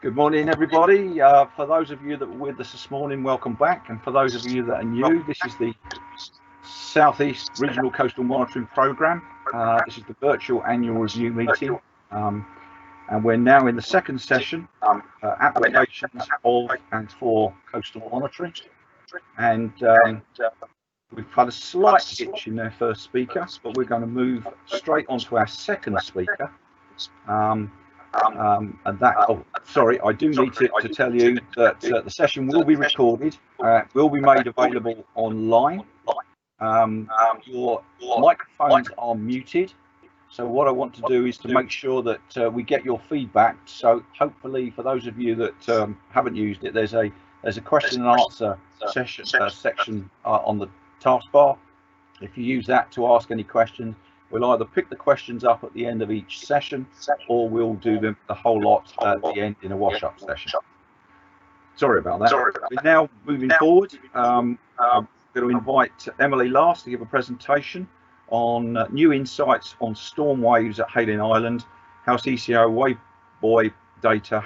Good morning, everybody. For those of you that were with us this morning, welcome back. And for those of you that are new, this is the Southeast Regional Coastal Monitoring Programme. This is the virtual annual review meeting. And we're now in the second session, applications of and for coastal monitoring. And we've had a slight hitch in their first speaker, but we're going to move straight on to our second speaker. And that, oh, sorry, I do need to tell you that the session will be recorded, will be made available online. Your microphones are muted. So what I want to do is to make sure that we get your feedback. So hopefully for those of you that haven't used it, there's a question and answer section on the taskbar. If you use that to ask any questions, we'll either pick the questions up at the end of each session, or we'll do them the whole lot at the end in a wash-up session. Sorry about that. We're now moving forward. I'm going to invite Emily last to give a presentation on new insights on storm waves at Hayling Island, how CCO wave buoy data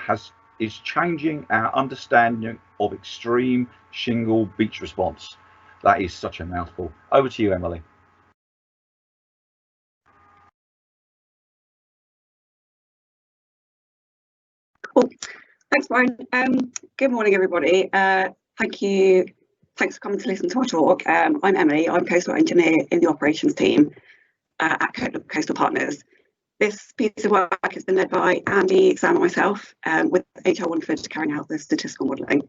is changing our understanding of extreme shingle beach response. That is such a mouthful. Over to you, Emily. Cool. Thanks, Brian. Good morning, everybody. Thanks for coming to listen to our talk. I'm Emily. I'm coastal engineer in the operations team at Coastal Partners. This piece of work has been led by Andy, Sam, and myself, with HR Wonderford carrying out the statistical modelling.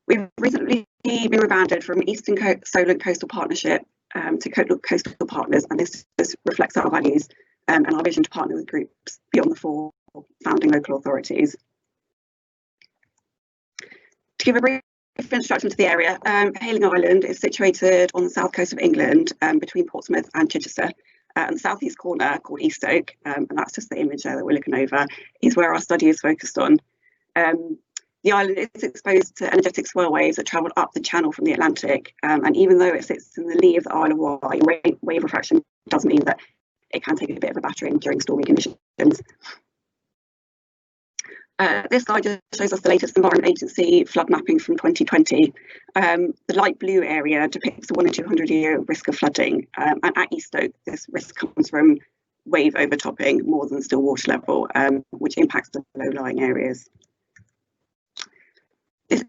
We've recently been rebranded from Eastern Solent Coastal Partnership to Coastal Partners, and this reflects our values and our vision to partner with groups beyond the four founding local authorities. To give a brief introduction to the area, Hayling Island is situated on the south coast of England, between Portsmouth and Chichester, and the southeast corner, called Eastoke, and that's just the image there that we're looking over, is where our study is focused on. The island is exposed to energetic swell waves that travel up the channel from the Atlantic, and even though it sits in the lee of the Isle of Wight, wave refraction does mean that it can take a bit of a battering during stormy conditions. This slide just shows us the latest Environment Agency flood mapping from 2020. The light blue area depicts a 1 in 200 year risk of flooding, and at Eastoke this risk comes from wave overtopping more than still water level, which impacts the low-lying areas. This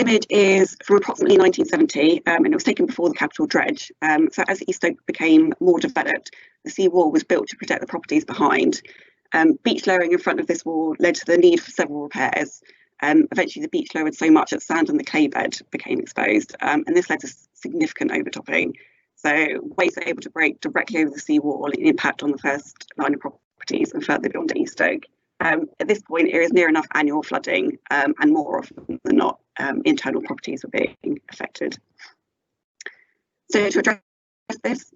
image is from approximately 1970, and it was taken before the capital dredge. So as Eastoke became more developed, the seawall was built to protect the properties behind. Beach lowering in front of this wall led to the need for several repairs. Eventually the beach lowered so much that sand and the clay bed became exposed, and this led to significant overtopping. So waves are able to break directly over the seawall and impact on the first line of properties and further beyond Eastoke. At this point it is near enough annual flooding, and more often than not internal properties were being affected. So to address this,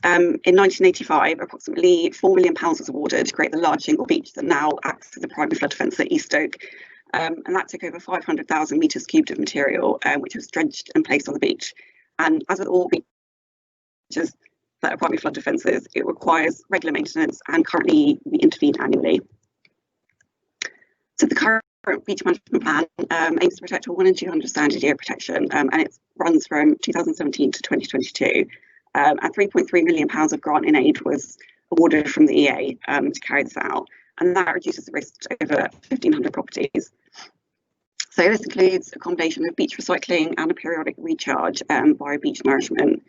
in 1985, approximately £4 million was awarded to create the large shingle beach that now acts as a primary flood defence at Eastoke, and that took over 500,000 metres cubed of material, which was dredged and placed on the beach. And as with all beaches that are primary flood defences, it requires regular maintenance, and currently we intervene annually. So the current Beach Management Plan aims to protect a 1 in 200 standard year protection, and it runs from 2017 to 2022. And £3.3 million of grant in aid was awarded from the EA to carry this out, and that reduces the risk to over 1,500 properties. So this includes a combination of beach recycling and a periodic recharge via beach nourishment.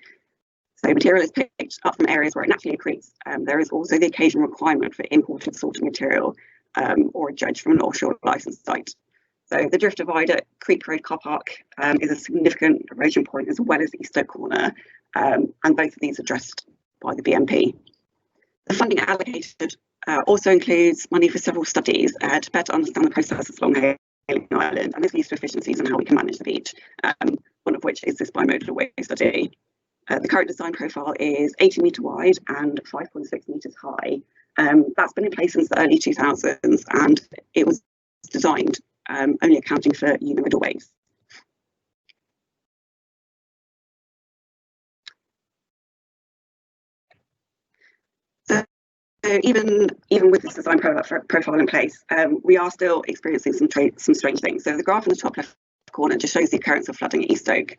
So material is picked up from areas where it naturally accretes. There is also the occasional requirement for imported sorting material or a dredge from an offshore licensed site. So the drift divide at Creek Road Car Park is a significant erosion point, as well as the Eastoke Corner, and both of these are addressed by the BMP. The funding allocated also includes money for several studies to better understand the processes along Hayling Island, and this leads to efficiencies in how we can manage the beach, one of which is this bimodal wave study. The current design profile is 80 metre wide and 5.6 metres high. That's been in place since the early 2000s, and it was designed only accounting for unimiddle waves. even with this design profile in place, we are still experiencing some strange things. So the graph in the top left corner just shows the occurrence of flooding at East Stoke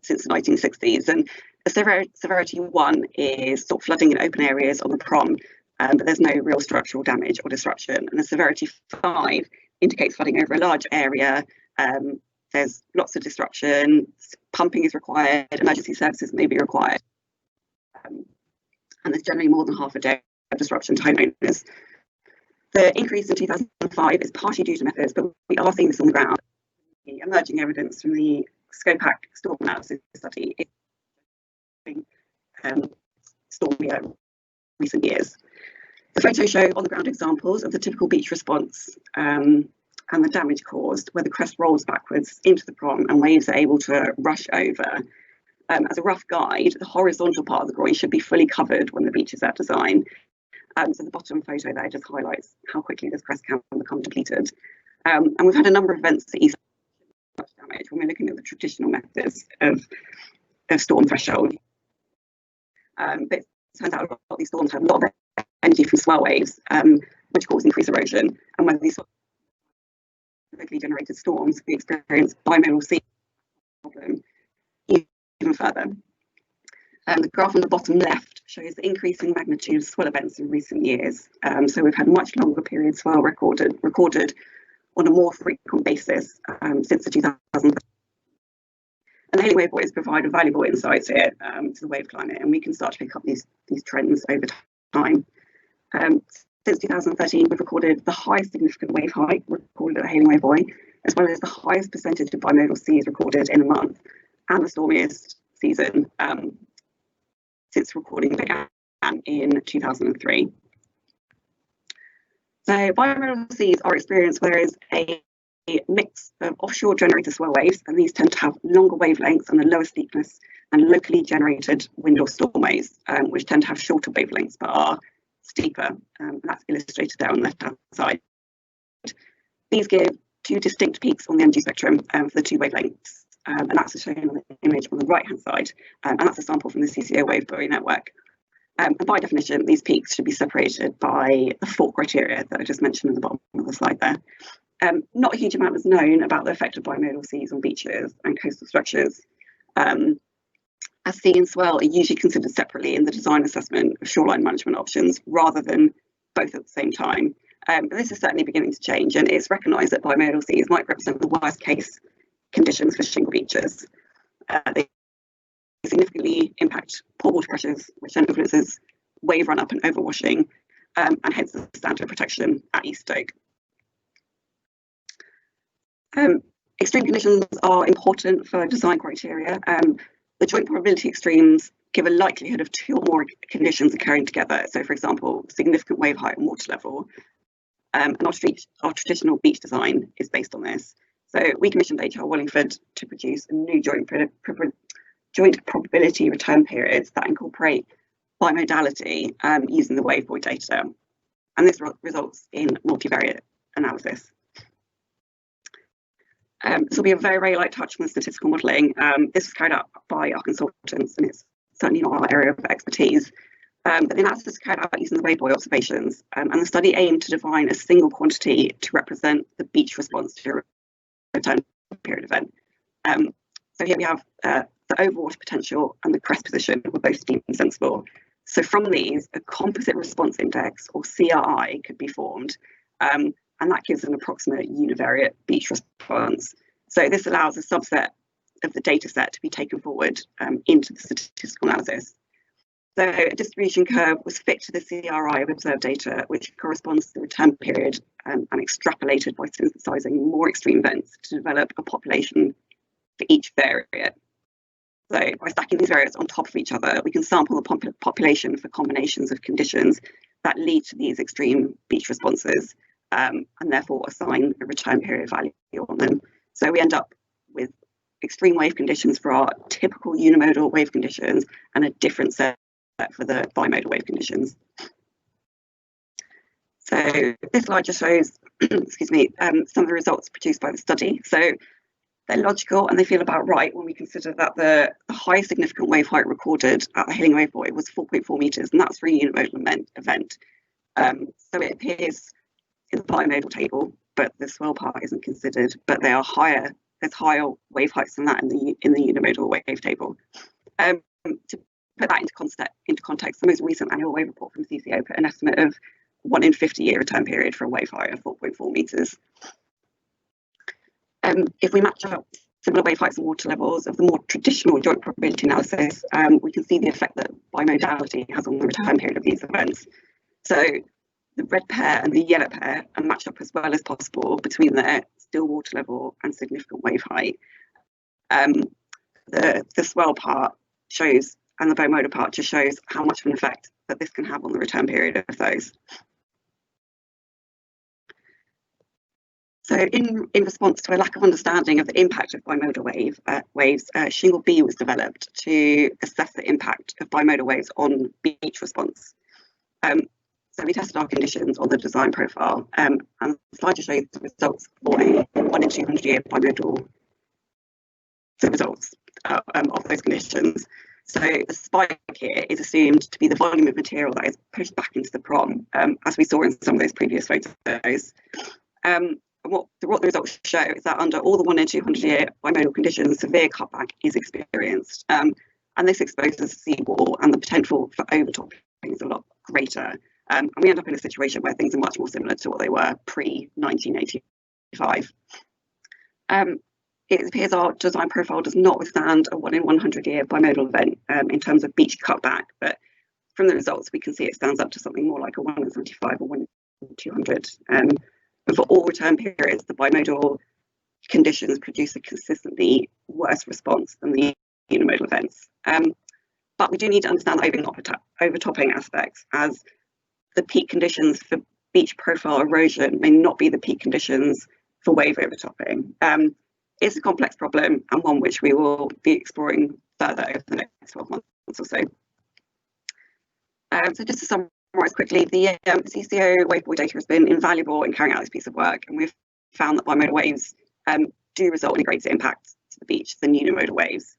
since the 1960s. And a severity 1 is sort of flooding in open areas on the prom, but there's no real structural damage or disruption. And a severity 5 indicates flooding over a large area. There's lots of disruption, pumping is required, emergency services may be required. And there's generally more than half a day of disruption to homeowners. The increase in 2005 is partially due to methods, but we are seeing this on the ground. The emerging evidence from the SCOPAC storm analysis study is stormier recent years. The photos show on the ground examples of the typical beach response and the damage caused, where the crest rolls backwards into the prom and waves are able to rush over. As a rough guide, the horizontal part of the groin should be fully covered when the beach is at design. So the bottom photo there just highlights how quickly this crest can become depleted. And we've had a number of events that ease damage when we're looking at the traditional methods of storm threshold. But it turns out a lot of these storms have a lot of energy from swell waves, which cause increased erosion. And when these locally generated storms, we experience bimodal sea problem even further. The graph on the bottom left shows the increasing magnitude of swell events in recent years. So we've had much longer period swell recorded on a more frequent basis since the 2000s. And the Hayling wave buoys provide valuable insights here to the wave climate, and we can start to pick up these trends over time. Since 2013, we've recorded the highest significant wave height recorded at the Hayling wave buoy, as well as the highest percentage of bimodal seas recorded in a month, and the stormiest season since recording began in 2003. So bimodal seas are experienced where there is a mix of offshore generated swell waves, and these tend to have longer wavelengths and a lower steepness, and locally generated wind or storm waves, which tend to have shorter wavelengths but are steeper. That's illustrated there on the left-hand side. These give two distinct peaks on the energy spectrum for the two wavelengths, and that's shown on the image on the right-hand side, and that's a sample from the CCO wave buoy network. And by definition, these peaks should be separated by the 4 criteria that I just mentioned at the bottom of the slide there. Not a huge amount is known about the effect of bimodal seas on beaches and coastal structures, as sea and swell are usually considered separately in the design assessment of shoreline management options rather than both at the same time. But this is certainly beginning to change, and it's recognised that bimodal seas might represent the worst case conditions for shingle beaches. They significantly impact pore water pressures, which then influences wave run-up and overwashing, and hence the standard protection at East Stoke. Extreme conditions are important for design criteria. The joint probability extremes give a likelihood of 2 or more conditions occurring together. So, for example, significant wave height and water level. And our traditional beach design is based on this. So we commissioned HR Wallingford to produce a new joint probability return periods that incorporate bimodality using the wave buoy data. And this results in multivariate analysis. This will be a very, very light touch on the statistical modelling. This was carried out by our consultants, and it's certainly not our area of expertise. But the analysis was carried out using the wave buoy observations, and the study aimed to define a single quantity to represent the beach response to a return period event. So here we have the overwater potential and the crest position were both deemed sensible. So from these, a composite response index, or CRI, could be formed. And that gives an approximate univariate beach response. So this allows a subset of the data set to be taken forward into the statistical analysis. So a distribution curve was fit to the CRI of observed data, which corresponds to the return period and extrapolated by synthesizing more extreme events to develop a population for each variate. So by stacking these variates on top of each other, we can sample the population for combinations of conditions that lead to these extreme beach responses. And therefore assign a return period value on them. So we end up with extreme wave conditions for our typical unimodal wave conditions and a different set for the bimodal wave conditions. So this slide just shows, excuse me, some of the results produced by the study. So they're logical and they feel about right when we consider that the highest significant wave height recorded at the Hayling wave buoy was 4.4 metres, and that's for a unimodal event. So it appears in the bimodal table, but the swell part isn't considered, but they are higher. There's higher wave heights than that in the unimodal wave table. To put that into context, the most recent annual wave report from CCO put an estimate of 1 in 50-year return period for a wave height of 4.4 meters. If we match up similar wave heights and water levels of the more traditional joint probability analysis, we can see the effect that bimodality has on the return period of these events. So the red pair and the yellow pair are matched up as well as possible between their still water level and significant wave height. The swell part shows, and the bimodal part just shows how much of an effect that this can have on the return period of those. So in response to a lack of understanding of the impact of bimodal waves, Shingle B was developed to assess the impact of bimodal waves on beach response. So we tested our conditions on the design profile, and the slide just shows the results for a 1 in 200 year bimodal, the results of those conditions. So the spike here is assumed to be the volume of material that is pushed back into the prom, as we saw in some of those previous photos. And what the results show is that under all the 1 in 200 year bimodal conditions, severe cutback is experienced. And this exposes the seawall, and the potential for overtopping is a lot greater. And we end up in a situation where things are much more similar to what they were pre-1985. It appears our design profile does not withstand a 1 in 100 year bimodal event in terms of beach cutback, but from the results we can see it stands up to something more like a 1 in 75 or 1 in 200. And for all return periods, the bimodal conditions produce a consistently worse response than the unimodal events. But we do need to understand the overtopping aspects, as the peak conditions for beach profile erosion may not be the peak conditions for wave overtopping. It's a complex problem, and one which we will be exploring further over the next 12 months or so. So just to summarise quickly, the CCO wave buoy data has been invaluable in carrying out this piece of work, and we've found that bimodal waves do result in greater impact to the beach than unimodal waves.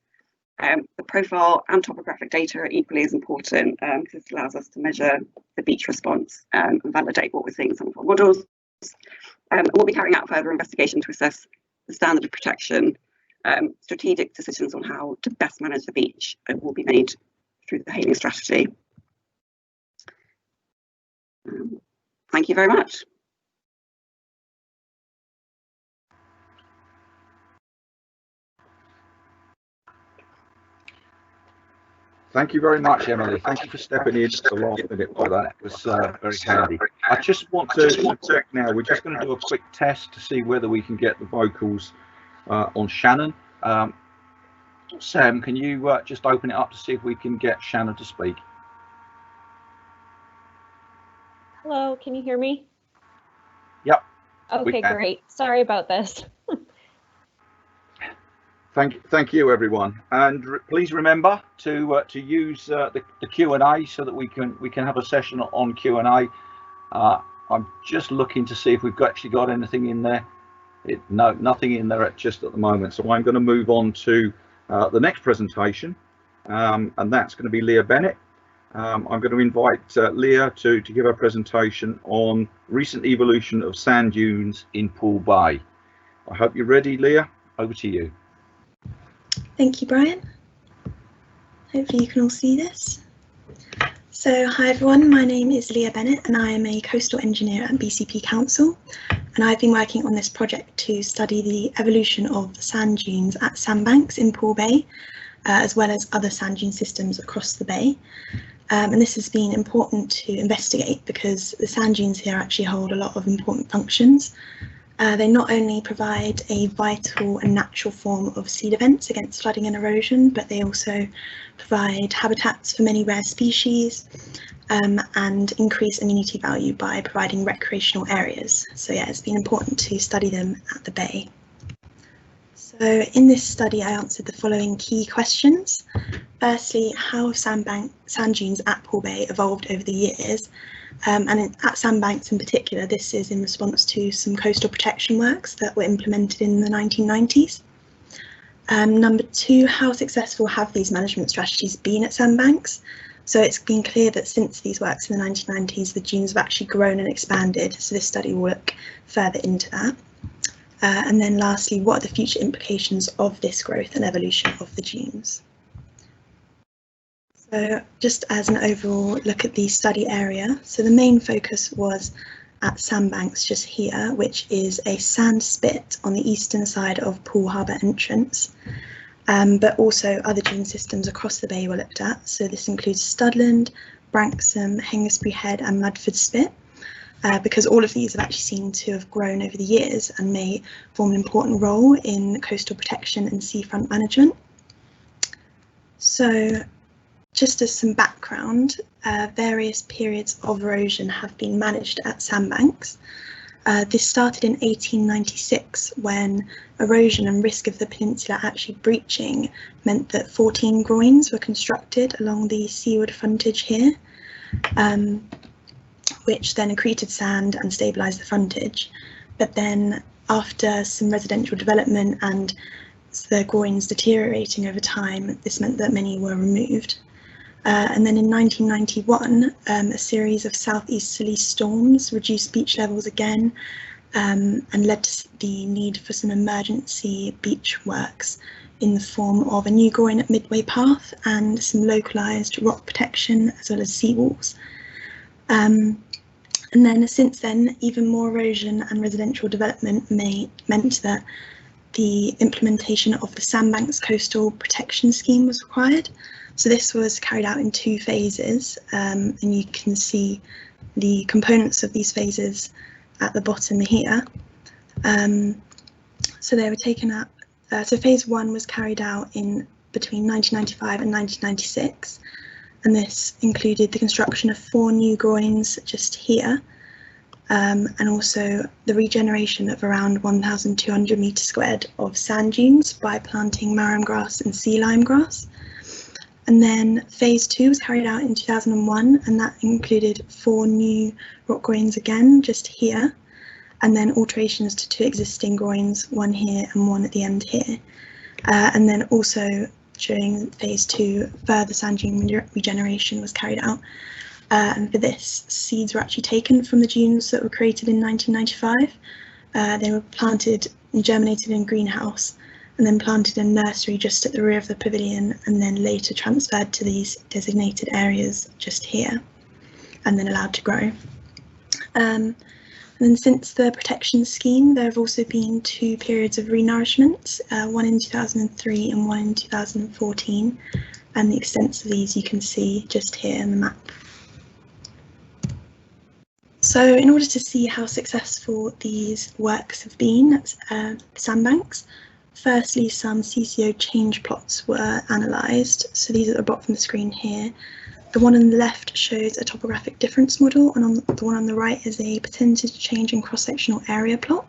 The profile and topographic data are equally as important, because this allows us to measure the beach response and validate what we're seeing in some of our models. We'll be carrying out further investigation to assess the standard of protection. Strategic decisions on how to best manage the beach will be made through the Hayling strategy. Thank you very much. Thank you very much, Emily. Thank you for stepping in at the last minute for that. It was very handy. I just want to check now. We're just going to do a quick test to see whether we can get the vocals on Shannon. Sam, can you just open it up to see if we can get Shannon to speak? Hello, can you hear me? Yep. Okay, great. Sorry about this. Thank you, everyone, and please remember to use the Q&A so that we can have a session on Q&A. I'm just looking to see if we've actually got anything in there. No, nothing in there just at the moment. So I'm going to move on to the next presentation, and that's going to be Leah Bennett. I'm going to invite Leah to give a presentation on recent evolution of sand dunes in Poole Bay. I hope you're ready, Leah. Over to you. Thank you, Brian. Hopefully you can all see this. So hi everyone, my name is Leah Bennett and I am a coastal engineer at BCP Council, and I've been working on this project to study the evolution of the sand dunes at sandbanks in Poole Bay, as well as other sand dune systems across the bay. And this has been important to investigate because the sand dunes here actually hold a lot of important functions. They not only provide a vital and natural form of sea defence against flooding and erosion, but they also provide habitats for many rare species and increase amenity value by providing recreational areas. So yeah, it's been important to study them at the bay. So in this study, I answered the following key questions. Firstly, how have sand dunes at Poole Bay evolved over the years? At sandbanks in particular, this is in response to some coastal protection works that were implemented in the 1990s. Number two, how successful have these management strategies been at sandbanks? So it's been clear that since these works in the 1990s, the dunes have actually grown and expanded. So this study will look further into that. And then lastly, what are the future implications of this growth and evolution of the dunes? So just as an overall look at the study area, so the main focus was at Sandbanks just here, which is a sand spit on the eastern side of Poole Harbour entrance, but also other dune systems across the bay were looked at. So this includes Studland, Branksome, Hengistbury Head and Mudford Spit, because all of these have actually seemed to have grown over the years and may form an important role in coastal protection and seafront management. So just as some background, various periods of erosion have been managed at Sandbanks. This started in 1896 when erosion and risk of the peninsula actually breaching meant that 14 groins were constructed along the seaward frontage here, which then accreted sand and stabilised the frontage. But then after some residential development and the groins deteriorating over time, this meant that many were removed. And then in 1991, a series of southeasterly storms reduced beach levels again and led to the need for some emergency beach works in the form of a new groin at Midway Path and some localised rock protection as well as seawalls. And then since then, even more erosion and residential development meant that the implementation of the Sandbanks Coastal Protection Scheme was required. So this was carried out in 2 phases, and you can see the components of these phases at the bottom here. So they were taken up. So phase 1 was carried out in between 1995 and 1996, and this included the construction of 4 new groins just here, and also the regeneration of around 1,200 metres squared of sand dunes by planting marram grass and sea lime grass. And then phase 2 was carried out in 2001, and that included 4 new rock groins again just here, and then alterations to 2 existing groins, 1 here and 1 at the end here. And then also during phase 2, further sand dune regeneration was carried out. And for this, seeds were actually taken from the dunes that were created in 1995. They were planted and germinated in a greenhouse, and then planted in a nursery just at the rear of the pavilion, and then later transferred to these designated areas just here, and then allowed to grow. And then since the protection scheme, there have also been 2 periods of renourishment, one in 2003 and one in 2014, and the extents of these you can see just here in the map. So in order to see how successful these works have been at Sandbanks, firstly, some CCO change plots were analysed. So these are the bottom of the screen here. The one on the left shows a topographic difference model, and the one on the right is a percentage change in cross-sectional area plot.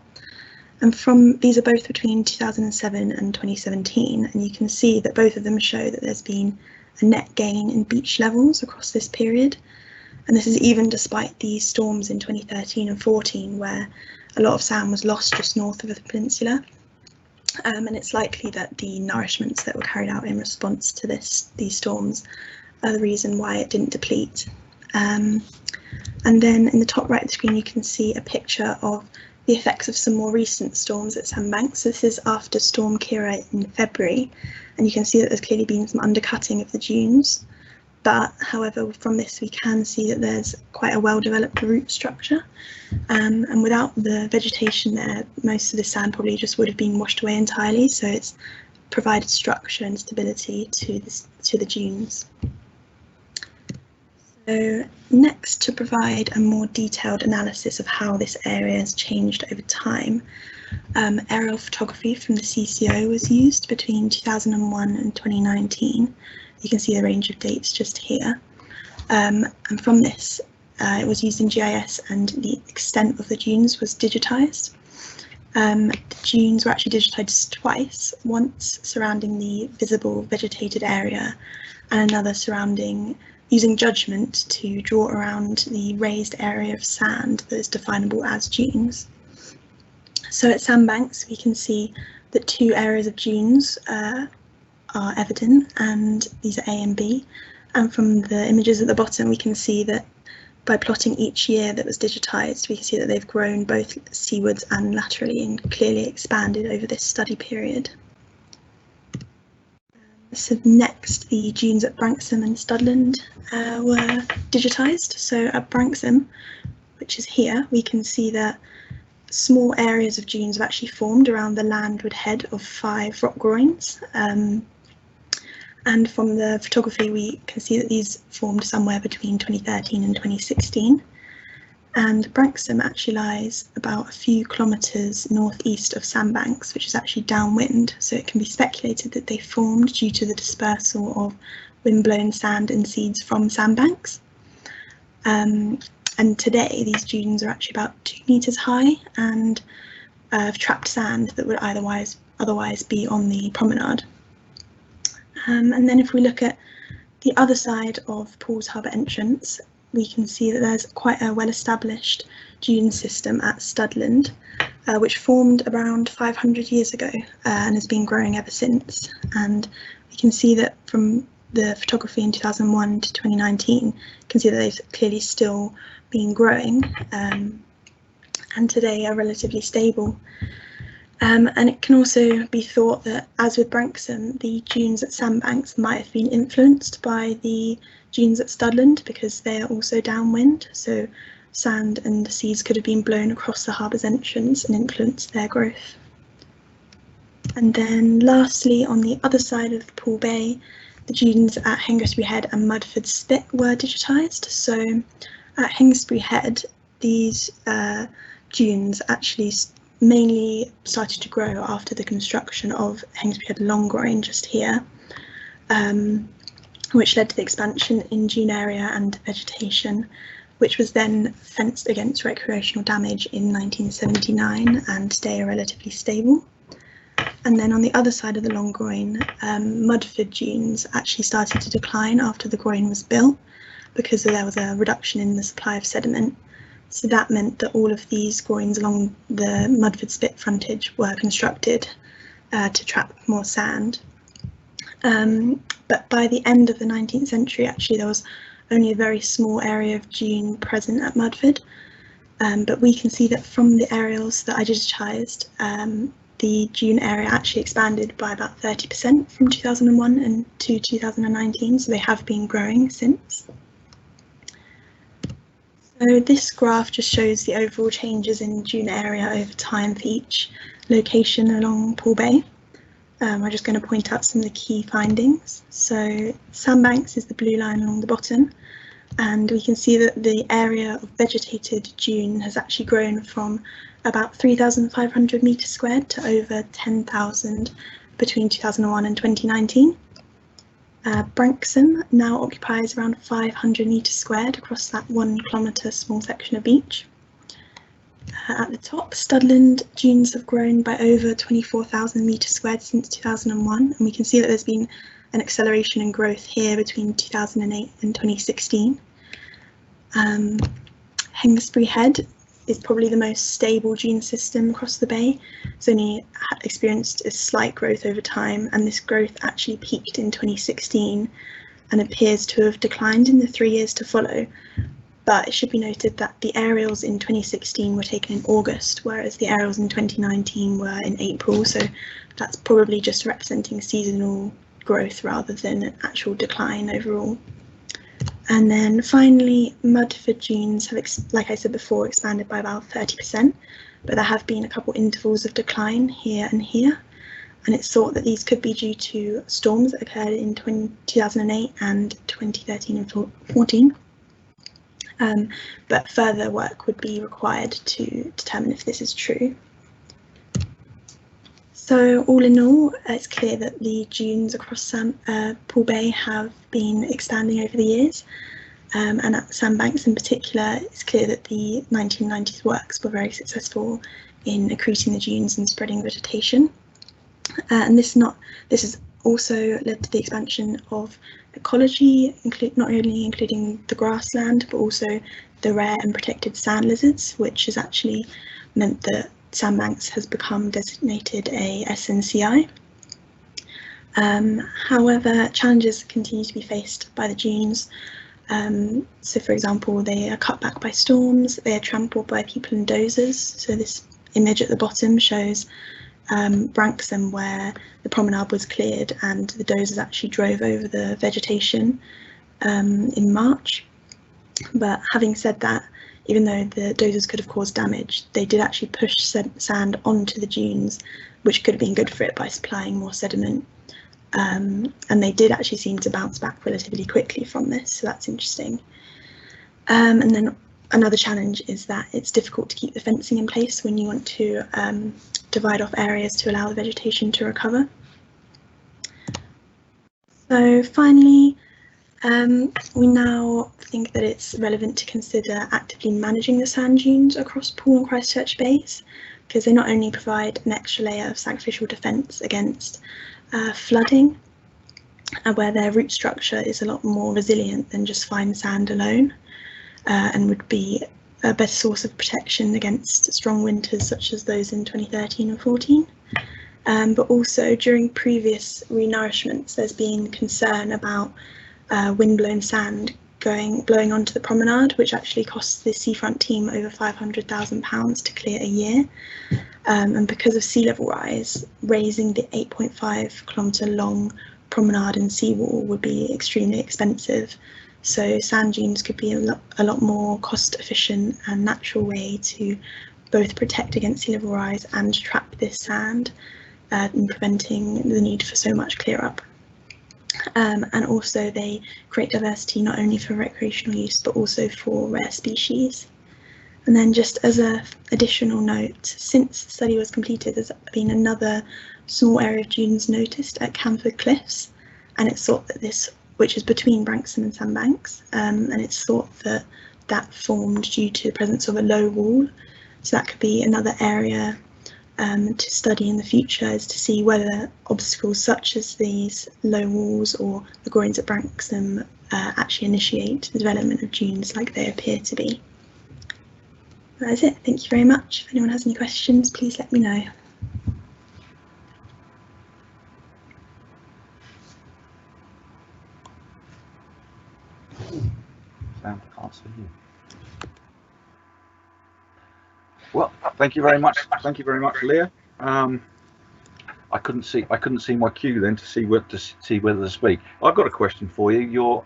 And these are both between 2007 and 2017, and you can see that both of them show that there's been a net gain in beach levels across this period. And this is even despite the storms in 2013 and 14, where a lot of sand was lost just north of the peninsula. And it's likely that the nourishments that were carried out in response to these storms are the reason why it didn't deplete. And then in the top right of the screen, you can see a picture of the effects of some more recent storms at Sandbanks. So this is after Storm Kira in February, and you can see that there's clearly been some undercutting of the dunes. But however, from this we can see that there's quite a well-developed root structure, and without the vegetation there, most of the sand probably just would have been washed away entirely. So it's provided structure and stability to the dunes. So next, to provide a more detailed analysis of how this area has changed over time, aerial photography from the CCO was used between 2001 and 2019. You can see the range of dates just here. And from this, it was used in GIS, and the extent of the dunes was digitised. The dunes were actually digitised twice, once surrounding the visible vegetated area, and another surrounding using judgment to draw around the raised area of sand that is definable as dunes. So at Sandbanks, we can see that 2 areas of dunes are evident, and these are A and B, And from the images at the bottom, we can see that by plotting each year that was digitised, we can see that they've grown both seawards and laterally and clearly expanded over this study period. So next, the dunes at Branksome and Studland were digitised. So at Branksome, which is here, we can see that small areas of dunes have actually formed around the landward head of 5 rock groins. And from the photography, we can see that these formed somewhere between 2013 and 2016. And Branksome actually lies about a few kilometres northeast of Sandbanks, which is actually downwind. So it can be speculated that they formed due to the dispersal of windblown sand and seeds from Sandbanks. And today, these dunes are actually about 2 metres high and have trapped sand that would otherwise be on the promenade. And then if we look at the other side of Poole's harbour entrance, we can see that there's quite a well-established dune system at Studland, which formed around 500 years ago and has been growing ever since. And we can see that from the photography in 2001 to 2019, you can see that they've clearly still been growing and today are relatively stable. And it can also be thought that, as with Branksome, the dunes at Sandbanks might have been influenced by the dunes at Studland because they are also downwind, so sand and seeds could have been blown across the harbour's entrance and influenced their growth. And then lastly, on the other side of Poole Bay, the dunes at Hengistbury Head and Mudford Spit were digitised. So at Hengistbury Head, these dunes actually mainly started to grow after the construction of Hengistbury Head Long Groin just here, which led to the expansion in dune area and vegetation, which was then fenced against recreational damage in 1979 and today are relatively stable. And then on the other side of the Long Groin, Mudford dunes actually started to decline after the groin was built because there was a reduction in the supply of sediment. So that meant that all of these groins along the Mudford Spit frontage were constructed to trap more sand. But by the end of the 19th century, actually, there was only a very small area of dune present at Mudford. But we can see that from the aerials that I digitised, the dune area actually expanded by about 30% from 2001 and to 2019, so they have been growing since. So this graph just shows the overall changes in dune area over time for each location along Poole Bay. I'm just going to point out some of the key findings. So Sandbanks is the blue line along the bottom, and we can see that the area of vegetated dune has actually grown from about 3,500 metres squared to over 10,000 between 2001 and 2019. Branksome now occupies around 500 metres squared across that 1 kilometre small section of beach. At the top, Studland dunes have grown by over 24,000 metres squared since 2001, and we can see that there's been an acceleration in growth here between 2008 and 2016. Hengistbury Head is probably the most stable dune system across the bay. It's only experienced a slight growth over time, and this growth actually peaked in 2016 and appears to have declined in the 3 years to follow. But it should be noted that the aerials in 2016 were taken in August, whereas the aerials in 2019 were in April, so that's probably just representing seasonal growth rather than an actual decline overall. And then finally, Mudford dunes have, like I said before, expanded by about 30%, but there have been a couple intervals of decline here and here, and it's thought that these could be due to storms that occurred in 2008 and 2013 and 14. But further work would be required to determine if this is true. So all in all, it's clear that the dunes across Poole Bay have been expanding over the years, and at Sandbanks in particular, it's clear that the 1990s works were very successful in accreting the dunes and spreading vegetation. And this has also led to the expansion of ecology, not only including the grassland, but also the rare and protected sand lizards, which has actually meant that Sandbanks has become designated a SNCI. However, challenges continue to be faced by the dunes. So, for example, they are cut back by storms, they are trampled by people and dozers. So this image at the bottom shows Branksome, where the promenade was cleared and the dozers actually drove over the vegetation in March. But having said that, even though the dozers could have caused damage, they did actually push sand onto the dunes, which could have been good for it by supplying more sediment. And they did actually seem to bounce back relatively quickly from this, so that's interesting. And then another challenge is that it's difficult to keep the fencing in place when you want to divide off areas to allow the vegetation to recover. So finally, we now think that it's relevant to consider actively managing the sand dunes across Poole and Christchurch Bays, because they not only provide an extra layer of sacrificial defence against flooding, where their root structure is a lot more resilient than just fine sand alone, and would be a better source of protection against strong winters such as those in 2013 and 14. But also during previous renourishments, there's been concern about windblown sand blowing onto the promenade, which actually costs the seafront team over £500,000 to clear a year. And because of sea level rise, raising the 8.5 kilometre long promenade and seawall would be extremely expensive. So sand dunes could be a lot more cost efficient and natural way to both protect against sea level rise and trap this sand, and preventing the need for so much clear up. And also they create diversity not only for recreational use but also for rare species. And then just as an additional note, since the study was completed, there's been another small area of dunes noticed at Camford Cliffs, and it's thought that this, which is between Branksome and Sandbanks, and it's thought that that formed due to the presence of a low wall. So that could be another area to study in the future, is to see whether obstacles such as these low walls or the groins at Branksome actually initiate the development of dunes like they appear to be. That is it. Thank you very much. If anyone has any questions, please let me know. Sam, can't see you. Well, thank you very much. Thank you very much, Leah. I couldn't see my cue then to see whether to speak. I've got a question for you. Your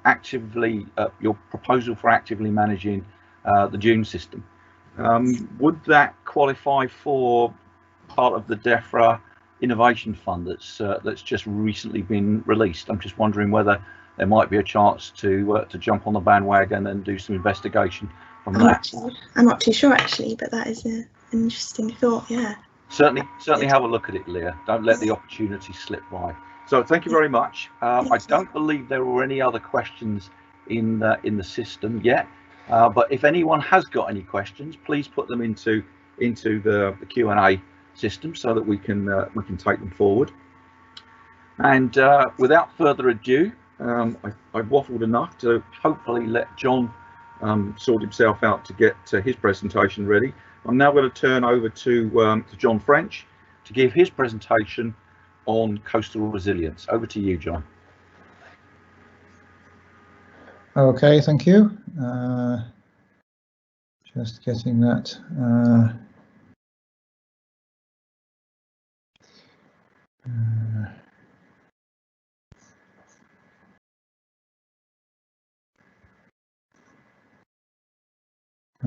proposal for actively managing the dune system. Would that qualify for part of the DEFRA Innovation Fund that's just recently been released? I'm just wondering whether there might be a chance to jump on the bandwagon and do some investigation from that. I'm not too sure actually, but that is an interesting thought. Yeah. Certainly have a look at it, Leah. Don't let the opportunity slip by. So thank you very much. I don't believe there were any other questions in the system yet. But if anyone has got any questions, please put them into the Q&A system so that we can take them forward. And without further ado, I've waffled enough to hopefully let John sort himself out to get his presentation ready. I'm now going to turn over to John French to give his presentation on coastal resilience. Over to you, John. Okay, thank you. Just getting that.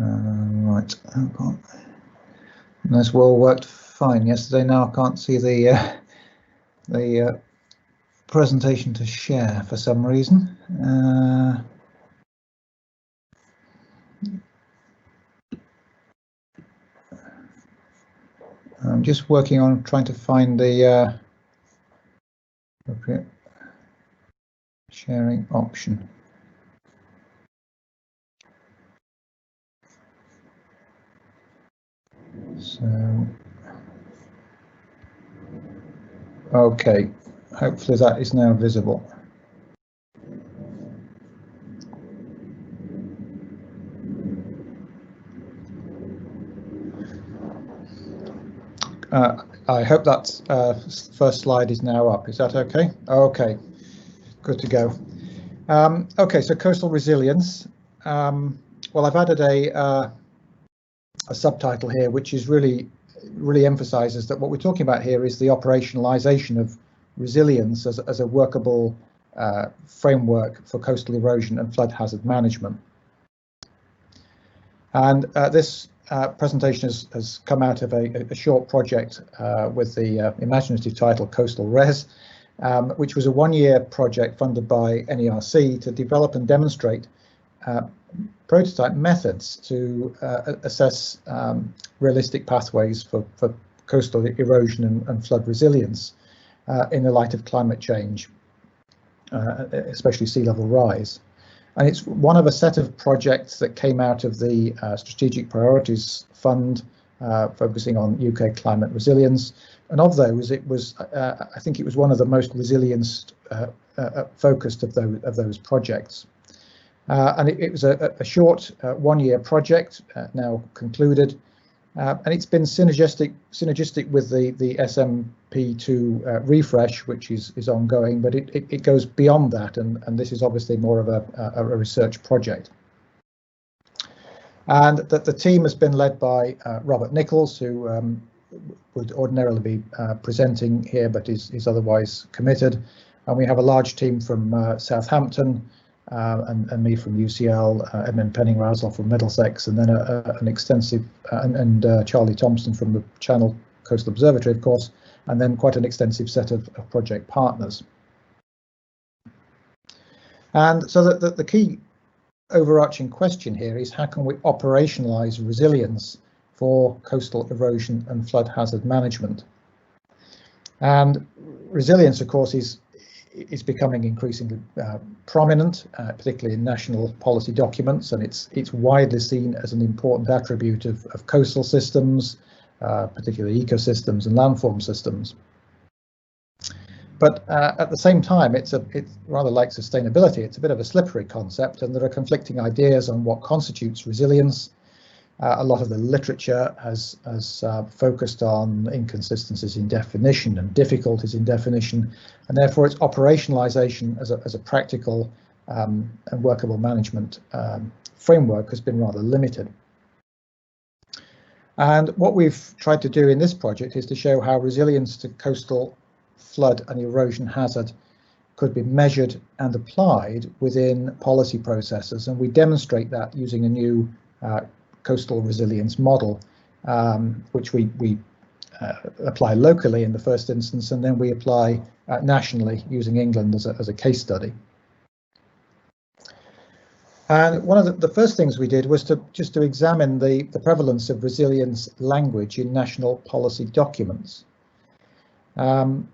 Right, this well worked fine yesterday. Now I can't see the presentation to share for some reason. I'm just working on trying to find the appropriate sharing option. So, okay, hopefully that is now visible. I hope that first slide is now up. Is that okay? Okay, good to go. Okay, so coastal resilience. Well, I've added a subtitle here, which is really emphasizes that what we're talking about here is the operationalization of resilience as a workable framework for coastal erosion and flood hazard management. And this presentation has come out of a short project with the imaginative title Coastal Res, which was a one-year project funded by NERC to develop and demonstrate prototype methods to assess realistic pathways for coastal erosion and flood resilience in the light of climate change, especially sea level rise. And it's one of a set of projects that came out of the Strategic Priorities Fund, focusing on UK climate resilience. And of those, it was, I think it was one of the most resilience focused of those projects. And it was a short one-year project, now concluded, and it's been synergistic with the SMPr refresh, which is ongoing, but it goes beyond that, and this is obviously more of a research project. And that the team has been led by Robert Nichols, who would ordinarily be presenting here, but is otherwise committed. And we have a large team from Southampton, and me from UCL, Edmund Penning-Rausel from Middlesex, and then an extensive, and Charlie Thompson from the Channel Coastal Observatory, of course, and then quite an extensive set of project partners. And so the key overarching question here is, how can we operationalize resilience for coastal erosion and flood hazard management? And resilience, of course, is becoming increasingly prominent, particularly in national policy documents, and it's widely seen as an important attribute of coastal systems, particularly ecosystems and landform systems. But at the same time, it's rather like sustainability. It's a bit of a slippery concept, and there are conflicting ideas on what constitutes resilience. A lot of the literature has focused on inconsistencies in definition and difficulties in definition, and therefore its operationalization as a practical and workable management framework has been rather limited. And what we've tried to do in this project is to show how resilience to coastal flood and erosion hazard could be measured and applied within policy processes, and we demonstrate that using a new coastal resilience model, which we apply locally in the first instance, and then we apply nationally using England as a case study. And one of the first things we did was to examine the prevalence of resilience language in national policy documents. And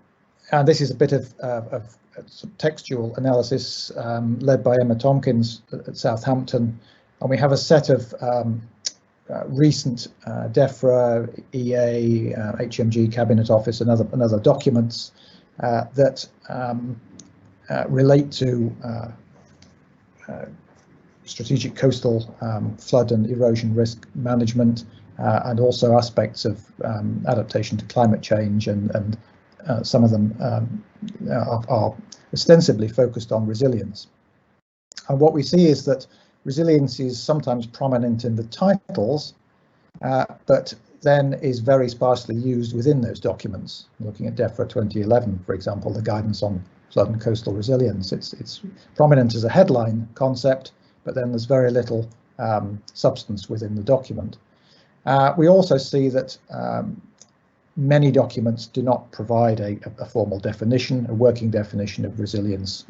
this is a bit of textual analysis led by Emma Tompkins at Southampton, and we have a set of recent DEFRA, EA, HMG Cabinet Office and other documents that relate to strategic coastal flood and erosion risk management, and also aspects of adaptation to climate change, and some of them are ostensibly focused on resilience. And what we see is that resilience is sometimes prominent in the titles, but then is very sparsely used within those documents. Looking at DEFRA 2011, for example, the guidance on flood and coastal resilience, it's prominent as a headline concept, but then there's very little substance within the document. We also see that many documents do not provide a formal definition, a working definition of resilience,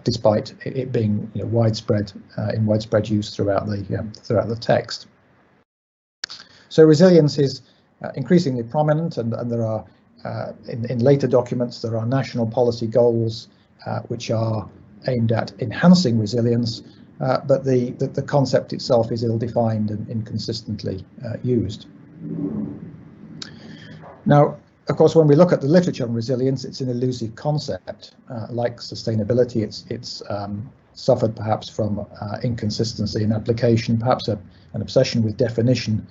despite it being widespread in widespread use throughout the text. So resilience is increasingly prominent, and there are in later documents there are national policy goals which are aimed at enhancing resilience, but the concept itself is ill-defined and inconsistently used. Now, of course, when we look at the literature on resilience, it's an elusive concept. Like sustainability, it's suffered perhaps from inconsistency in application, perhaps an obsession with definition.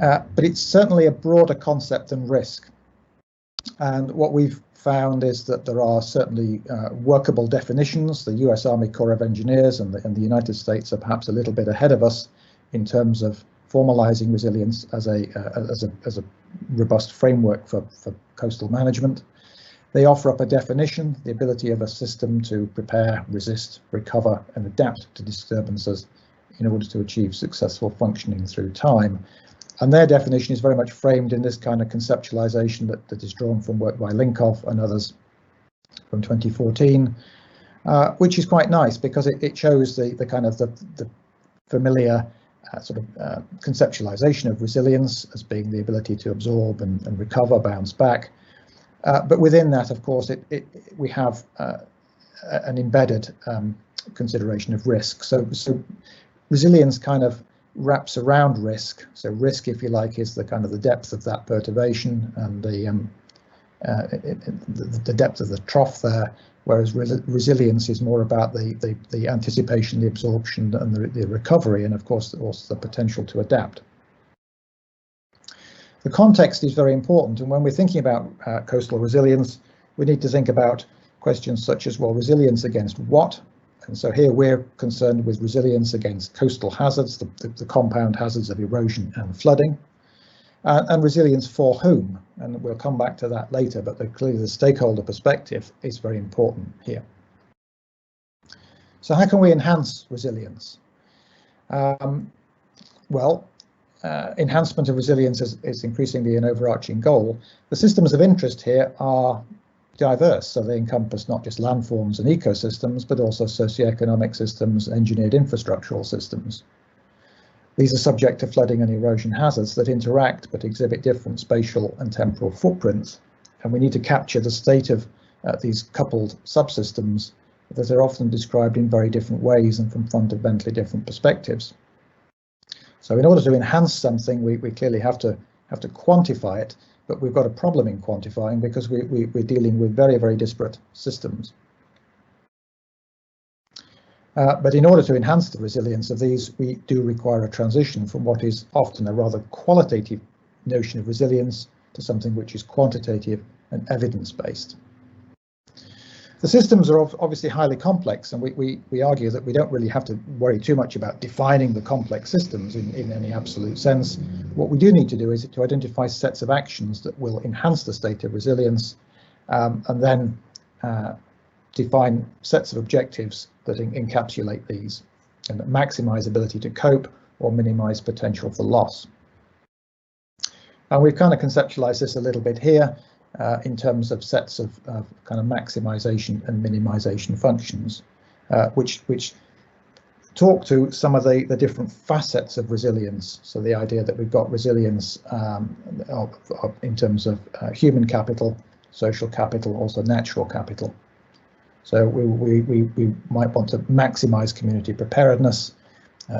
But it's certainly a broader concept than risk. And what we've found is that there are certainly workable definitions. The US Army Corps of Engineers and the United States are perhaps a little bit ahead of us in terms of formalizing resilience as a robust framework for coastal management. They offer up a definition, the ability of a system to prepare, resist, recover and adapt to disturbances in order to achieve successful functioning through time. And their definition is very much framed in this kind of conceptualization that is drawn from work by Linkoff and others from 2014, which is quite nice because it shows the kind of the familiar conceptualization of resilience as being the ability to absorb and recover, bounce back. But within that, of course, we have an embedded consideration of risk. So resilience kind of wraps around risk. So risk, if you like, is the kind of the depth of that perturbation and the depth of the trough there, whereas resilience is more about the anticipation, the absorption and the recovery, and of course also the potential to adapt. The context is very important, and when we're thinking about coastal resilience, we need to think about questions such as, well, resilience against what? And so here we're concerned with resilience against coastal hazards, the compound hazards of erosion and flooding, and resilience for whom? And we'll come back to that later, but clearly the stakeholder perspective is very important here. So how can we enhance resilience? Enhancement of resilience is increasingly an overarching goal. The systems of interest here are diverse, so they encompass not just landforms and ecosystems, but also socioeconomic systems, engineered infrastructural systems. These are subject to flooding and erosion hazards that interact but exhibit different spatial and temporal footprints, and we need to capture the state of these coupled subsystems that are often described in very different ways and from fundamentally different perspectives. So in order to enhance something, we clearly have to quantify it, but we've got a problem in quantifying because we're dealing with very, very disparate systems. But in order to enhance the resilience of these, we do require a transition from what is often a rather qualitative notion of resilience to something which is quantitative and evidence-based. The systems are obviously highly complex, and we argue that we don't really have to worry too much about defining the complex systems in any absolute sense. What we do need to do is to identify sets of actions that will enhance the state of resilience, and then define sets of objectives that encapsulate these and that maximize ability to cope or minimize potential for loss. And we've kind of conceptualized this a little bit here. In terms of sets of kind of maximization and minimization functions, which talk to some of the different facets of resilience. So the idea that we've got resilience in terms of human capital, social capital, also natural capital. So we might want to maximize community preparedness,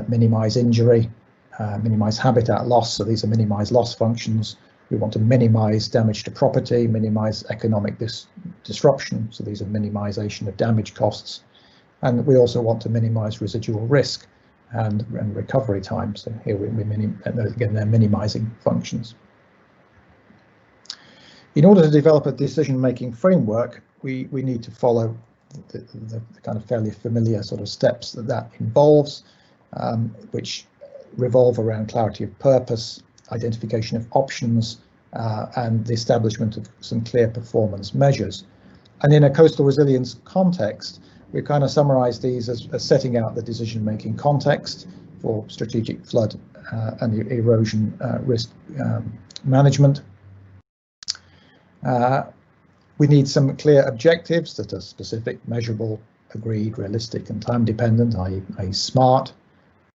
minimize injury, minimize habitat loss. So these are minimize loss functions. We want to minimize damage to property, minimize economic disruption. So these are minimization of damage costs. And we also want to minimize residual risk and recovery time. So here again, they're minimizing functions. In order to develop a decision-making framework, we need to follow the kind of fairly familiar sort of steps that involves, which revolve around clarity of purpose, identification of options, and the establishment of some clear performance measures. And in a coastal resilience context, we kind of summarize these as setting out the decision-making context for strategic flood and erosion risk management. We need some clear objectives that are specific, measurable, agreed, realistic, and time-dependent, i.e. SMART.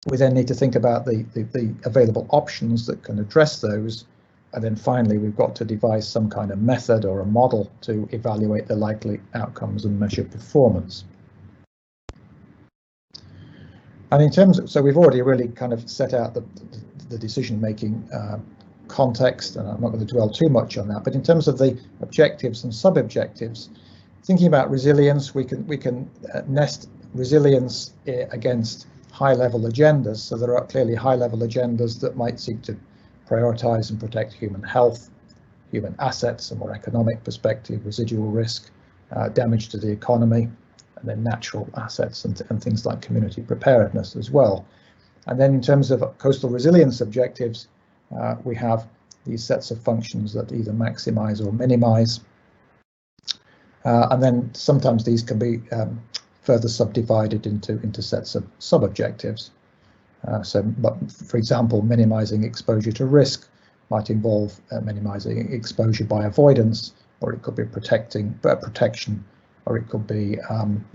We then need to think about the available options that can address those. And then finally, we've got to devise some kind of method or a model to evaluate the likely outcomes and measure performance. And in terms of, so we've already really kind of set out the decision-making context, and I'm not going to dwell too much on that, but in terms of the objectives and sub-objectives, thinking about resilience, we can nest resilience against high-level agendas. So there are clearly high-level agendas that might seek to prioritise and protect human health, human assets, a more economic perspective, residual risk, damage to the economy, and then natural assets and things like community preparedness as well. And then in terms of coastal resilience objectives, we have these sets of functions that either maximise or minimise. And then sometimes these can be further subdivided into sets of sub-objectives. But for example, minimising exposure to risk might involve minimising exposure by avoidance, or it could be protection, or it could be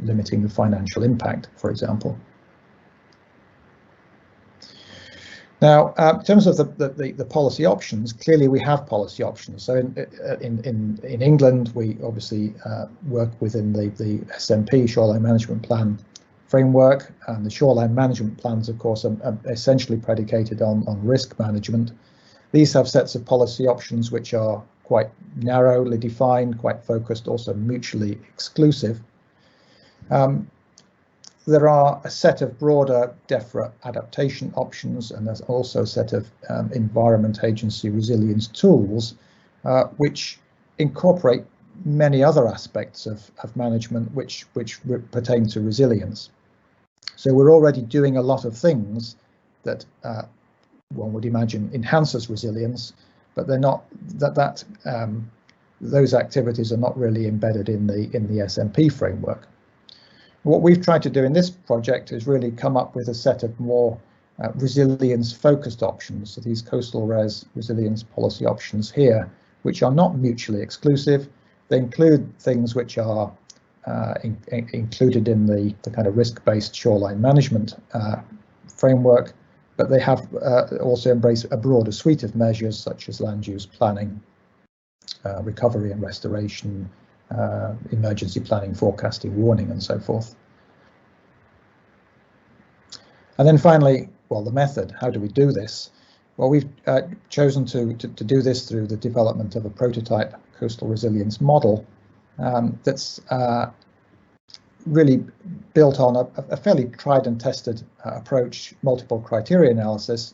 limiting the financial impact, for example. Now, in terms of the policy options, clearly we have policy options. So in England, we obviously work within the SMP, Shoreline Management Plan framework, and the shoreline management plans, of course, are essentially predicated on risk management. These have sets of policy options which are quite narrowly defined, quite focused, also mutually exclusive. There are a set of broader DEFRA adaptation options, and there's also a set of Environment Agency resilience tools, which incorporate many other aspects of management which pertain to resilience. So we're already doing a lot of things that one would imagine enhances resilience, but they're not those activities are not really embedded in the SMP framework. What we've tried to do in this project is really come up with a set of more resilience-focused options. So these coastal resilience policy options here, which are not mutually exclusive. They include things which are included in the kind of risk-based shoreline management framework, but they have also embrace a broader suite of measures such as land use planning, recovery and restoration, emergency planning, forecasting, warning, and so forth. And then finally, well, the method, how do we do this? Well, we've chosen to do this through the development of a prototype coastal resilience model that's really built on a fairly tried and tested approach, multiple criteria analysis,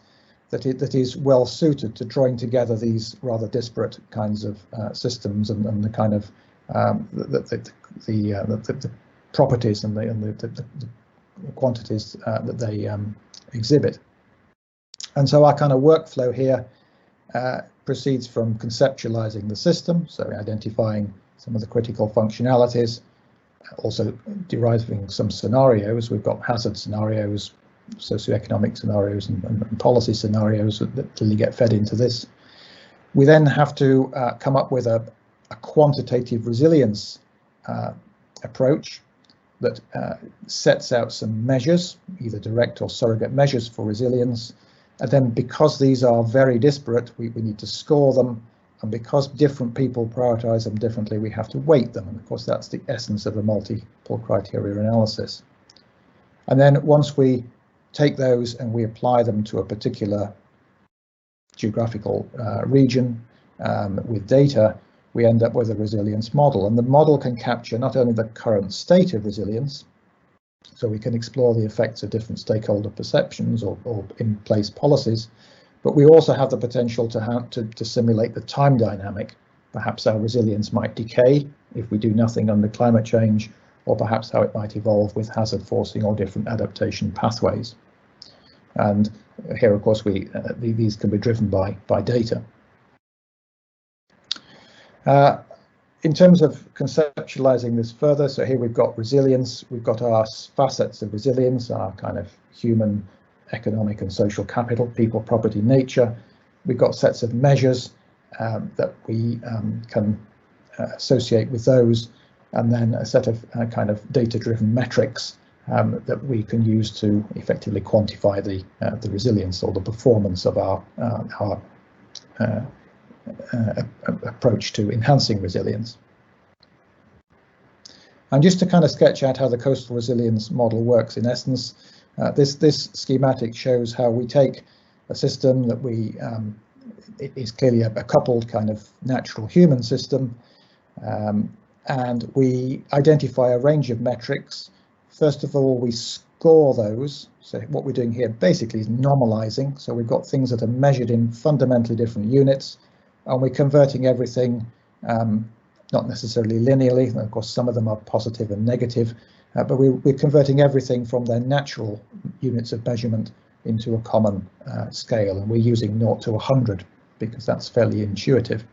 that is well suited to drawing together these rather disparate kinds of systems and the kind of the properties and the quantities that they exhibit. And so our kind of workflow here proceeds from conceptualizing the system, so identifying some of the critical functionalities, also deriving some scenarios. We've got hazard scenarios, socioeconomic scenarios, and policy scenarios that really get fed into this. We then have to come up with a quantitative resilience approach that sets out some measures, either direct or surrogate measures for resilience. And then because these are very disparate, we need to score them. And because different people prioritize them differently, we have to weight them. And of course, that's the essence of a multiple criteria analysis. And then once we take those and we apply them to a particular geographical region with data, we end up with a resilience model. And the model can capture not only the current state of resilience, so we can explore the effects of different stakeholder perceptions or in place policies, but we also have the potential to simulate the time dynamic, perhaps how resilience might decay if we do nothing under climate change, or perhaps how it might evolve with hazard forcing or different adaptation pathways. And here, of course, these can be driven by data. In terms of conceptualizing this further, so here we've got resilience, we've got our facets of resilience, our kind of human, economic and social capital, people, property, nature. We've got sets of measures that we can associate with those, and then a set of kind of data-driven metrics that we can use to effectively quantify the resilience or the performance of our approach to enhancing resilience. And just to kind of sketch out how the coastal resilience model works in essence, this schematic shows how we take a system that it is clearly a coupled kind of natural human system, and we identify a range of metrics. First of all, we score those. So what we're doing here basically is normalizing. So we've got things that are measured in fundamentally different units, and we're converting everything, not necessarily linearly. And of course, some of them are positive and negative, but we're converting everything from their natural units of measurement into a common scale, and we're using 0 to 100 because that's fairly intuitive.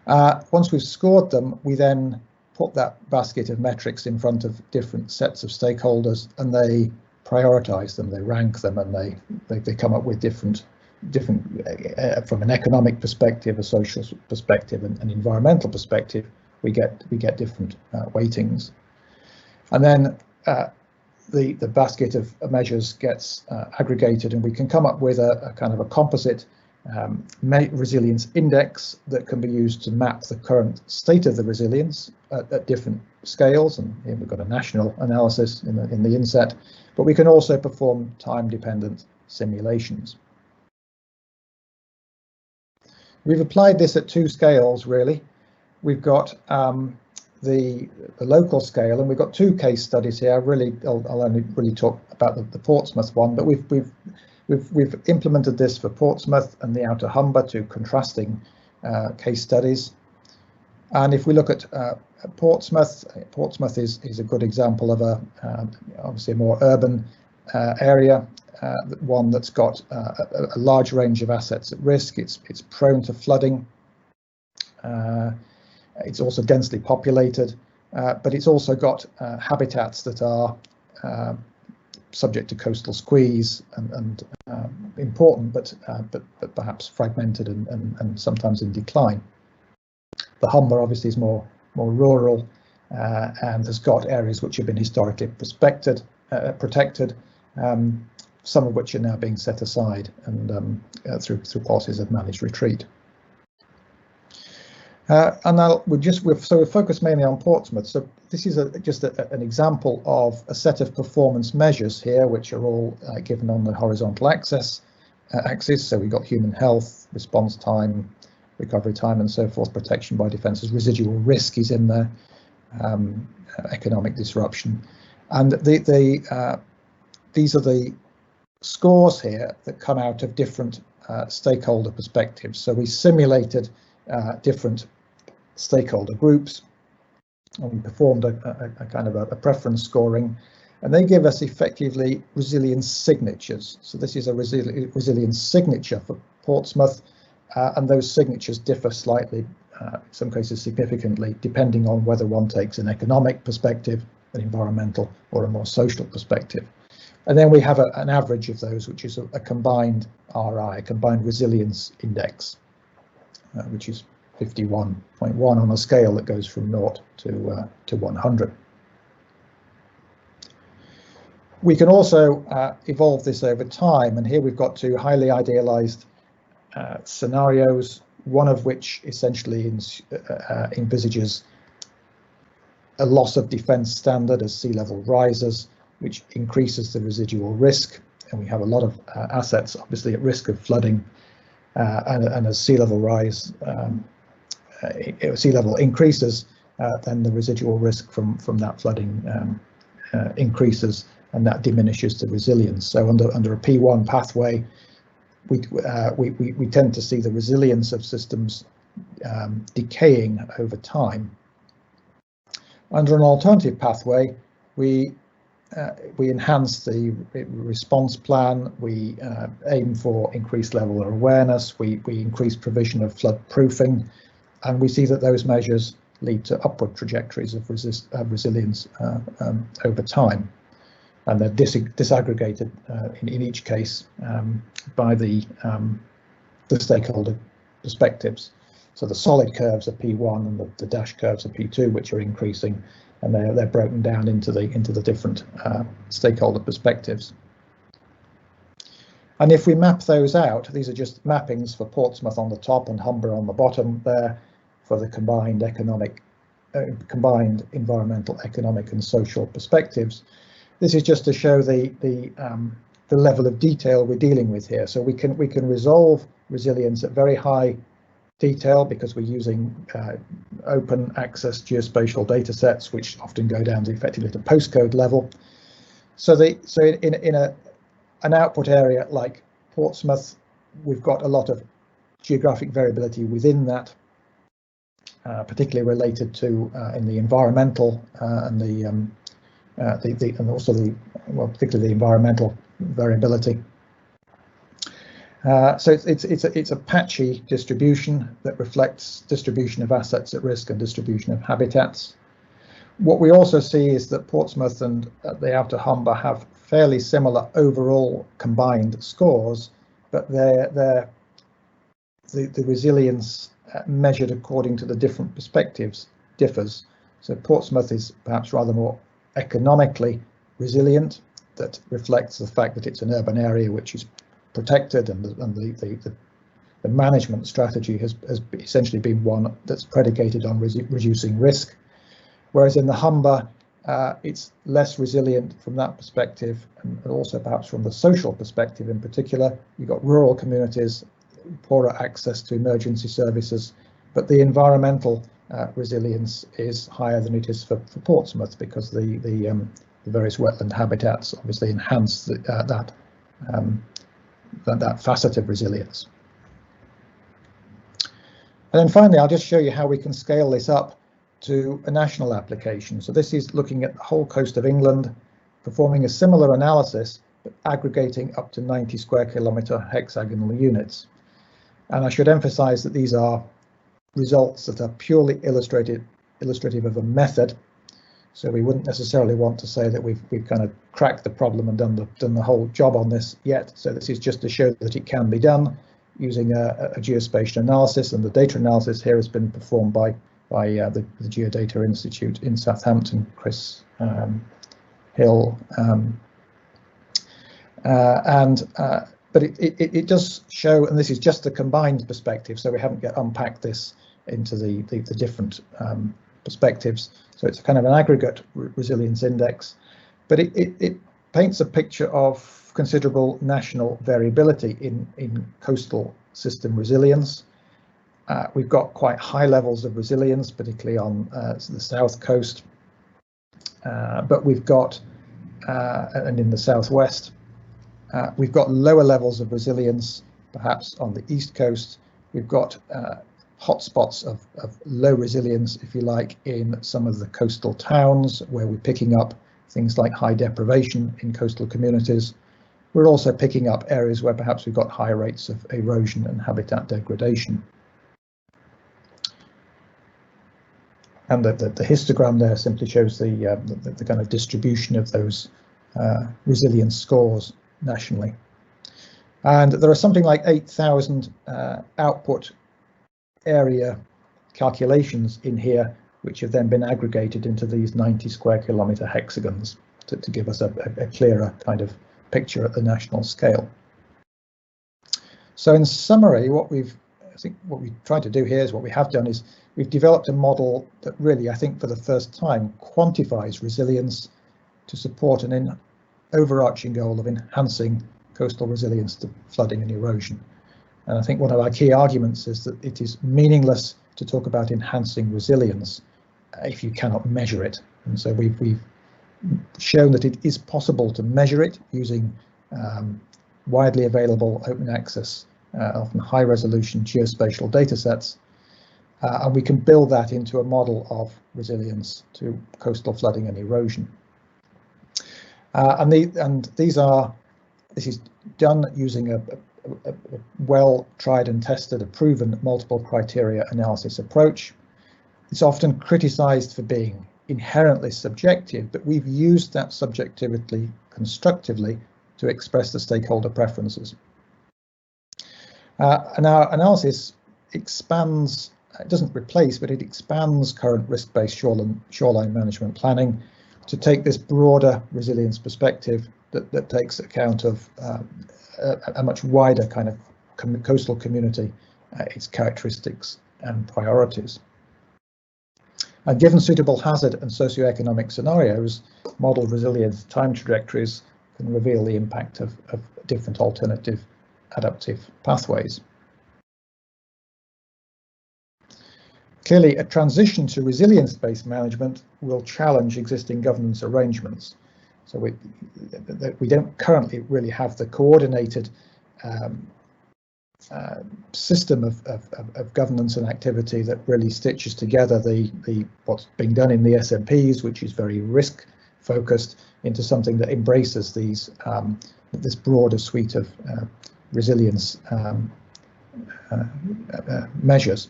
Once we've scored them, we then put that basket of metrics in front of different sets of stakeholders, and they prioritize them, they rank them, and they come up with different from an economic perspective, a social perspective, and an environmental perspective. We get different weightings, and then the basket of measures gets aggregated, and we can come up with a kind of a composite resilience index that can be used to map the current state of the resilience at different scales. And here we've got a national analysis in the inset, but we can also perform time-dependent simulations. We've applied this at 2 scales, really. We've got the local scale, and we've got 2 case studies here. I'll only really talk about the Portsmouth one, but we've implemented this for Portsmouth and the Outer Humber, 2 contrasting case studies. And if we look at Portsmouth is a good example of obviously a more urban area, one that's got a large range of assets at risk. It's prone to flooding. It's also densely populated, but it's also got habitats that are subject to coastal squeeze and important, but perhaps fragmented and sometimes in decline. The Humber obviously is more rural and has got areas which have been historically protected, some of which are now being set aside and through policies of managed retreat. And now we're focused mainly on Portsmouth. So this is just an example of a set of performance measures here, which are all given on the horizontal axis. So we've got human health, response time, recovery time, and so forth. Protection by defences, residual risk is in there, economic disruption, and these are the scores here that come out of different stakeholder perspectives. So we simulated different stakeholder groups, and we performed a kind of a preference scoring, and they give us effectively resilience signatures. So this is a resilience signature for Portsmouth, and those signatures differ slightly, in some cases significantly, depending on whether one takes an economic perspective, an environmental, or a more social perspective. And then we have an average of those, which is a combined RI, a combined resilience index, which is 51.1 on a scale that goes from 0 to 100. We can also evolve this over time, and here we've got 2 highly idealized scenarios, one of which essentially envisages a loss of defence standard as sea level rises, which increases the residual risk, and we have a lot of assets obviously at risk of flooding, and as sea level increases, then the residual risk from that flooding increases, and that diminishes the resilience. So under a P1 pathway, we tend to see the resilience of systems decaying over time. Under an alternative pathway, we enhance the response plan, we aim for increased level of awareness, we increase provision of flood proofing, and we see that those measures lead to upward trajectories of resilience over time. And they're disaggregated in each case by the stakeholder perspectives. So the solid curves are P1 and the dash curves are P2, which are increasing, and they're broken down into the different stakeholder perspectives. And if we map those out, these are just mappings for Portsmouth on the top and Humber on the bottom there for the combined environmental, economic, and social perspectives. This is just to show the level of detail we're dealing with here. So we can resolve resilience at very high detail because we're using open access geospatial data sets, which often go down to effectively to postcode level. So in an output area like Portsmouth, we've got a lot of geographic variability within that, particularly related to in the environmental and particularly the environmental variability. So it's a patchy distribution that reflects distribution of assets at risk and distribution of habitats. What we also see is that Portsmouth and the Outer Humber have fairly similar overall combined scores, but the resilience measured according to the different perspectives differs. So Portsmouth is perhaps rather more economically resilient. That reflects the fact that it's an urban area which is protected, and the management strategy has essentially been one that's predicated on reducing risk. Whereas in the Humber, it's less resilient from that perspective, and also perhaps from the social perspective in particular. You've got rural communities, poorer access to emergency services, but the environmental resilience is higher than it is for Portsmouth, because the various wetland habitats obviously enhance that facet of resilience. And then finally, I'll just show you how we can scale this up to a national application. So this is looking at the whole coast of England, performing a similar analysis, but aggregating up to 90 square kilometre hexagonal units. And I should emphasize that these are results that are purely illustrative of a method. So we wouldn't necessarily want to say that we've kind of cracked the problem and done the whole job on this yet. So this is just to show that it can be done using a geospatial analysis, and the data analysis here has been performed by the Geodata Institute in Southampton, Chris Hill, but it does show, and this is just a combined perspective, so we haven't yet unpacked this into the different perspectives. So it's kind of an aggregate resilience index, but it paints a picture of considerable national variability in coastal system resilience. We've got quite high levels of resilience, particularly on the south coast, but we've got, and in the southwest, we've got lower levels of resilience, perhaps on the east coast. We've got hotspots of low resilience, if you like, in some of the coastal towns, where we're picking up things like high deprivation in coastal communities. We're also picking up areas where perhaps we've got high rates of erosion and habitat degradation. And the histogram there simply shows the kind of distribution of those resilience scores nationally. And there are something like 8,000 output area calculations in here, which have then been aggregated into these 90 square kilometre hexagons to give us a clearer kind of picture at the national scale. So in summary, what we've tried to do here is, what we have done is we've developed a model that really, I think for the first time, quantifies resilience to support an overarching goal of enhancing coastal resilience to flooding and erosion. And I think one of our key arguments is that it is meaningless to talk about enhancing resilience if you cannot measure it. And so we've shown that it is possible to measure it using widely available open access, often high resolution geospatial data sets. And we can build that into a model of resilience to coastal flooding and erosion. This is done using a well tried and tested, a proven multiple criteria analysis approach. It's often criticised for being inherently subjective, but we've used that subjectivity constructively to express the stakeholder preferences. And our analysis expands, it doesn't replace, but it expands current risk-based shoreline management planning to take this broader resilience perspective that takes account of a much wider kind of coastal community, its characteristics and priorities. And given suitable hazard and socioeconomic scenarios, model resilience time trajectories can reveal the impact of different alternative adaptive pathways. Clearly, a transition to resilience-based management will challenge existing governance arrangements. So we don't currently really have the coordinated system of governance and activity that really stitches together what's being done in the SMPs, which is very risk focused, into something that embraces this broader suite of resilience measures.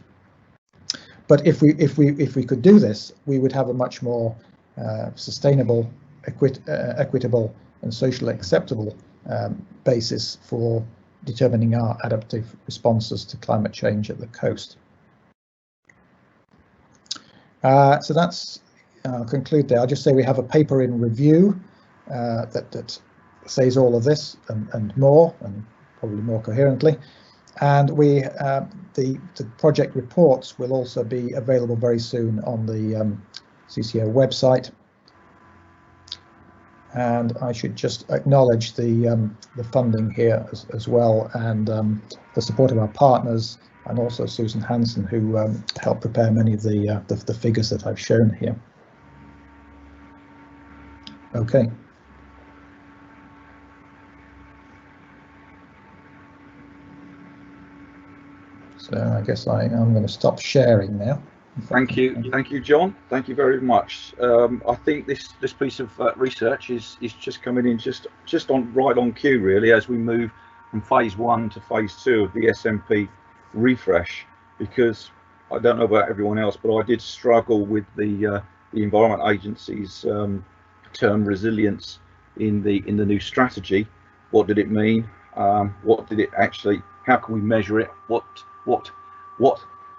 But if we could do this, we would have a much more sustainable, equitable, and socially acceptable basis for determining our adaptive responses to climate change at the coast. So that's, I'll conclude there. I'll just say we have a paper in review that says all of this and more, and probably more coherently. And the project reports will also be available very soon on the CCO website. And I should just acknowledge the funding here as well, and the support of our partners, and also Susan Hansen, who helped prepare many of the figures that I've shown here. Okay. So I guess I'm going to stop sharing now. Thank you, John. Thank you very much. I think this piece of research is just coming in just right on cue, really, as we move from phase 1 to phase 2 of the SMP refresh. Because I don't know about everyone else, but I did struggle with the Environment Agency's term resilience in the new strategy. What did it mean? What did it actually? How can we measure it?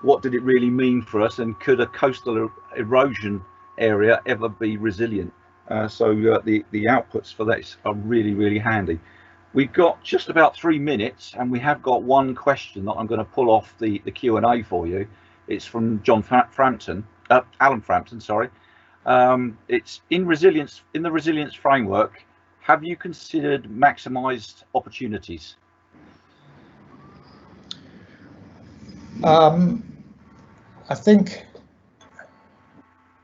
What did it really mean for us, and could a coastal erosion area ever be resilient? So the outputs for that are really handy. We've got just about 3 minutes, and we have got one question that I'm going to pull off the Q&A for you. It's from Alan Frampton, sorry. It's in the resilience framework. Have you considered maximised opportunities? I think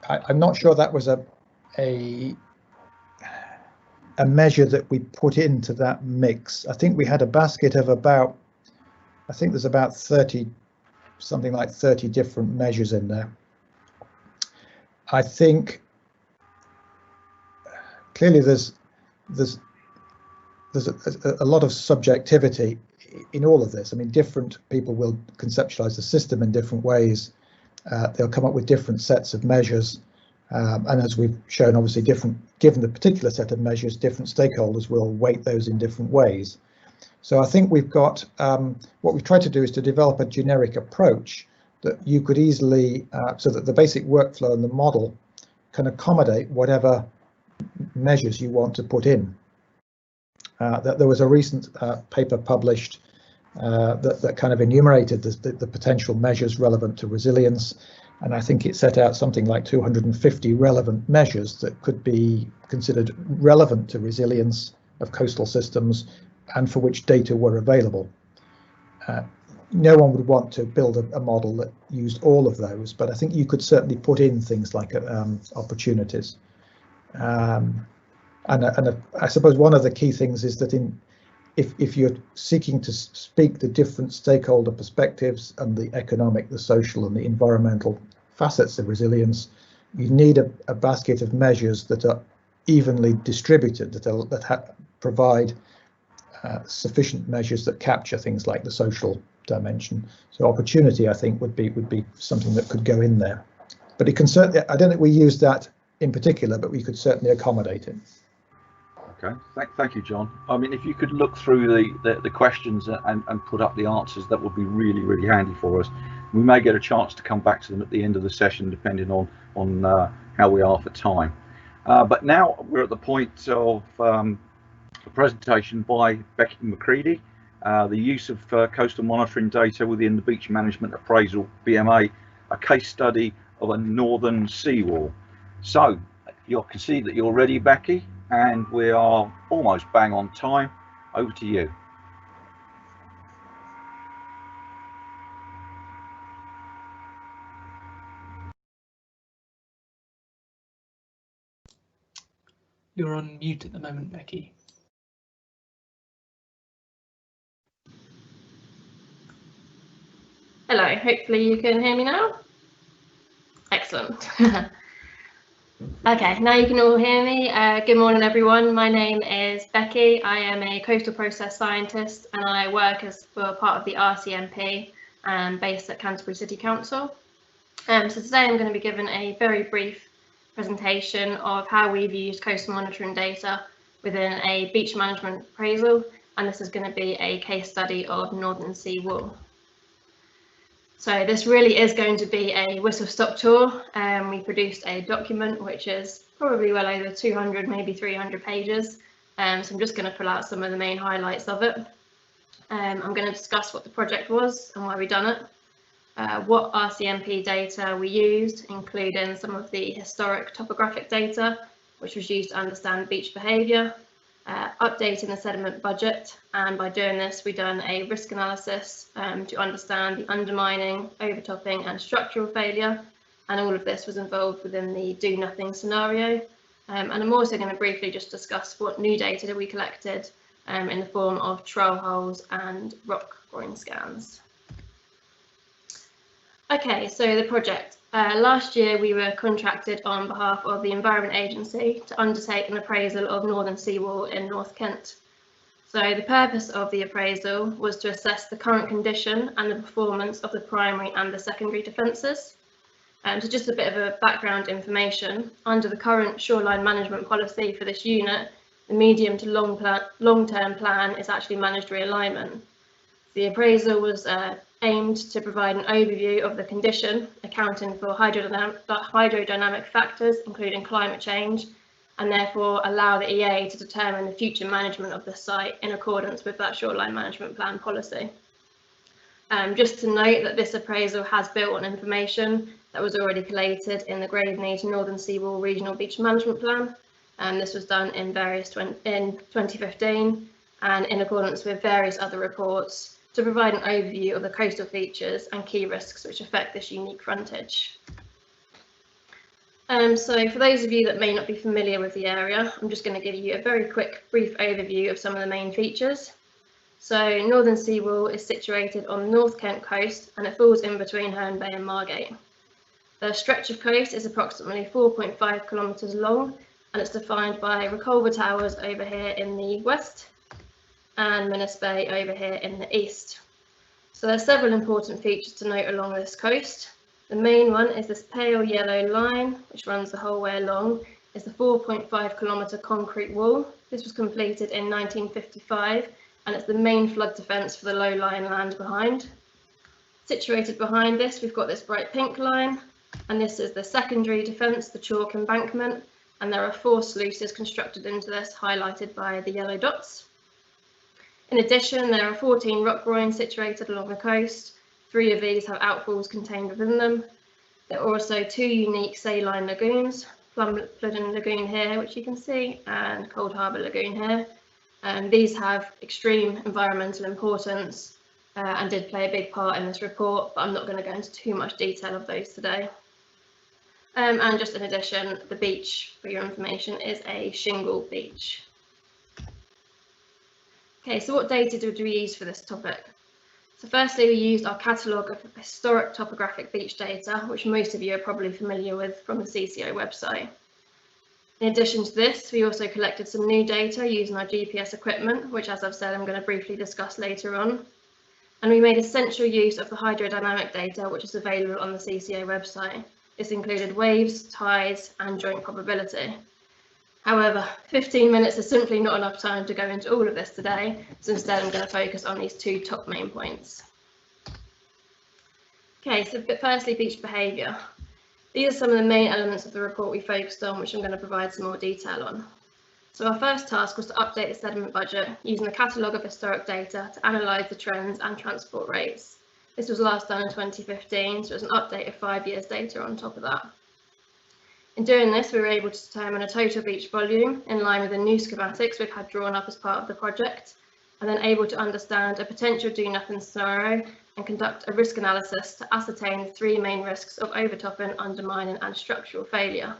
I'm not sure that was a measure that we put into that mix. I think we had a basket of about, I think there's about 30, something like 30 different measures in there. I think clearly there's a lot of subjectivity in all of this. I mean, different people will conceptualize the system in different ways. They'll come up with different sets of measures. And as we've shown, obviously, given the particular set of measures, different stakeholders will weight those in different ways. So I think we've got, what we've tried to do is to develop a generic approach that you could easily, so that the basic workflow and the model can accommodate whatever measures you want to put in. That there was a recent paper published that kind of enumerated the potential measures relevant to resilience, and I think it set out something like 250 relevant measures that could be considered relevant to resilience of coastal systems and for which data were available. No one would want to build a model that used all of those, but I think you could certainly put in things like opportunities. And I suppose one of the key things is that if you're seeking to speak the different stakeholder perspectives and the economic, the social, and the environmental facets of resilience, you need a basket of measures that are evenly distributed, that provide sufficient measures that capture things like the social dimension. So opportunity, I think, would be something that could go in there. But it can certainly, I don't think we use that in particular, but we could certainly accommodate it. Okay, thank you, John. I mean, if you could look through the questions and put up the answers, that would be really handy for us. We may get a chance to come back to them at the end of the session, depending on how we are for time. But now we're at the point of a presentation by Becky McCready, the use of coastal monitoring data within the Beach Management Appraisal, BMA, a case study of a northern seawall. So you can see that you're ready, Becky, and we are almost bang on time. Over to you. You're on mute at the moment, Becky. Hello, hopefully you can hear me now. Excellent. Okay, now you can all hear me. Good morning, everyone. My name is Becky. I am a coastal process scientist and I work as for part of the RCMP based at Canterbury City Council. So today I'm going to be given a very brief presentation of how we've used coastal monitoring data within a beach management appraisal, and this is going to be a case study of Northern Sea wool. So this really is going to be a whistle-stop tour. We produced a document which is probably well over 200, maybe 300 pages. So I'm just going to pull out some of the main highlights of it. I'm going to discuss what the project was and why we done it, what RCMP data we used, including some of the historic topographic data, which was used to understand beach behaviour, updating the sediment budget, and by doing this we've done a risk analysis to understand the undermining, overtopping and structural failure, and all of this was involved within the do nothing scenario. And I'm also going to briefly just discuss what new data that we collected in the form of trawl holes and rock groin scans. Okay, so the project. Last year we were contracted on behalf of the Environment Agency to undertake an appraisal of Northern Sea wool in North Kent. So the purpose of the appraisal was to assess the current condition and the performance of the primary and the secondary defences. So just a bit of a background information, under the current shoreline management policy for this unit, the medium to long-term plan is actually managed realignment. The appraisal was aimed to provide an overview of the condition, accounting for hydrodynamic factors, including climate change, and therefore allow the EA to determine the future management of the site in accordance with that shoreline management plan policy. Just to note that this appraisal has built on information that was already collated in the Graveney to Northern Sea wool Regional Beach Management Plan, and this was done in 2015 and in accordance with various other reports, to provide an overview of the coastal features and key risks which affect this unique frontage. So for those of you that may not be familiar with the area, I'm just going to give you a very quick brief overview of some of the main features. So Northern Sea wool is situated on the North Kent coast and it falls in between Herne Bay and Margate. The stretch of coast is approximately 4.5 kilometres long and it's defined by Reculver Towers over here in the west and Minas Bay over here in the east. So there's several important features to note along this coast. The main one is this pale yellow line, which runs the whole way along, is the 4.5 kilometre concrete wall. This was completed in 1955 and it's the main flood defence for the low-lying land behind. Situated behind this, we've got this bright pink line, and this is the secondary defence, the chalk embankment, and there are 4 sluices constructed into this, highlighted by the yellow dots. In addition, there are 14 rock groins situated along the coast. 3 of these have outfalls contained within them. There are also 2 unique saline lagoons, Plum Flooding Lagoon here, which you can see, and Cold Harbour Lagoon here. These have extreme environmental importance and did play a big part in this report, but I'm not going to go into too much detail of those today. And just in addition, the beach, for your information, is a shingle beach. Okay, so what data did we use for this topic? So firstly, we used our catalogue of historic topographic beach data, which most of you are probably familiar with from the CCO website. In addition to this, we also collected some new data using our GPS equipment, which, as I've said, I'm going to briefly discuss later on. And we made essential use of the hydrodynamic data, which is available on the CCO website. This included waves, tides, and joint probability. However, 15 minutes is simply not enough time to go into all of this today, so instead I'm going to focus on these 2 top main points. Okay, so firstly, beach behaviour. These are some of the main elements of the report we focused on, which I'm going to provide some more detail on. So our first task was to update the sediment budget using the catalogue of historic data to analyse the trends and transport rates. This was last done in 2015, so it was an update of 5 years data on top of that. In doing this, we were able to determine a total beach volume in line with the new schematics we've had drawn up as part of the project, and then able to understand a potential do-nothing scenario and conduct a risk analysis to ascertain the 3 main risks of overtopping, undermining and structural failure.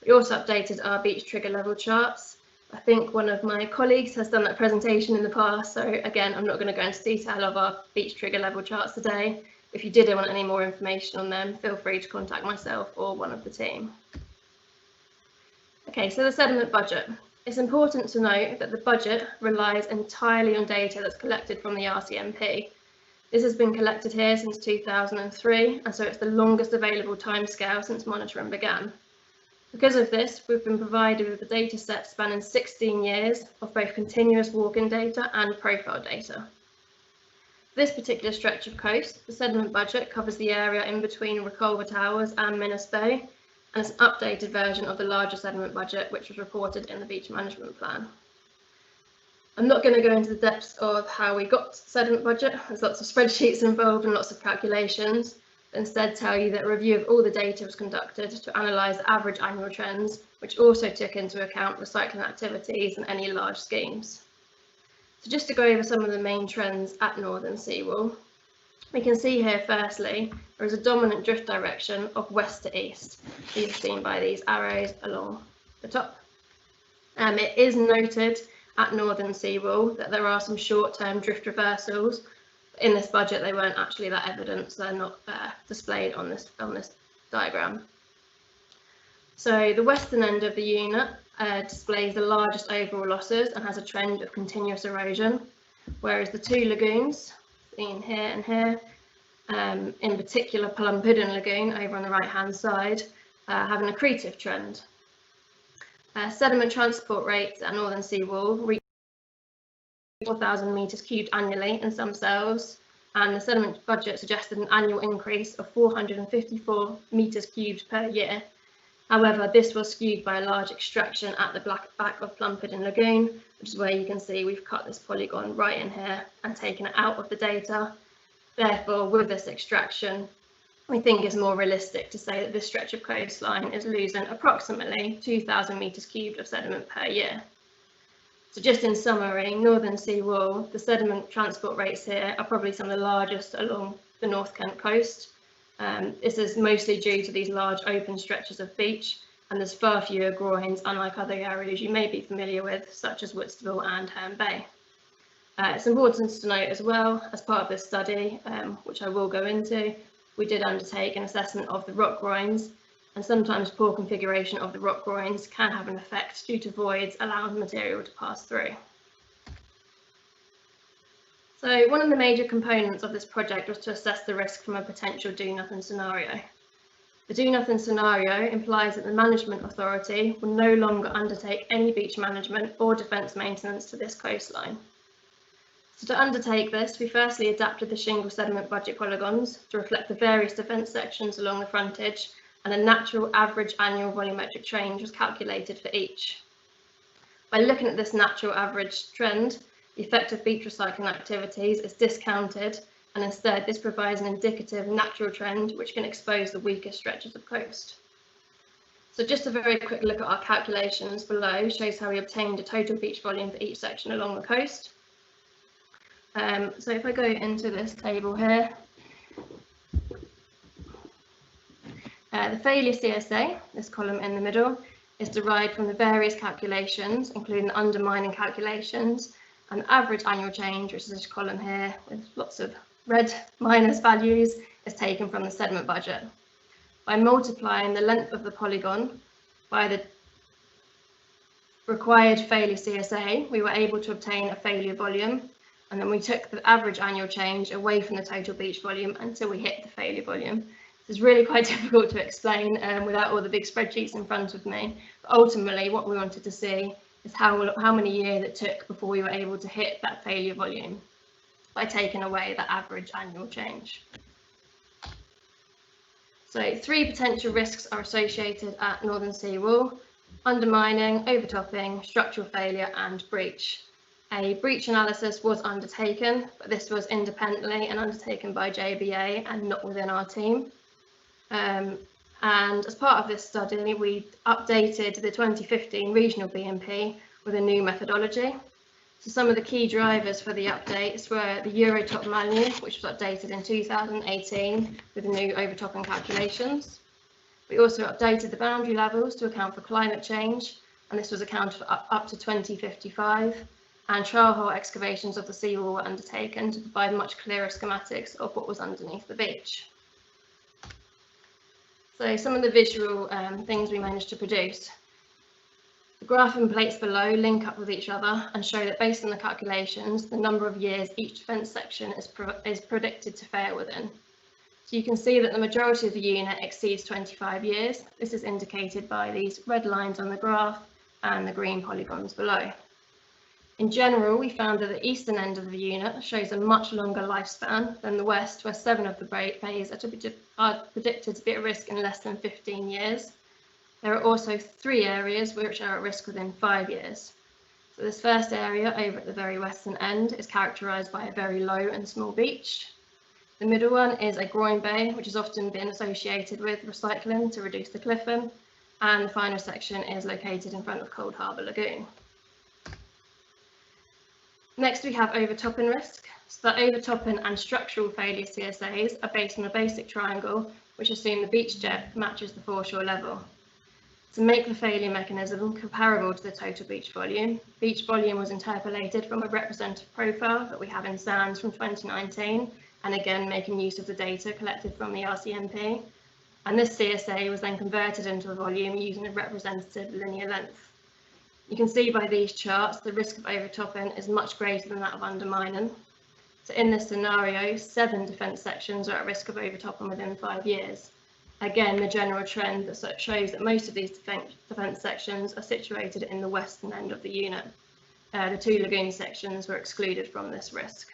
We also updated our beach trigger level charts. I think one of my colleagues has done that presentation in the past, so again, I'm not going to go into detail of our beach trigger level charts today. If you did want any more information on them, feel free to contact myself or one of the team. Okay, so the sediment budget. It's important to note that the budget relies entirely on data that's collected from the RCMP. This has been collected here since 2003, and so it's the longest available timescale since monitoring began. Because of this, we've been provided with a data set spanning 16 years of both continuous walk-in data and profile data. For this particular stretch of coast, the sediment budget covers the area in between Reculver Towers and Minas Bay, and it's an updated version of the larger sediment budget which was reported in the Beach Management Plan. I'm not going to go into the depths of how we got to the sediment budget. There's lots of spreadsheets involved and lots of calculations, but instead tell you that a review of all the data was conducted to analyse the average annual trends, which also took into account recycling activities and any large schemes. So just to go over some of the main trends at Northern Seawall, we can see here firstly there is a dominant drift direction of west to east. These are seen by these arrows along the top. It is noted at Northern Seawall that there are some short-term drift reversals. In this budget they weren't actually that evident, so they're not displayed on this diagram. So the western end of the unit displays the largest overall losses and has a trend of continuous erosion, whereas the two lagoons seen here and here, in particular Plumpuddin Lagoon over on the right hand side, have an accretive trend. Sediment transport rates at Northern Seawall reach 4,000 metres cubed annually in some cells, and the sediment budget suggested an annual increase of 454 metres cubed per year. However, this was skewed by a large extraction at the back of Plumpuddin Lagoon, which is where you can see we've cut this polygon right in here and taken it out of the data. Therefore, with this extraction, we think it's more realistic to say that this stretch of coastline is losing approximately 2,000 metres cubed of sediment per year. So just in summary, Northern Seawall, the sediment transport rates here are probably some of the largest along the North Kent coast. This is mostly due to these large open stretches of beach, and there's far fewer groins, unlike other areas you may be familiar with, such as Whitstable and Herne Bay. It's important to note as well, as part of this study, which I will go into, we did undertake an assessment of the rock groins, and sometimes poor configuration of the rock groins can have an effect due to voids allowing material to pass through. So one of the major components of this project was to assess the risk from a potential do-nothing scenario. The do-nothing scenario implies that the management authority will no longer undertake any beach management or defence maintenance to this coastline. So to undertake this, we firstly adapted the shingle sediment budget polygons to reflect the various defence sections along the frontage, and a natural average annual volumetric change was calculated for each. By looking at this natural average trend, the effect of beach recycling activities is discounted, and instead this provides an indicative natural trend which can expose the weakest stretches of coast. So just a very quick look at our calculations below shows how we obtained a total beach volume for each section along the coast. So if I go into this table here, the failure CSA, this column in the middle, is derived from the various calculations, including the undermining calculations, and the average annual change, which is this column here with lots of red minus values, is taken from the sediment budget. By multiplying the length of the polygon by the required failure CSA, we were able to obtain a failure volume, and then we took the average annual change away from the total beach volume until we hit the failure volume. This is really quite difficult to explain without all the big spreadsheets in front of me. But ultimately, what we wanted to see is how many years it took before we were able to hit that failure volume by taking away that average annual change. So 3 potential risks are associated at Northern Seawall: undermining, overtopping, structural failure and breach. A breach analysis was undertaken, but this was independently and undertaken by JBA and not within our team. And as part of this study, we updated the 2015 regional BMP with a new methodology. So some of the key drivers for the updates were the Eurotop manual, which was updated in 2018 with new overtopping calculations. We also updated the boundary levels to account for climate change, and this was accounted for up to 2055, and trial hole excavations of the seawall were undertaken to provide much clearer schematics of what was underneath the beach. So some of the visual things we managed to produce. The graph and plates below link up with each other and show that based on the calculations, the number of years each defence section is predicted to fail within. So you can see that the majority of the unit exceeds 25 years. This is indicated by these red lines on the graph and the green polygons below. In general, we found that the eastern end of the unit shows a much longer lifespan than the west, where 7 of the bays are predicted to be at risk in less than 15 years. There are also 3 areas which are at risk within 5 years. So this first area over at the very western end is characterised by a very low and small beach. The middle one is a groin bay, which has often been associated with recycling to reduce the cliffing, and the final section is located in front of Cold Harbour Lagoon. Next, we have overtopping risk. So the overtopping and structural failure CSAs are based on a basic triangle, which assume the beach depth matches the foreshore level. To make the failure mechanism comparable to the total beach volume was interpolated from a representative profile that we have in SANS from 2019, and again making use of the data collected from the RCMP. And this CSA was then converted into a volume using a representative linear length. You can see by these charts the risk of overtopping is much greater than that of undermining. So in this scenario, 7 defence sections are at risk of overtopping within 5 years. Again, the general trend that shows that most of these defence sections are situated in the western end of the unit. The 2 lagoon sections were excluded from this risk.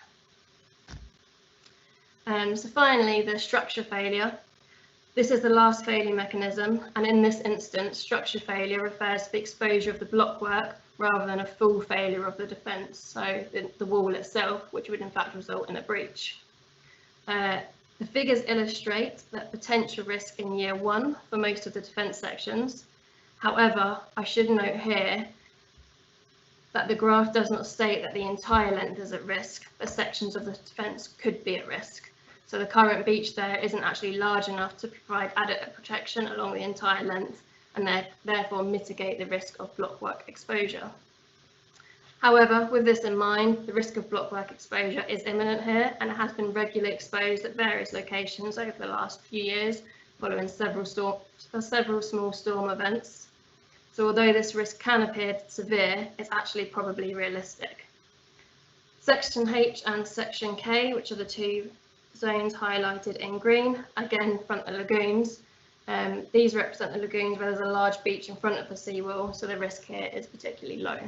So finally, the structure failure. This is the last failure mechanism, and in this instance, structure failure refers to the exposure of the blockwork rather than a full failure of the defence, so the wall itself, which would in fact result in a breach. The figures illustrate that potential risk in year 1 for most of the defence sections. However, I should note here that the graph does not state that the entire length is at risk, but sections of the defence could be at risk. So the current beach there isn't actually large enough to provide adequate protection along the entire length, and therefore mitigate the risk of blockwork exposure. However, with this in mind, the risk of blockwork exposure is imminent here, and it has been regularly exposed at various locations over the last few years, following several small storm events. So although this risk can appear severe, it's actually probably realistic. Section H and Section K, which are the 2 zones highlighted in green, again front of lagoons. These represent the lagoons where there's a large beach in front of the seawall, so the risk here is particularly low.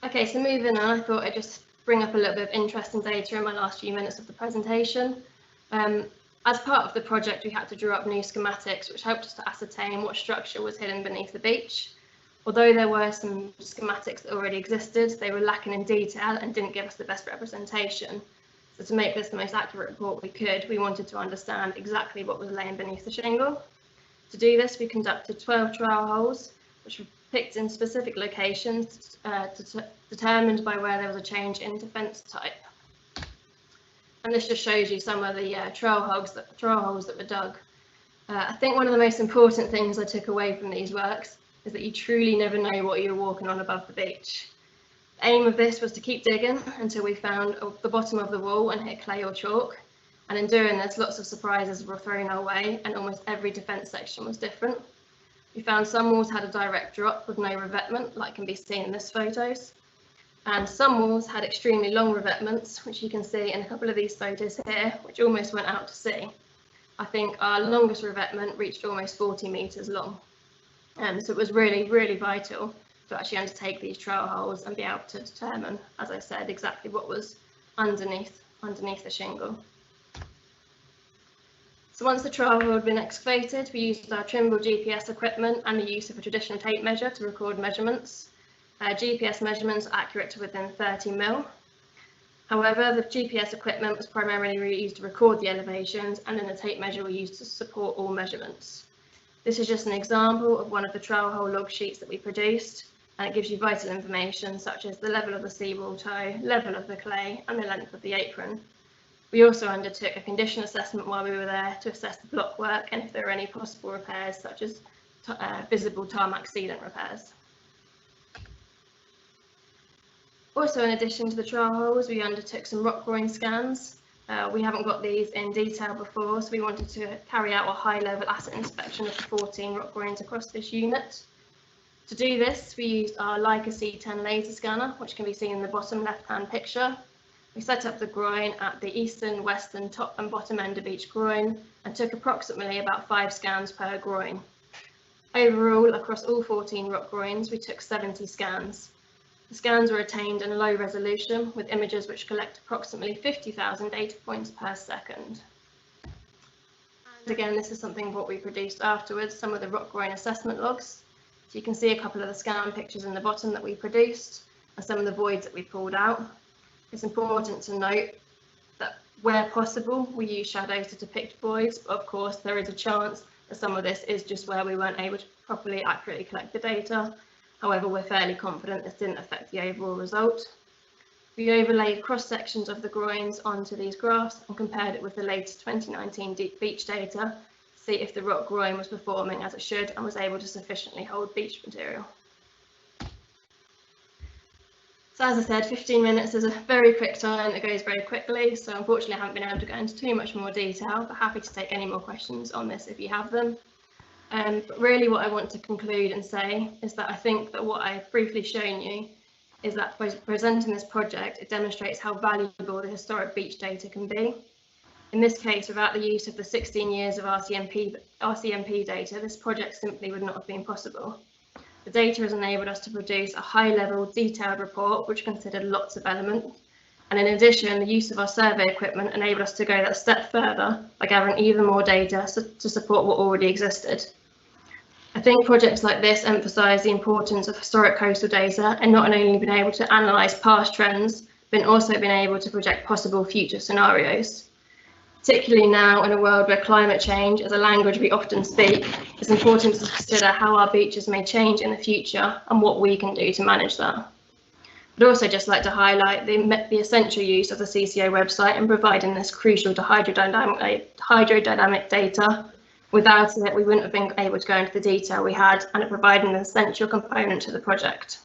Okay, so moving on, I thought I'd just bring up a little bit of interesting data in my last few minutes of the presentation. As part of the project, we had to draw up new schematics, which helped us to ascertain what structure was hidden beneath the beach. Although there were some schematics that already existed, they were lacking in detail and didn't give us the best representation. So to make this the most accurate report we could, we wanted to understand exactly what was laying beneath the shingle. To do this, we conducted 12 trial holes, which were picked in specific locations determined by where there was a change in defence type. And this just shows you some of the trial holes that were dug. I think one of the most important things I took away from these works is that you truly never know what you're walking on above the beach. The aim of this was to keep digging until we found the bottom of the wall and hit clay or chalk. And in doing this, lots of surprises were thrown our way, and almost every defence section was different. We found some walls had a direct drop with no revetment, like can be seen in this photos. And some walls had extremely long revetments, which you can see in a couple of these photos here, which almost went out to sea. I think our longest revetment reached almost 40 metres long. So it was really, really vital to actually undertake these trial holes and be able to determine, as I said, exactly what was underneath the shingle. So once the trial hole had been excavated, we used our Trimble GPS equipment and the use of a traditional tape measure to record measurements. GPS measurements are accurate to within 30 mil. However, the GPS equipment was primarily used to record the elevations, and then the tape measure was used to support all measurements. This is just an example of one of the trial hole log sheets that we produced, and it gives you vital information such as the level of the seawall toe, level of the clay, and the length of the apron. We also undertook a condition assessment while we were there to assess the block work and if there were any possible repairs, such as visible tarmac sealant repairs. Also, in addition to the trial holes, we undertook some rock groin scans. We haven't got these in detail before, so we wanted to carry out a high-level asset inspection of the 14 rock groins across this unit. To do this, we used our Leica C10 laser scanner, which can be seen in the bottom left-hand picture. We set up the groin at the eastern, western, top and bottom end of each groin and took approximately about 5 scans per groin. Overall, across all 14 rock groins, we took 70 scans. The scans were attained in low resolution with images which collect approximately 50,000 data points per second. And again, this is something what we produced afterwards, some of the rock groin assessment logs. So you can see a couple of the scan pictures in the bottom that we produced and some of the voids that we pulled out. It's important to note that where possible, we use shadows to depict voids, but of course there is a chance that some of this is just where we weren't able to properly accurately collect the data. However, we're fairly confident this didn't affect the overall result. We overlaid cross sections of the groins onto these graphs and compared it with the latest 2019 beach data to see if the rock groin was performing as it should and was able to sufficiently hold beach material. So as I said, 15 minutes is a very quick time that goes very quickly, so unfortunately I haven't been able to go into too much more detail, but happy to take any more questions on this if you have them. But really what I want to conclude and say is that I think that what I've briefly shown you is that by presenting this project, it demonstrates how valuable the historic beach data can be. In this case, without the use of the 16 years of RCMP data, this project simply would not have been possible. The data has enabled us to produce a high-level, detailed report which considered lots of elements. And in addition, the use of our survey equipment enabled us to go that step further by gathering even more data to support what already existed. I think projects like this emphasise the importance of historic coastal data and not only being able to analyse past trends, but also being able to project possible future scenarios. Particularly now in a world where climate change is a language we often speak, it's important to consider how our beaches may change in the future and what we can do to manage that. I'd also just like to highlight the essential use of the CCO website in providing this crucial to hydrodynamic data. Without it, we wouldn't have been able to go into the detail we had, and it provided an essential component to the project.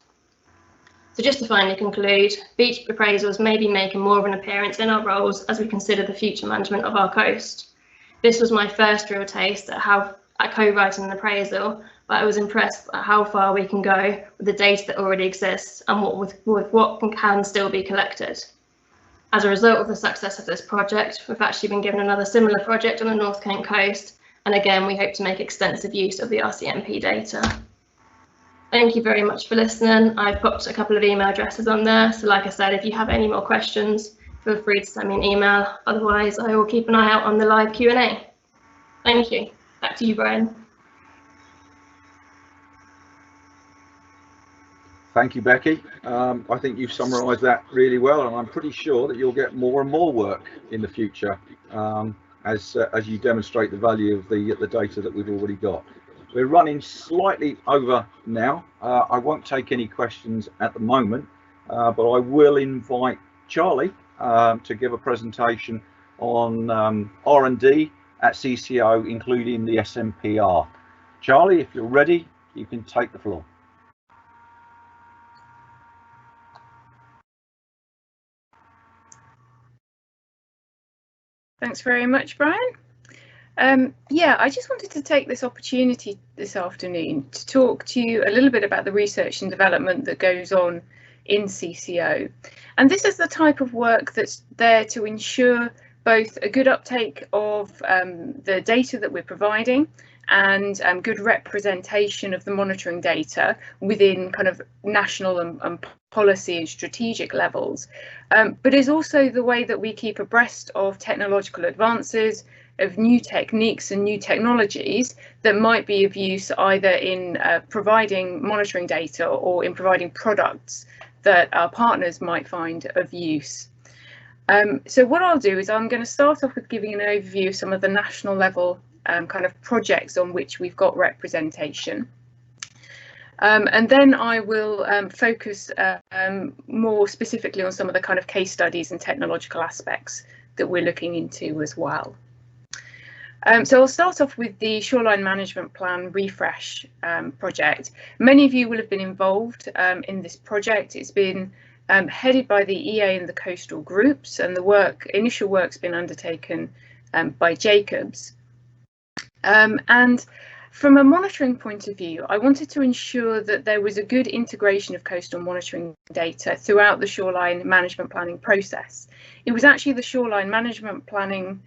So just to finally conclude, beach appraisals may be making more of an appearance in our roles as we consider the future management of our coast. This was my first real taste at co-writing an appraisal, but I was impressed at how far we can go with the data that already exists and with what can still be collected. As a result of the success of this project, we've actually been given another similar project on the North Kent coast, and again we hope to make extensive use of the RCMP data. Thank you very much for listening. I've popped a couple of email addresses on there, so like I said, if you have any more questions, feel free to send me an email. Otherwise, I will keep an eye out on the live Q&A. Thank you. Back to you, Brian. Thank you, Becky. I think you've summarised that really well, and I'm pretty sure that you'll get more and more work in the future as you demonstrate the value of the data that we've already got. We're running slightly over now. I won't take any questions at the moment, but I will invite Charlie to give a presentation on R&D at CCO, including the SMPr. Charlie, if you're ready, you can take the floor. Thanks very much, Brian. Yeah, I just wanted to take this opportunity this afternoon to talk to you a little bit about the research and development that goes on in CCO. And this is the type of work that's there to ensure both a good uptake of the data that we're providing and good representation of the monitoring data within kind of national and policy and strategic levels, but is also the way that we keep abreast of technological advances, of new techniques and new technologies that might be of use either in providing monitoring data or in providing products that our partners might find of use. So what I'll do is I'm going to start off with giving an overview of some of the national level kind of projects on which we've got representation. And then I will focus more specifically on some of the kind of case studies and technological aspects that we're looking into as well. So I'll start off with the Shoreline Management Plan Refresh project. Many of you will have been involved in this project. It's been headed by the EA and the coastal groups, and the initial work's been undertaken by Jacobs. And from a monitoring point of view, I wanted to ensure that there was a good integration of coastal monitoring data throughout the shoreline management planning process. It was actually the shoreline management planning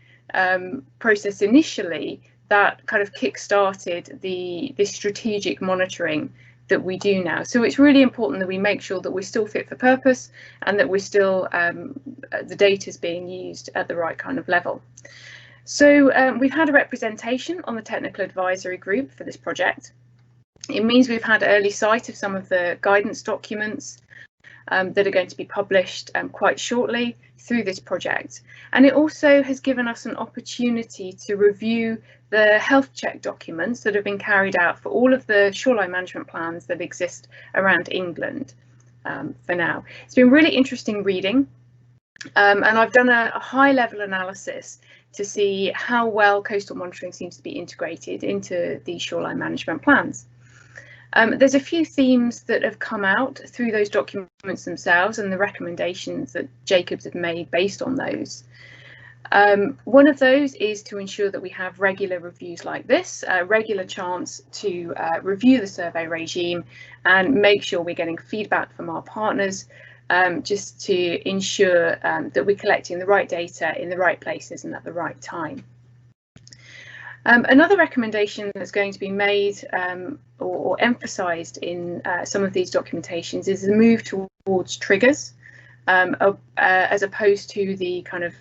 process initially that kind of kick-started this strategic monitoring that we do now. So it's really important that we make sure that we're still fit for purpose and that we're still the data is being used at the right kind of level. So we've had a representation on the technical advisory group for this project. It means we've had early sight of some of the guidance documents that are going to be published quite shortly through this project. And it also has given us an opportunity to review the health check documents that have been carried out for all of the shoreline management plans that exist around England for now. It's been really interesting reading, and I've done a high level analysis to see how well coastal monitoring seems to be integrated into the shoreline management plans. There's a few themes that have come out through those documents themselves and the recommendations that Jacobs have made based on those. One of those is to ensure that we have regular reviews like this, a regular chance to review the survey regime and make sure we're getting feedback from our partners, just to ensure that we're collecting the right data in the right places and at the right time. Another recommendation that's going to be made or emphasised in some of these documentations is the move towards triggers as opposed to the kind of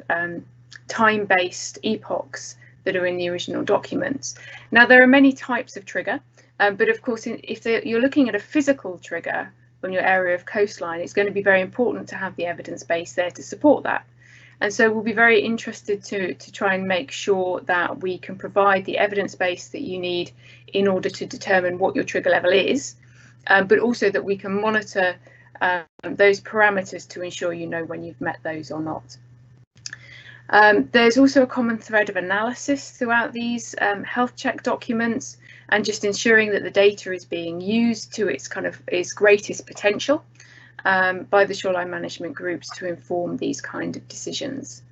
time-based epochs that are in the original documents. Now, there are many types of trigger, but of course, if you're looking at a physical trigger on your area of coastline, it's going to be very important to have the evidence base there to support that. And so we'll be very interested to try and make sure that we can provide the evidence base that you need in order to determine what your trigger level is, but also that we can monitor those parameters to ensure you know when you've met those or not. There's also a common thread of analysis throughout these health check documents, and just ensuring that the data is being used to its greatest potential by the shoreline management groups to inform these kind of decisions.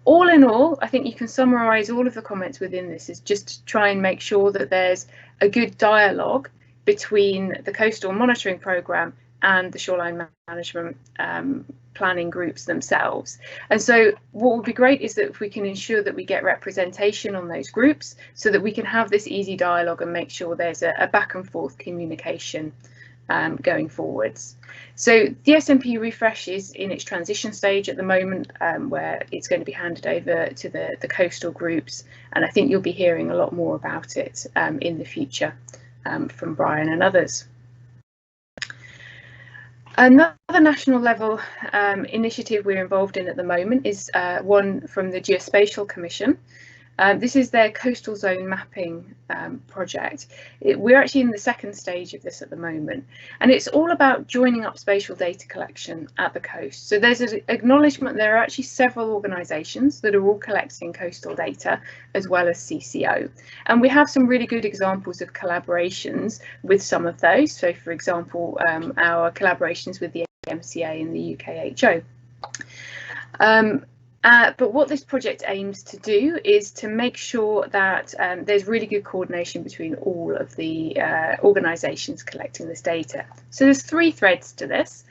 All in all, I think you can summarise all of the comments within this is just to try and make sure that there's a good dialogue between the coastal monitoring programme and the shoreline management planning groups themselves. And so what would be great is that if we can ensure that we get representation on those groups so that we can have this easy dialogue and make sure there's a back and forth communication going forwards. So the SMPr refresh is in its transition stage at the moment, where it's going to be handed over to the coastal groups, and I think you'll be hearing a lot more about it in the future from Brian and others. Another national level initiative we're involved in at the moment is one from the Geospatial Commission. This is their coastal zone mapping project. We're actually in the second stage of this at the moment, and it's all about joining up spatial data collection at the coast. So there's an acknowledgement there are actually several organisations that are all collecting coastal data as well as CCO, and we have some really good examples of collaborations with some of those. So for example, our collaborations with the MCA and the UKHO. But what this project aims to do is to make sure that there's really good coordination between all of the organisations collecting this data. So there's three threads to this.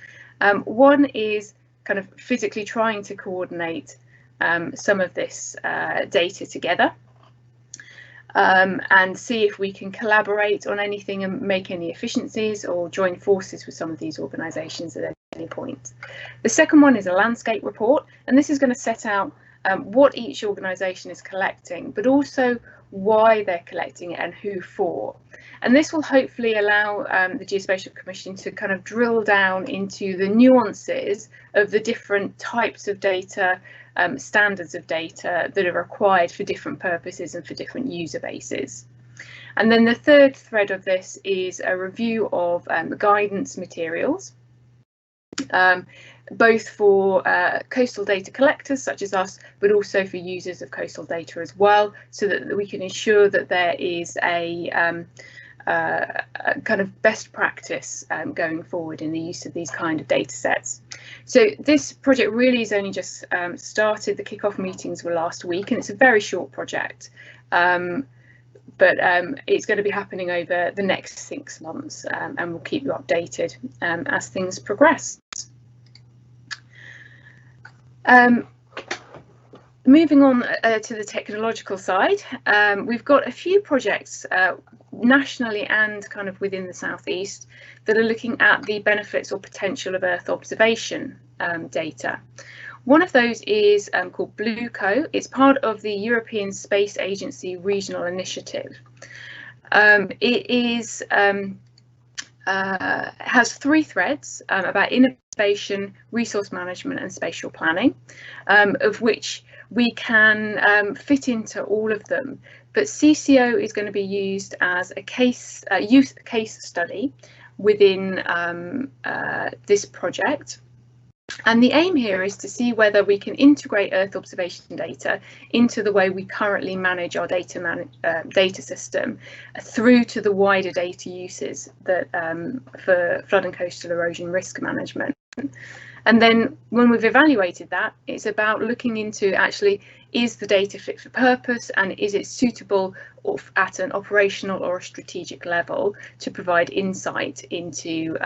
One is kind of physically trying to coordinate some of this data together and see if we can collaborate on anything and make any efficiencies or join forces with some of these organisations at any point. The second one is a landscape report, and this is going to set out what each organisation is collecting, but also why they're collecting it and who for. And this will hopefully allow the Geospatial Commission to kind of drill down into the nuances of the different types of data, standards of data that are required for different purposes and for different user bases. And then the third thread of this is a review of the guidance materials. both for coastal data collectors such as us, but also for users of coastal data as well, so that we can ensure that there is a kind of best practice going forward in the use of these kind of data sets. So this project really has only just started. The kickoff meetings were last week, and it's a very short project, but it's going to be happening over the next 6 months, and we'll keep you updated as things progress. Moving on to the technological side, we've got a few projects nationally and kind of within the southeast that are looking at the benefits or potential of Earth observation data. One of those is called BlueCo. It's part of the European Space Agency Regional Initiative. It is has 3 threads about innovation, resource management and spatial planning, of which we can fit into all of them, but CCO is going to be used as a case study within this project. And the aim here is to see whether we can integrate Earth observation data into the way we currently manage our data system through to the wider data uses that for flood and coastal erosion risk management. And then when we've evaluated that, it's about looking into actually, is the data fit for purpose and is it suitable at an operational or a strategic level to provide insight into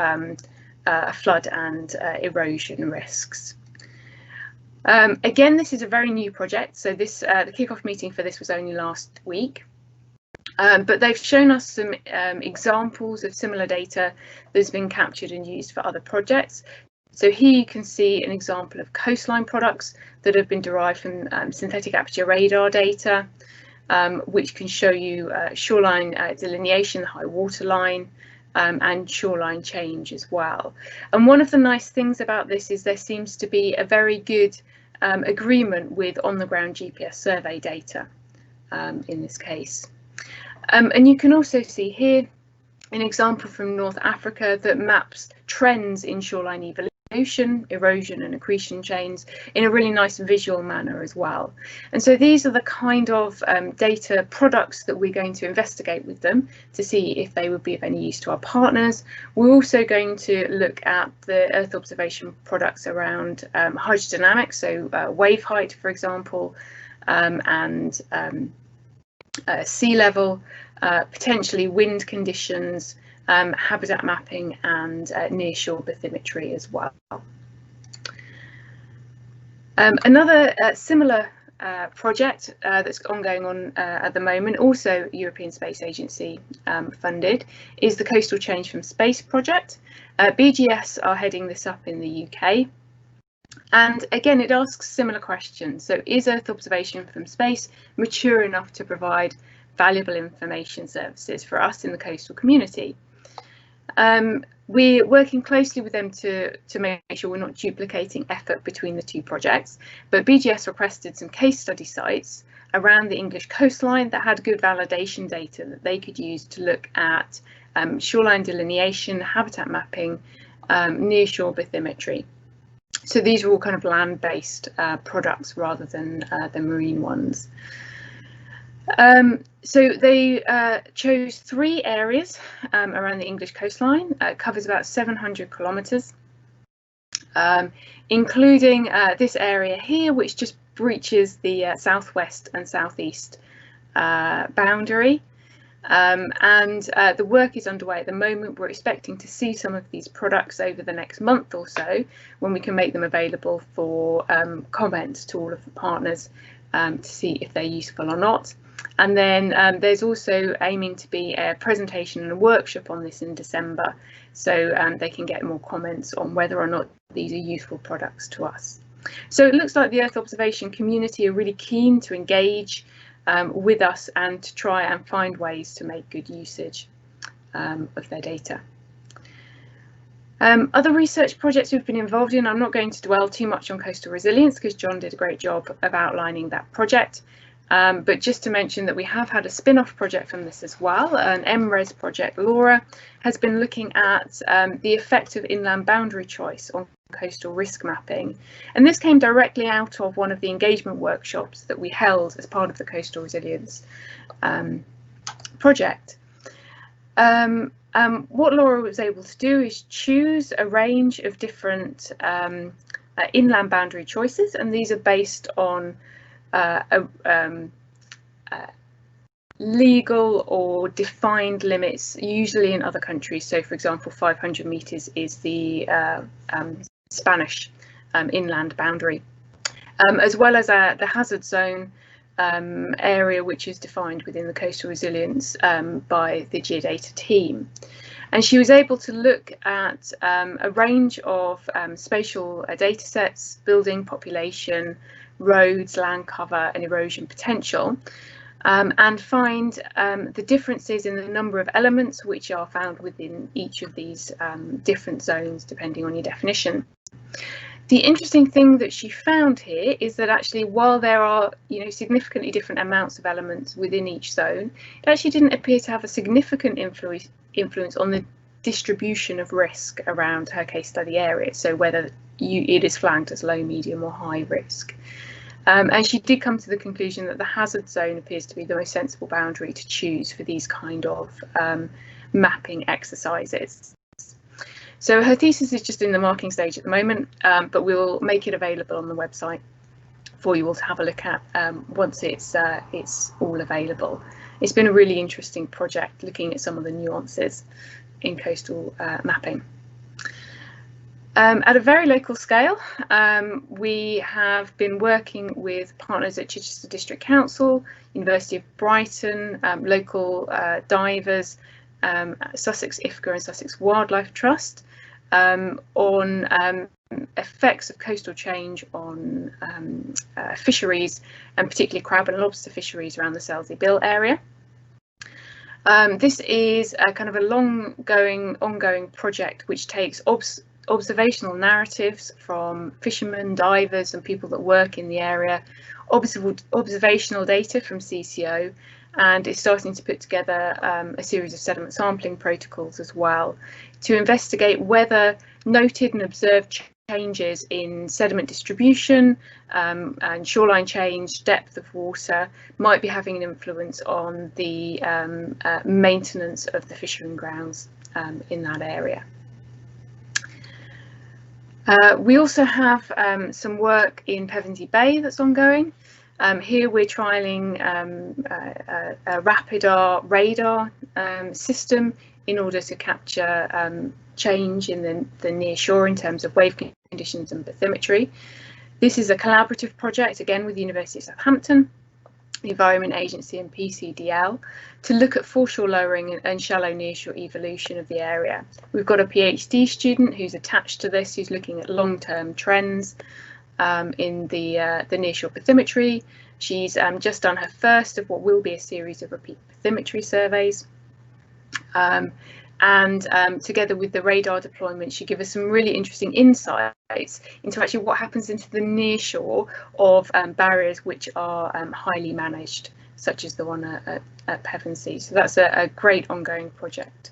flood and erosion risks. Again, this is a very new project, so this the kickoff meeting for this was only last week, but they've shown us some examples of similar data that's been captured and used for other projects. So here you can see an example of coastline products that have been derived from synthetic aperture radar data, which can show you shoreline delineation, high water line, and shoreline change as well. And one of the nice things about this is there seems to be a very good agreement with on-the-ground GPS survey data in this case. And you can also see here an example from North Africa that maps trends in shoreline evolution, erosion and accretion chains in a really nice visual manner as well. And so these are the kind of data products that we're going to investigate with them to see if they would be of any use to our partners. We're also going to look at the Earth observation products around hydrodynamics, so wave height, for example, and sea level, potentially wind conditions, habitat mapping and nearshore bathymetry as well. Another similar project that's ongoing on at the moment, also European Space Agency funded, is the Coastal Change from Space project. BGS are heading this up in the UK. And again, it asks similar questions. So is Earth observation from space mature enough to provide valuable information services for us in the coastal community? We're working closely with them to make sure we're not duplicating effort between the 2 projects, but BGS requested some case study sites around the English coastline that had good validation data that they could use to look at shoreline delineation, habitat mapping, nearshore bathymetry. So these are all kind of land-based products rather than marine ones. So they chose 3 areas around the English coastline. It covers about 700 kilometres, including this area here, which just breaches the southwest and southeast boundary. And the work is underway at the moment. We're expecting to see some of these products over the next month or so, when we can make them available for comment to all of the partners to see if they're useful or not. And then there's also aiming to be a presentation and a workshop on this in December, so they can get more comments on whether or not these are useful products to us. So it looks like the Earth observation community are really keen to engage with us and to try and find ways to make good usage of their data. Other research projects we've been involved in, I'm not going to dwell too much on coastal resilience because John did a great job of outlining that project. But just to mention that we have had a spin-off project from this as well. An MRES project, Laura, has been looking at the effect of inland boundary choice on coastal risk mapping, and this came directly out of one of the engagement workshops that we held as part of the Coastal Resilience project. What Laura was able to do is choose a range of different inland boundary choices, and these are based on legal or defined limits, usually in other countries. So, for example, 500 meters is the Spanish inland boundary, as well as the hazard zone area, which is defined within the Coastal Resilience by the Geodata team. And she was able to look at a range of spatial data sets, building population, roads, land cover and erosion potential, and find the differences in the number of elements which are found within each of these different zones, depending on your definition. The interesting thing that she found here is that actually, while there are significantly different amounts of elements within each zone, it actually didn't appear to have a significant influence on the distribution of risk around her case study area, so whether it is flagged as low, medium or high risk. And she did come to the conclusion that the hazard zone appears to be the most sensible boundary to choose for these kind of mapping exercises. So her thesis is just in the marking stage at the moment, but we'll make it available on the website for you all to have a look at once it's all available. It's been a really interesting project looking at some of the nuances in coastal mapping. At a very local scale, we have been working with partners at Chichester District Council, University of Brighton, local divers, Sussex IFCA and Sussex Wildlife Trust on effects of coastal change on fisheries, and particularly crab and lobster fisheries around the Selsey Bill area. This is a kind of a ongoing project which takes observational narratives from fishermen, divers and people that work in the area, observational data from CCO, and is starting to put together a series of sediment sampling protocols as well to investigate whether noted and observed changes in sediment distribution and shoreline change, depth of water might be having an influence on the maintenance of the fishing grounds in that area. We also have some work in Pevensey Bay that's ongoing. Here we're trialling a Rapidar radar system in order to capture change in the near shore in terms of wave conditions and bathymetry. This is a collaborative project, again with the University of Southampton, the Environment Agency and PCDL, to look at foreshore lowering and shallow nearshore evolution of the area. We've got a PhD student who's attached to this, who's looking at long-term trends in the nearshore bathymetry. She's just done her first of what will be a series of repeat bathymetry surveys. Together with the radar deployment, she gives us some really interesting insights into actually what happens into the near shore of barriers which are highly managed, such as the one at Pevensey. So that's a great ongoing project.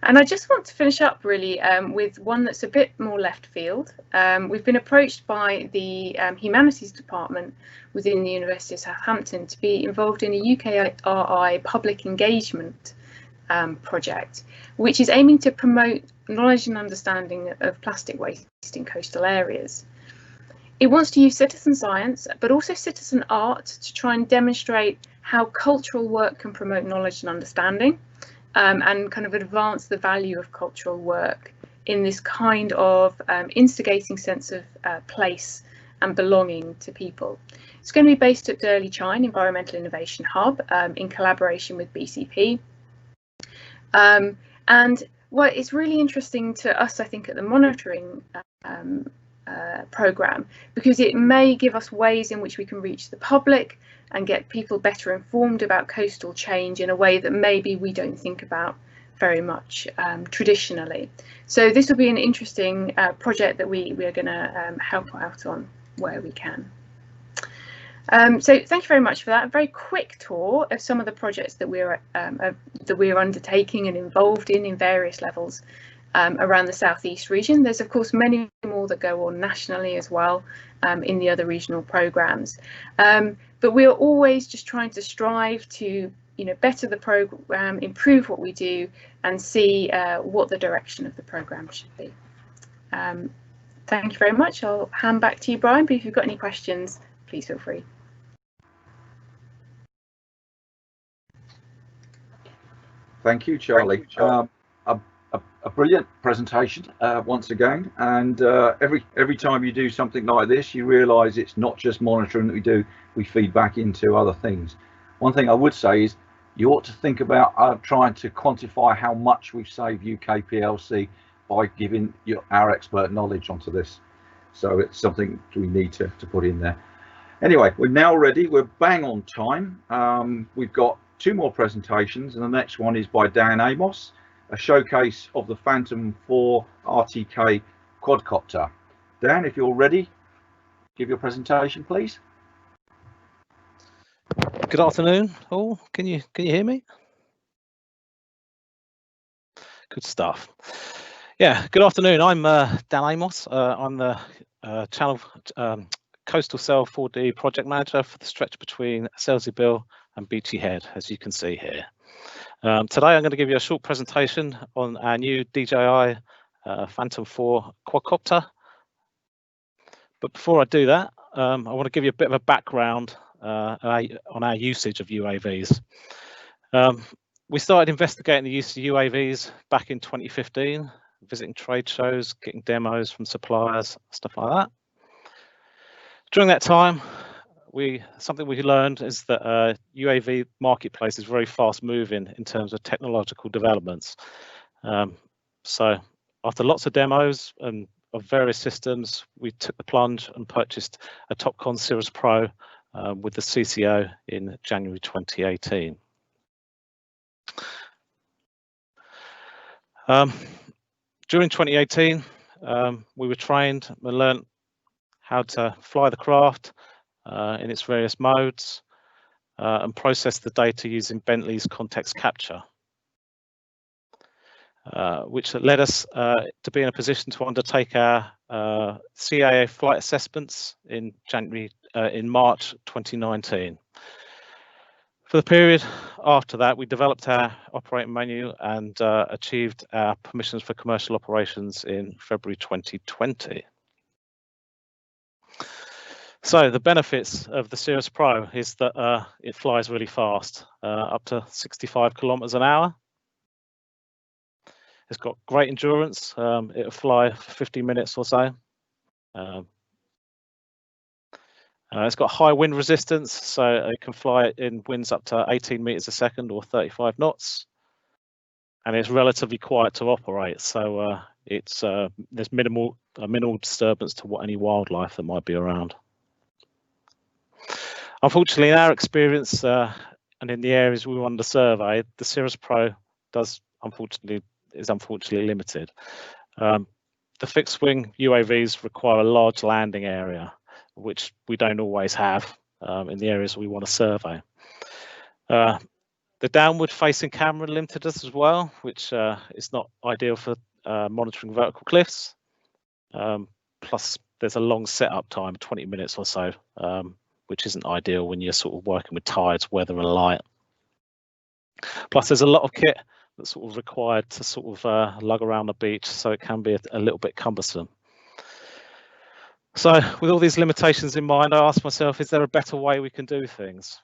And I just want to finish up really with one that's a bit more left field. We've been approached by the Humanities Department within the University of Southampton to be involved in a UKRI public engagement project, which is aiming to promote knowledge and understanding of plastic waste in coastal areas. It wants to use citizen science, but also citizen art to try and demonstrate how cultural work can promote knowledge and understanding, and kind of advance the value of cultural work in this kind of instigating sense of place and belonging to people. It's going to be based at Durley Chine Environmental Innovation Hub in collaboration with BCP. And what is really interesting to us, I think, at the monitoring programme, because it may give us ways in which we can reach the public and get people better informed about coastal change in a way that maybe we don't think about very much traditionally. So this will be an interesting project that we are going to help out on where we can. So thank you very much for that. A very quick tour of some of the projects that we're undertaking and involved in various levels around the southeast region. There's of course many more that go on nationally as well in the other regional programmes, but we're always just trying to strive to better the programme, improve what we do, and see what the direction of the programme should be. Thank you very much. I'll hand back to you, Brian, but if you've got any questions, please feel free. Thank you, Charlie. A brilliant presentation once again, and every time you do something like this, you realise it's not just monitoring that we do, we feed back into other things. One thing I would say is you ought to think about trying to quantify how much we've saved UK PLC by giving our expert knowledge onto this. So it's something we need to put in there. Anyway, we're now ready. We're bang on time. We've got 2 more presentations, and the next one is by Dan Amos, a showcase of the Phantom 4 RTK quadcopter. Dan, if you're ready, give your presentation, please. Good afternoon, all. Can you hear me? Good stuff. Yeah, good afternoon. I'm Dan Amos. I'm the Channel Coastal Cell 4D project manager for the stretch between Selsey and Beachy Head, as you can see here. Today I'm going to give you a short presentation on our new DJI Phantom 4 quadcopter. But before I do that, I want to give you a bit of a background on our usage of UAVs. We started investigating the use of UAVs back in 2015, visiting trade shows, getting demos from suppliers, stuff like that. During that time, something we learned is that UAV marketplace is very fast moving in terms of technological developments. So after lots of demos and of various systems, we took the plunge and purchased a Topcon Cirrus Pro with the CCO in January 2018. During 2018, we were trained and learned how to fly the craft in its various modes and process the data using Bentley's context capture, which led us to be in a position to undertake our CAA flight assessments in March 2019. For the period after that, we developed our operating manual and achieved our permissions for commercial operations in February 2020. So the benefits of the Cirrus Pro is that it flies really fast, up to 65 kilometers an hour. It's got great endurance. It'll fly for 50 minutes or so. It's got high wind resistance, so it can fly in winds up to 18 meters a second or 35 knots. And it's relatively quiet to operate, so there's minimal disturbance to any wildlife that might be around. Unfortunately, in our experience and in the areas we wanted to survey, the Cirrus Pro is unfortunately limited. The fixed wing UAVs require a large landing area, which we don't always have in the areas we want to survey. The downward facing camera limited us as well, which is not ideal for monitoring vertical cliffs. Plus there's a long setup time, 20 minutes or so, which isn't ideal when you're sort of working with tides, weather and light. Plus there's a lot of kit that's sort of required to sort of lug around the beach, so it can be a little bit cumbersome. So with all these limitations in mind, I asked myself, is there a better way we can do things?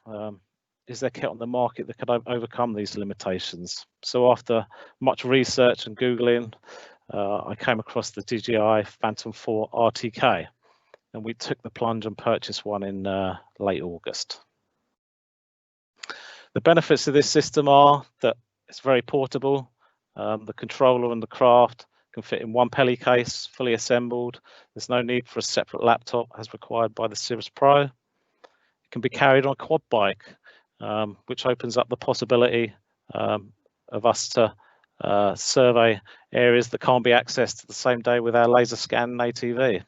Is there kit on the market that could overcome these limitations? So after much research and Googling, I came across the DJI Phantom 4 RTK, and we took the plunge and purchased one in late August. The benefits of this system are that it's very portable. The controller and the craft can fit in one Peli case, fully assembled. There's no need for a separate laptop as required by the Cirrus Pro. It can be carried on a quad bike, which opens up the possibility of us to survey areas that can't be accessed the same day with our laser scan ATV.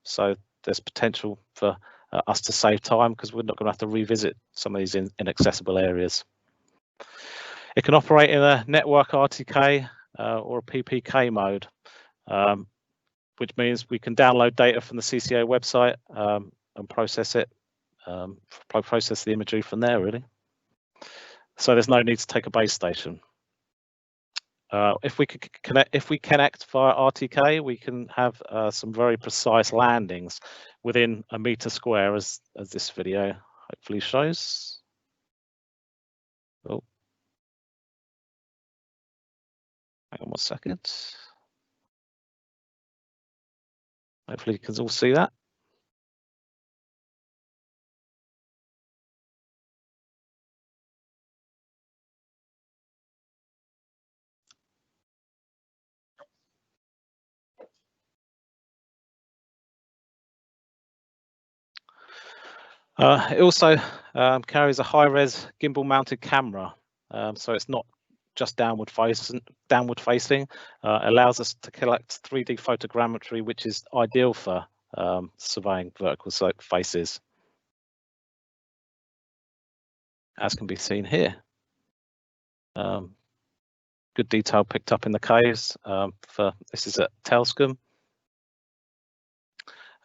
So there's potential for us to save time because we're not going to have to revisit some of these inaccessible areas. It can operate in a network RTK or a PPK mode, which means we can download data from the CCO website and process it, process the imagery from there, really. So there's no need to take a base station. If we connect via RTK, we can have some very precise landings within a meter square, as this video hopefully shows. Oh, hang on 1 second. Hopefully you can all see that. It also carries a high-res gimbal-mounted camera, so it's not just downward facing. Allows us to collect 3D photogrammetry, which is ideal for surveying vertical slope faces, as can be seen here. Good detail picked up in the caves. This is at Telscombe.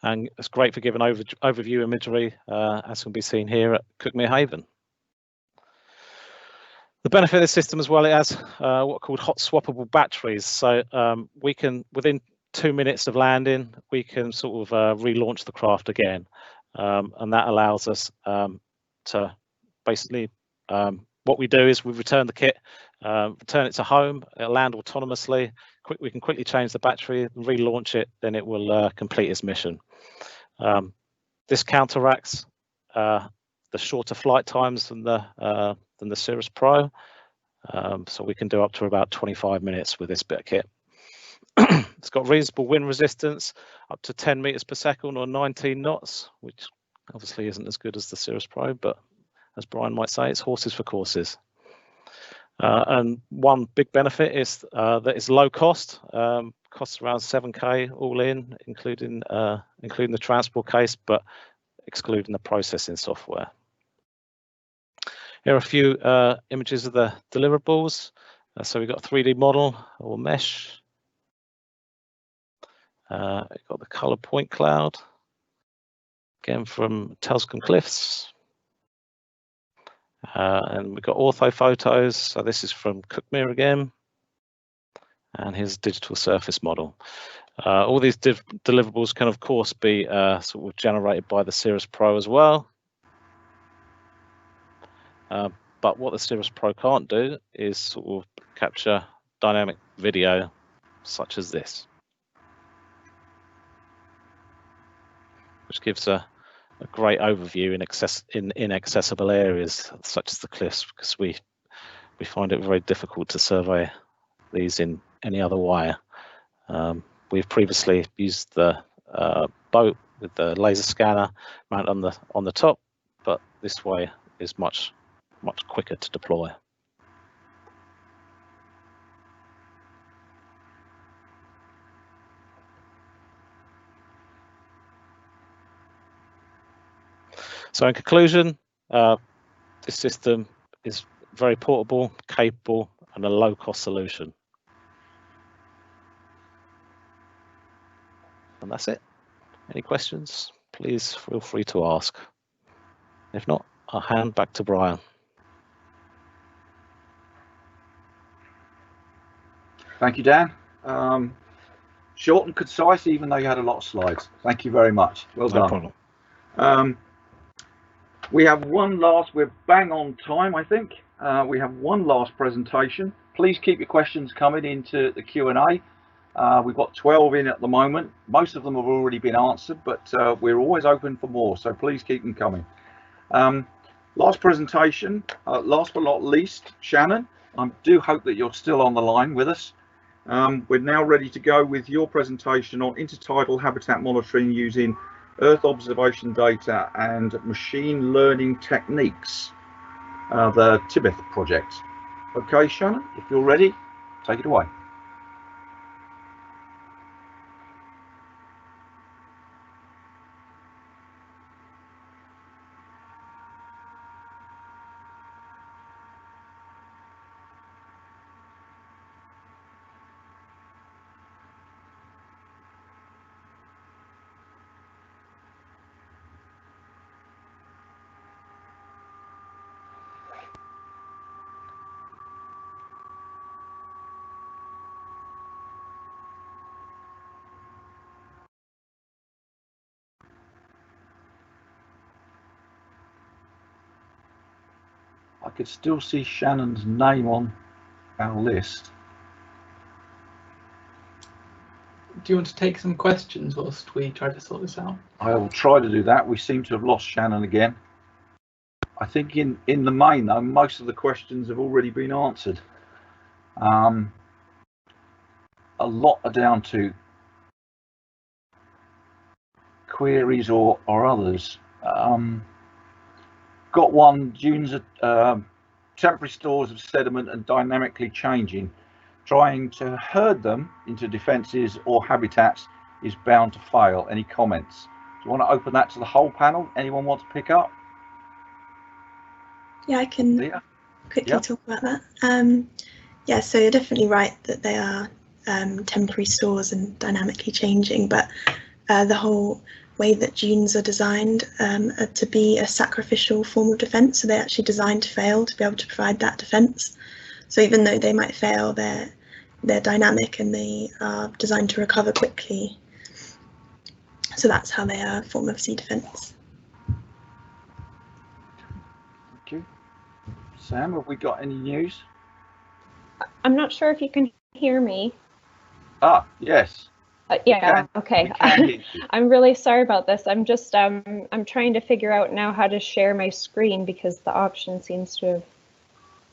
And it's great for giving overview imagery, as can be seen here at Cookmere Haven. The benefit of this system as well, it has what are called hot swappable batteries. So we can, within 2 minutes of landing, we can sort of relaunch the craft again. And that allows us to basically, what we do is we return the kit, return it to home, it'll land autonomously. We can quickly change the battery, relaunch it, then it will complete its mission. This counteracts the shorter flight times than the Cirrus Pro, so we can do up to about 25 minutes with this bit of kit. It's got reasonable wind resistance, up to 10 meters per second or 19 knots, which obviously isn't as good as the Cirrus Pro, but as Brian might say, it's horses for courses. And one big benefit is that it's low cost. Costs around 7K all in, including the transport case, but excluding the processing software. Here are a few images of the deliverables. So we've got a 3D model or mesh. We've got the color point cloud, again from Telscombe Cliffs. And we've got ortho photos. So this is from Cookmere again. And here's a digital surface model. All these deliverables can, of course, be sort of generated by the Cirrus Pro as well. But what the Cirrus Pro can't do is sort of capture dynamic video such as this, which gives a great overview in inaccessible areas such as the cliffs, because we find it very difficult to survey these in any other way. We've previously used the boat with the laser scanner mounted on the top, but this way is much quicker to deploy. So in conclusion, this system is very portable, capable, and a low-cost solution. And that's it. Any questions? Please feel free to ask. If not, I'll hand back to Brian. Thank you, Dan. Short and concise, even though you had a lot of slides. Thank you very much. Well done. No problem. We have one last, we're bang on time, I think. We have one last presentation. Please keep your questions coming into the Q&A. We've got 12 in at the moment. Most of them have already been answered, but we're always open for more, so please keep them coming. Last presentation, last but not least, Shannon, I do hope that you're still on the line with us. We're now ready to go with your presentation on intertidal habitat monitoring using Earth observation data and machine learning techniques, the TEMITH project. Okay, Shannon, if you're ready, take it away. could still see Shannon's name on our list. Do you want to take some questions whilst we try to sort this out? I will try to do that. We seem to have lost Shannon again. I think in the main, though, most of the questions have already been answered. A lot are down to queries or others. Got one, dunes are temporary stores of sediment and dynamically changing. Trying to herd them into defences or habitats is bound to fail. Any comments? Do you want to open that to the whole panel? Anyone want to pick up? Yeah, I can quickly talk about that. Yeah, so you're definitely right that they are temporary stores and dynamically changing, but the whole way that dunes are designed are to be a sacrificial form of defence, so they're actually designed to fail to be able to provide that defence. So even though they might fail, they're dynamic and they are designed to recover quickly. So that's how they are a form of sea defence. Thank you. Sam, have we got any news? I'm not sure if you can hear me. Ah, yes. Yeah, okay. I'm really sorry about this. I'm just I'm trying to figure out now how to share my screen because the option seems to have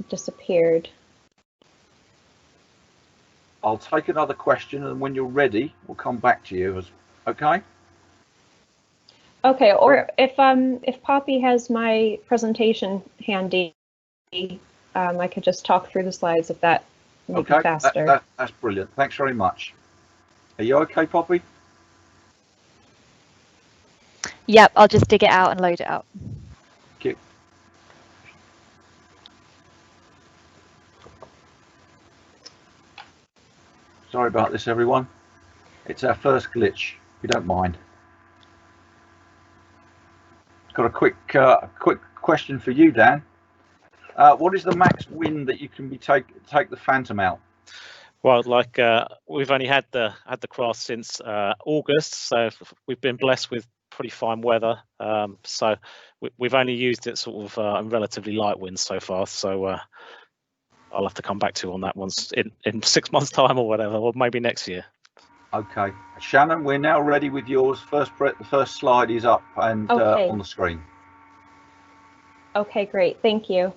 disappeared. I'll take another question, and when you're ready, we'll come back to you. Okay? Okay, or if Poppy has my presentation handy, I could just talk through the slides if that would be faster. That's brilliant. Thanks very much. Are you okay, Poppy? Yep, I'll just dig it out and load it up. Thank you. Sorry about this, everyone. It's our first glitch. If you don't mind. Got a quick question for you, Dan. What is the max wind that you can take the Phantom out? Well, like we've only had the craft since August, so we've been blessed with pretty fine weather. So we've only used it sort of in relatively light winds so far. So I'll have to come back to you on that once in 6 months' time or whatever, or maybe next year. Okay, Shannon, we're now ready with yours. The first slide is up and on the screen. Okay, great. Thank you.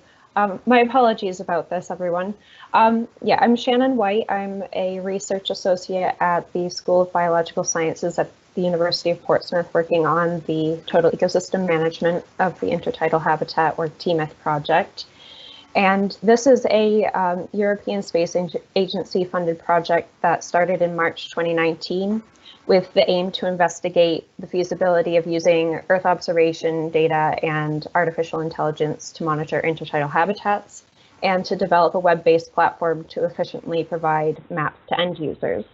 My apologies about this, everyone. Yeah, I'm Shannon White. I'm a research associate at the School of Biological Sciences at the University of Portsmouth, working on the total ecosystem management of the intertidal habitat, or TEMITH project. And this is a European Space Agency funded project that started in March 2019 with the aim to investigate the feasibility of using Earth observation data and artificial intelligence to monitor intertidal habitats and to develop a web-based platform to efficiently provide maps to end users.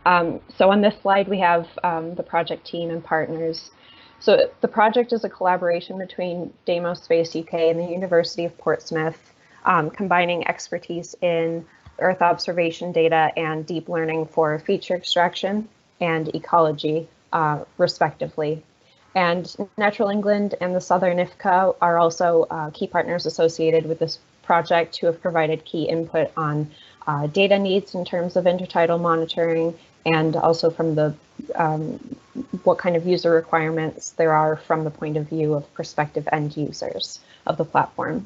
So on this slide, we have the project team and partners. So the project is a collaboration between Amos Space UK and the University of Portsmouth, combining expertise in Earth observation data and deep learning for feature extraction and ecology, respectively. And Natural England and the Southern IFCA are also key partners associated with this project who have provided key input on data needs in terms of intertidal monitoring, and also from the what kind of user requirements there are from the point of view of prospective end users of the platform.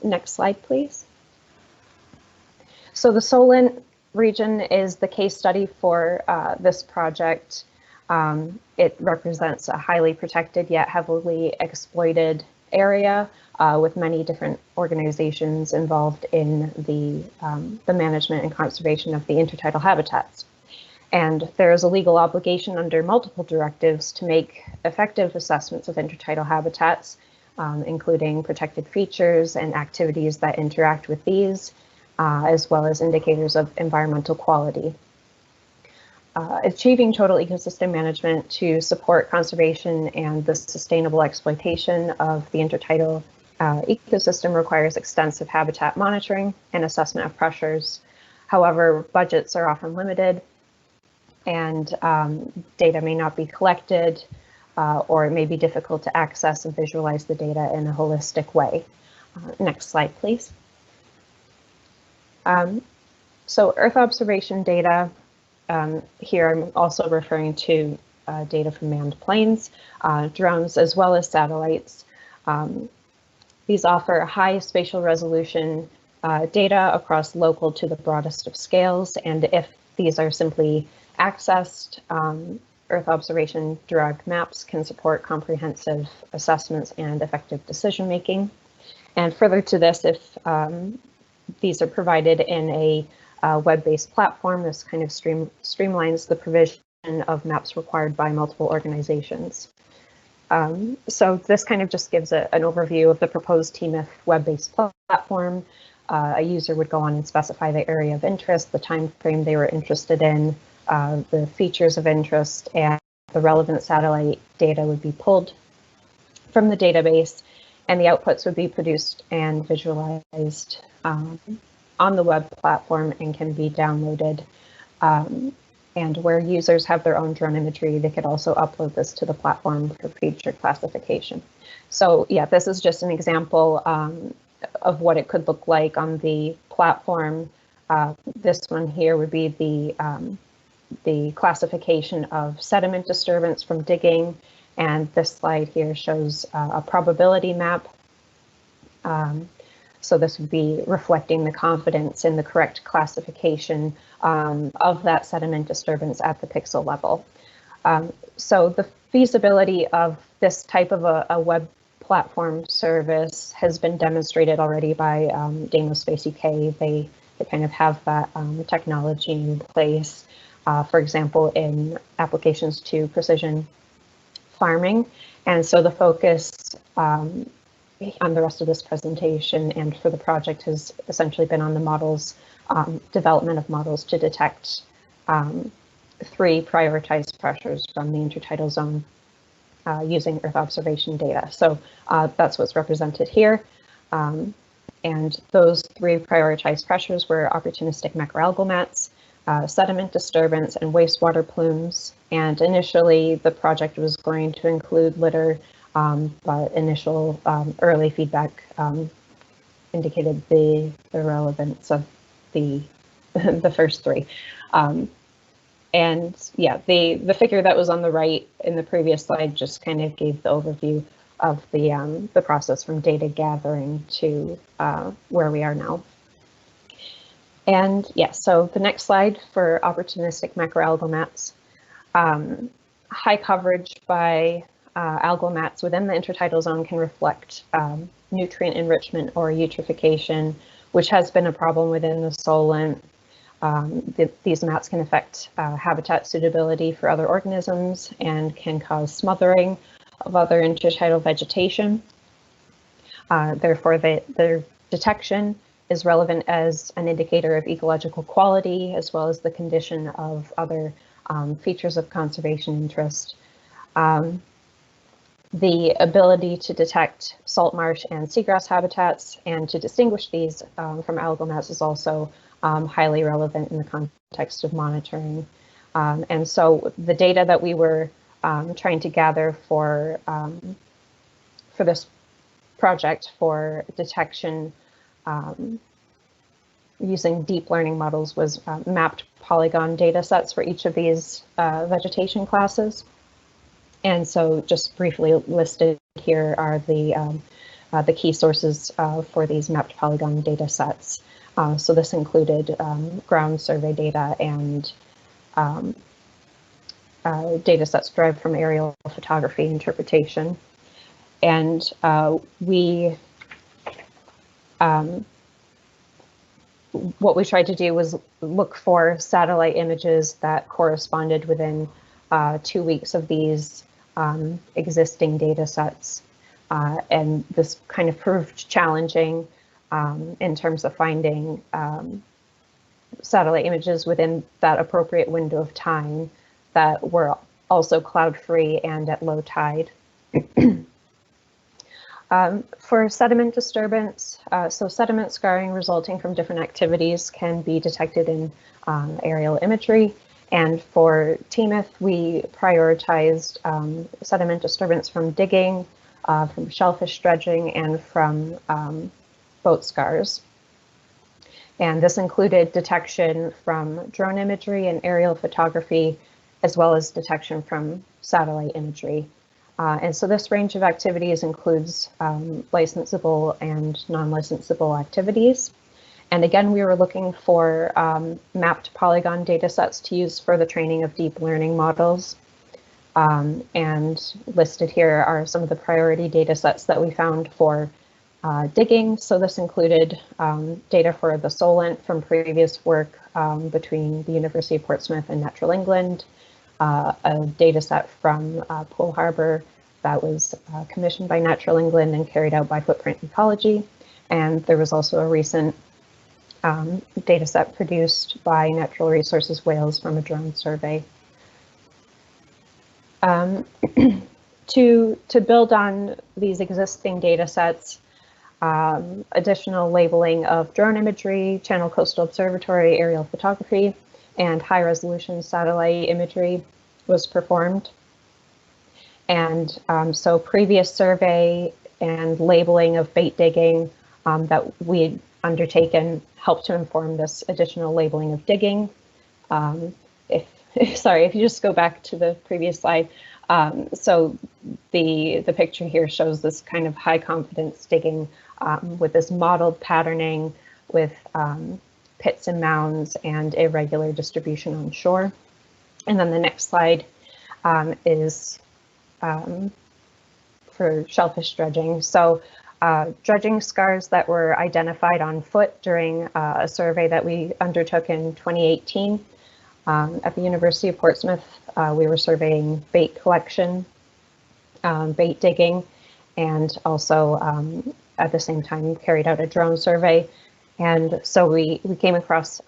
Next slide, please. So the Solent region is the case study for this project. It represents a highly protected yet heavily exploited area with many different organizations involved in the management and conservation of the intertidal habitats. And there is a legal obligation under multiple directives to make effective assessments of intertidal habitats, including protected features and activities that interact with these, as well as indicators of environmental quality. Achieving total ecosystem management to support conservation and the sustainable exploitation of the intertidal ecosystem requires extensive habitat monitoring and assessment of pressures. However, budgets are often limited, and data may not be collected, or it may be difficult to access and visualize the data in a holistic way. Next slide, please. So Earth observation data, here I'm also referring to data from manned planes, drones, as well as satellites. These offer high spatial resolution data across local to the broadest of scales, and if these are simply accessed, Earth observation derived maps can support comprehensive assessments and effective decision making. And further to this, if these are provided in a web-based platform, this kind of streamlines the provision of maps required by multiple organizations. So this kind of just gives an overview of the proposed TEMITH web-based platform. A user would go on and specify the area of interest, the time frame they were interested in, the features of interest, and the relevant satellite data would be pulled from the database, and the outputs would be produced and visualized on the web platform and can be downloaded. And where users have their own drone imagery, they could also upload this to the platform for future classification. So yeah, this is just an example of what it could look like on the platform. This one here would be the classification of sediment disturbance from digging, and this slide here shows a probability map. So this would be reflecting the confidence in the correct classification of that sediment disturbance at the pixel level. So the feasibility of this type of a web platform service has been demonstrated already by Amos Space UK. They kind of have that technology in place, for example, in applications to precision farming. And so the focus on the rest of this presentation and for the project has essentially been on the models, development of models to detect 3 prioritized pressures from the intertidal zone using Earth observation data. So that's what's represented here. And those 3 prioritized pressures were opportunistic macroalgal mats, sediment disturbance, and wastewater plumes. And initially, the project was going to include litter, but initial early feedback indicated the relevance of the first 3. And yeah, the figure that was on the right in the previous slide just kind of gave the overview of the process from data gathering to where we are now. And yeah, so the next slide for opportunistic macroalgal mats. High coverage by algal mats within the intertidal zone can reflect nutrient enrichment or eutrophication, which has been a problem within the solent. These mats can affect habitat suitability for other organisms and can cause smothering of other intertidal vegetation. Therefore, their detection is relevant as an indicator of ecological quality, as well as the condition of other features of conservation interest. The ability to detect salt marsh and seagrass habitats and to distinguish these from algal mats is also highly relevant in the context of monitoring. And so the data that we were trying to gather for this project for detection using deep learning models was mapped polygon data sets for each of these vegetation classes. And so just briefly listed here are the key sources for these mapped polygon data sets. So this included ground survey data and data sets derived from aerial photography interpretation. And what we tried to do was look for satellite images that corresponded within 2 weeks of these existing data sets. And this kind of proved challenging in terms of finding satellite images within that appropriate window of time that were also cloud-free and at low tide. For sediment disturbance, so sediment scarring resulting from different activities can be detected in aerial imagery. And for TEMITH, we prioritized sediment disturbance from digging, from shellfish dredging, and from boat scars. And this included detection from drone imagery and aerial photography, as well as detection from satellite imagery. And so this range of activities includes licensable and non-licensable activities. And again, we were looking for mapped polygon data sets to use for the training of deep learning models. And listed here are some of the priority data sets that we found for digging. So this included data for the Solent from previous work between the University of Portsmouth and Natural England, a data set from Poole Harbour that was commissioned by Natural England and carried out by Footprint Ecology. And there was also a recent data set produced by Natural Resources Wales from a drone survey. To build on these existing data sets, additional labeling of drone imagery, Channel Coastal Observatory aerial photography, and high resolution satellite imagery was performed. And so previous survey and labeling of bait digging that we had undertaken helped to inform this additional labeling of digging. If you just go back to the previous slide, so the picture here shows this kind of high confidence digging with this modeled patterning with pits and mounds and irregular distribution on shore. And then the next slide is for shellfish dredging. So dredging scars that were identified on foot during a survey that we undertook in 2018. At the University of Portsmouth, we were surveying bait collection, bait digging, and also at the same time carried out a drone survey. And so we came across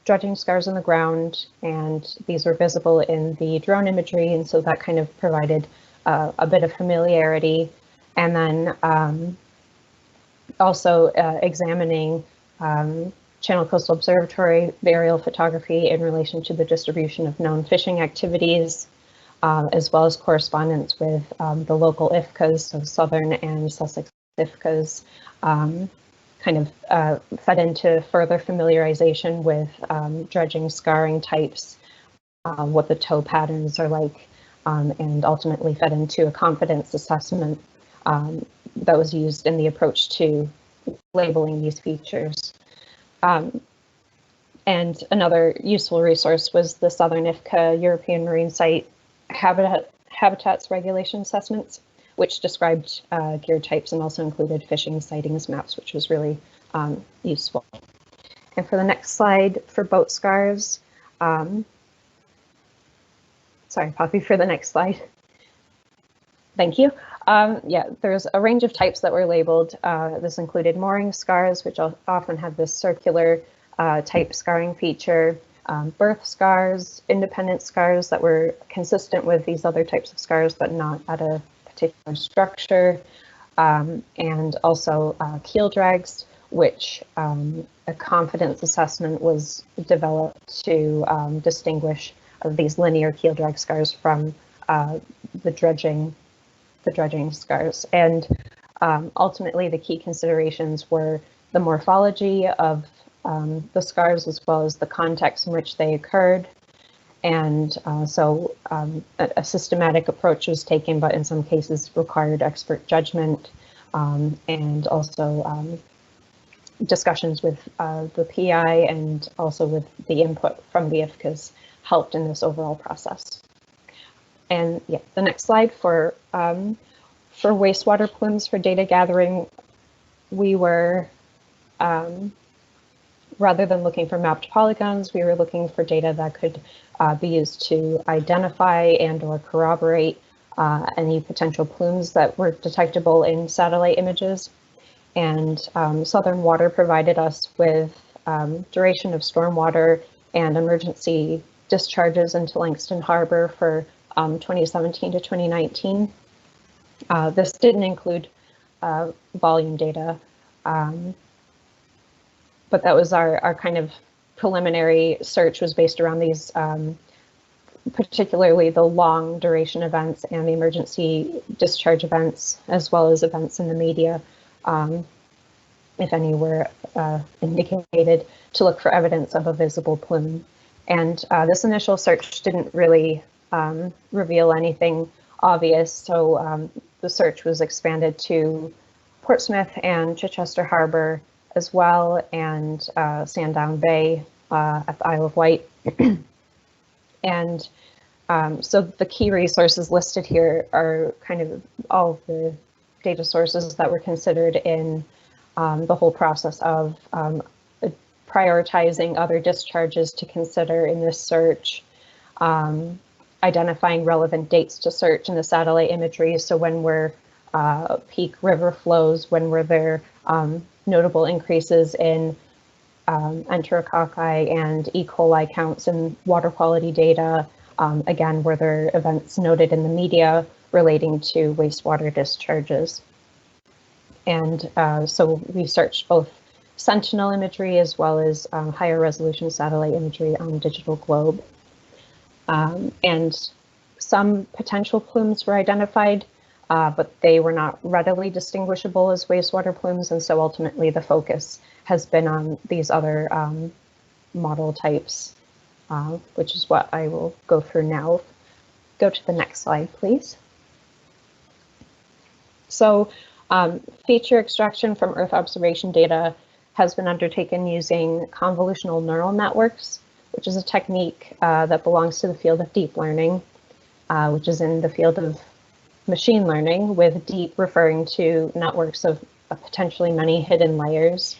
dredging scars on the ground, and these were visible in the drone imagery, and so that kind of provided a bit of familiarity. And then also examining Channel Coastal Observatory aerial photography in relation to the distribution of known fishing activities, as well as correspondence with the local IFCAs, so Southern and Sussex IFCAs, kind of fed into further familiarization with dredging scarring types, what the toe patterns are like, and ultimately fed into a confidence assessment that was used in the approach to labeling these features. And another useful resource was the Southern IFCA European Marine Site Habitats Regulation Assessments, which described gear types and also included fishing sightings maps, which was really useful. And for the next slide, for boat scars, sorry, Poppy, for the next slide. Thank you. Yeah, there's a range of types that were labeled. This included mooring scars, which often have this circular type scarring feature, birth scars, independent scars that were consistent with these other types of scars, but not at a particular structure, and also keel drags, which a confidence assessment was developed to distinguish these linear keel drag scars from the dredging scars. And ultimately, the key considerations were the morphology of the scars, as well as the context in which they occurred. And so a systematic approach was taken, but in some cases required expert judgment, and also discussions with the PI and also with the input from the IFCAs helped in this overall process. And yeah, the next slide for wastewater plumes for data gathering, we were, rather than looking for mapped polygons, we were looking for data that could be used to identify and or corroborate any potential plumes that were detectable in satellite images. And Southern Water provided us with duration of stormwater and emergency discharges into Langston Harbor for 2017 to 2019. This didn't include volume data, but that was our kind of preliminary search was based around these, particularly the long duration events and the emergency discharge events, as well as events in the media. if any were indicated, to look for evidence of a visible plume. And this initial search didn't really reveal anything obvious, so the search was expanded to Portsmouth and Chichester Harbour as well, and Sandown Bay at the Isle of Wight. And so the key resources listed here are kind of all of the data sources that were considered in the whole process of prioritizing other discharges to consider in this search, identifying relevant dates to search in the satellite imagery. So when were peak river flows, when were there notable increases in enterococci and E. coli counts in water quality data. Again, were there events noted in the media relating to wastewater discharges? And so we searched both Sentinel imagery as well as higher resolution satellite imagery on digital globe. And some potential plumes were identified, but they were not readily distinguishable as wastewater plumes, and so ultimately the focus has been on these other model types, which is what I will go through now. Go to the next slide, please. So feature extraction from Earth observation data has been undertaken using convolutional neural networks, which is a technique that belongs to the field of deep learning, which is in the field of machine learning, with deep referring to networks of potentially many hidden layers.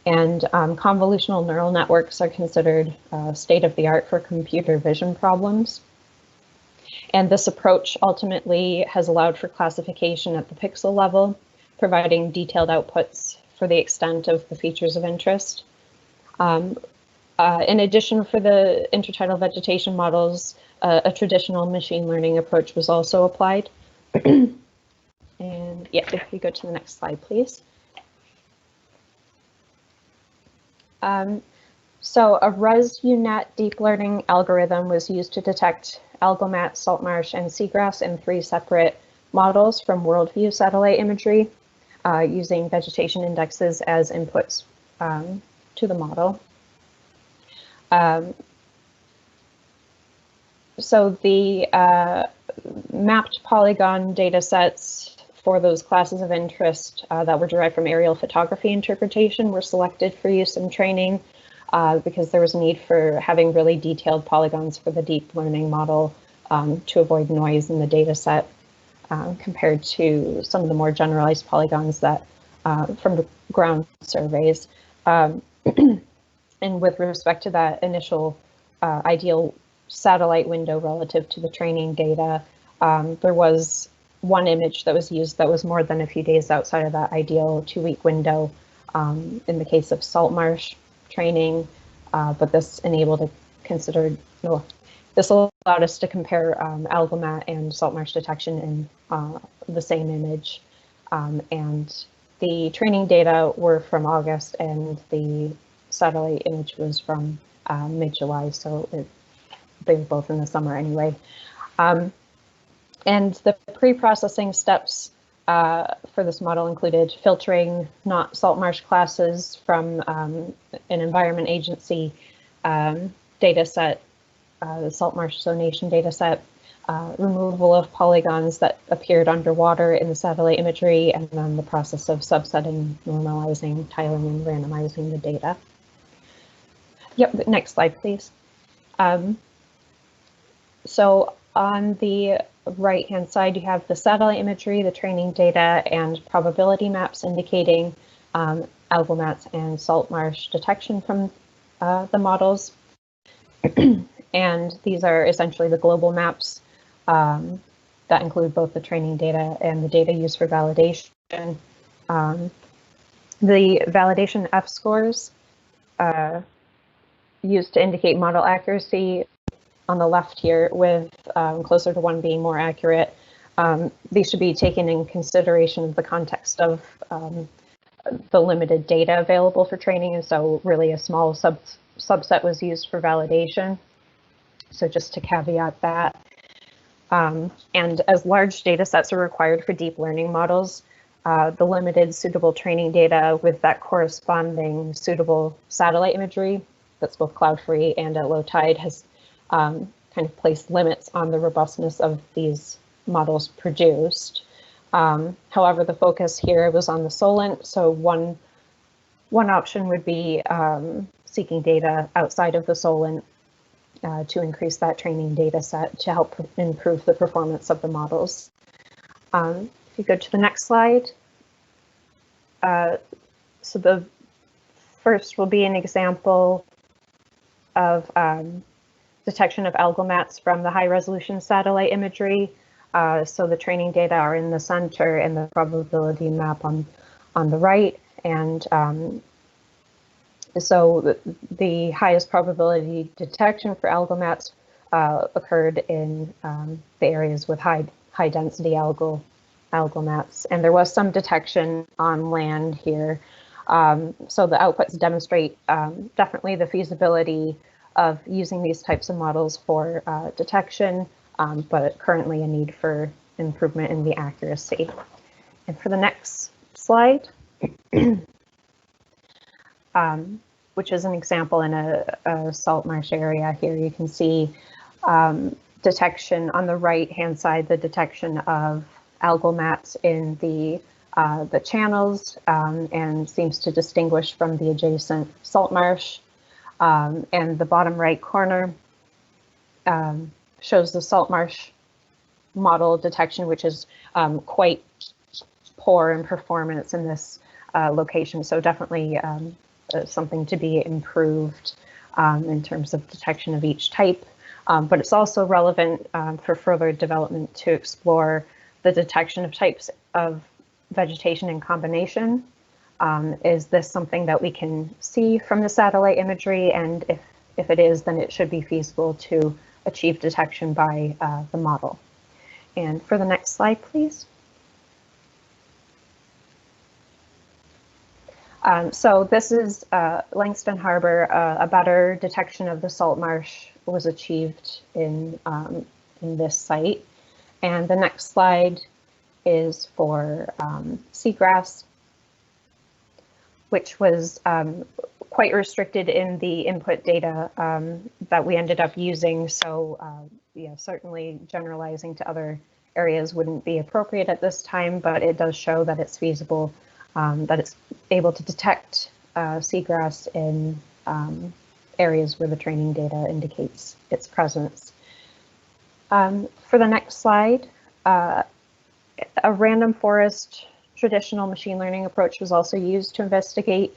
And convolutional neural networks are considered state-of-the-art for computer vision problems. And this approach ultimately has allowed for classification at the pixel level, providing detailed outputs for the extent of the features of interest. In addition, for the intertidal vegetation models, a traditional machine learning approach was also applied. And yeah, if you go to the next slide, please. So a ResUNet deep learning algorithm was used to detect algomat, salt marsh, and seagrass in 3 separate models from worldview satellite imagery, using vegetation indexes as inputs to the model. So the mapped polygon data sets for those classes of interest that were derived from aerial photography interpretation were selected for use in training because there was a need for having really detailed polygons for the deep learning model to avoid noise in the data set compared to some of the more generalized polygons that from the ground surveys. And with respect to that initial ideal satellite window relative to the training data, there was one image that was used that was more than a few days outside of that ideal 2-week window in the case of salt marsh training, but this enabled a considered, well, this allowed us to compare algomat and salt marsh detection in the same image. And the training data were from August and the satellite image was from mid-July, so they were both in the summer anyway. And the pre-processing steps for this model included filtering not salt marsh classes from an Environment Agency data set, the salt marsh zonation data set, removal of polygons that appeared underwater in the satellite imagery, and then the process of subsetting, normalizing, tiling, and randomizing the data. Yep, next slide, please. So on the right-hand side, you have the satellite imagery, the training data, and probability maps indicating algomats and salt marsh detection from the models. And these are essentially the global maps that include both the training data and the data used for validation. The validation F scores used to indicate model accuracy on the left here, with closer to 1 being more accurate. These should be taken in consideration of the context of the limited data available for training, and so really a small subset was used for validation. So just to caveat that. And as large data sets are required for deep learning models, the limited suitable training data with that corresponding suitable satellite imagery that's both cloud-free and at low tide has kind of placed limits on the robustness of these models produced. However, the focus here was on the Solent, so one option would be seeking data outside of the Solent to increase that training data set to help improve the performance of the models. If you go to the next slide, so the first will be an example of detection of algal mats from the high resolution satellite imagery. So the training data are in the center and the probability map on the right. And so the highest probability detection for algal mats occurred in the areas with high density algal mats. And there was some detection on land here. So the outputs demonstrate definitely the feasibility of using these types of models for detection, but currently a need for improvement in the accuracy. And for the next slide, which is an example in a salt marsh area here, you can see detection on the right-hand side, the detection of algal mats in the channels and seems to distinguish from the adjacent salt marsh. And the bottom right corner shows the salt marsh model detection, which is quite poor in performance in this location. So definitely something to be improved in terms of detection of each type. But it's also relevant for further development to explore the detection of types of vegetation in combination. Is this something that we can see from the satellite imagery? And if it is, then it should be feasible to achieve detection by the model. And for the next slide, please. So this is Langston Harbor. A better detection of the salt marsh was achieved in this site. And the next slide is for seagrass, which was quite restricted in the input data that we ended up using. So yeah, certainly generalizing to other areas wouldn't be appropriate at this time, but it does show that it's feasible, that it's able to detect seagrass in areas where the training data indicates its presence. For the next slide, a random forest traditional machine learning approach was also used to investigate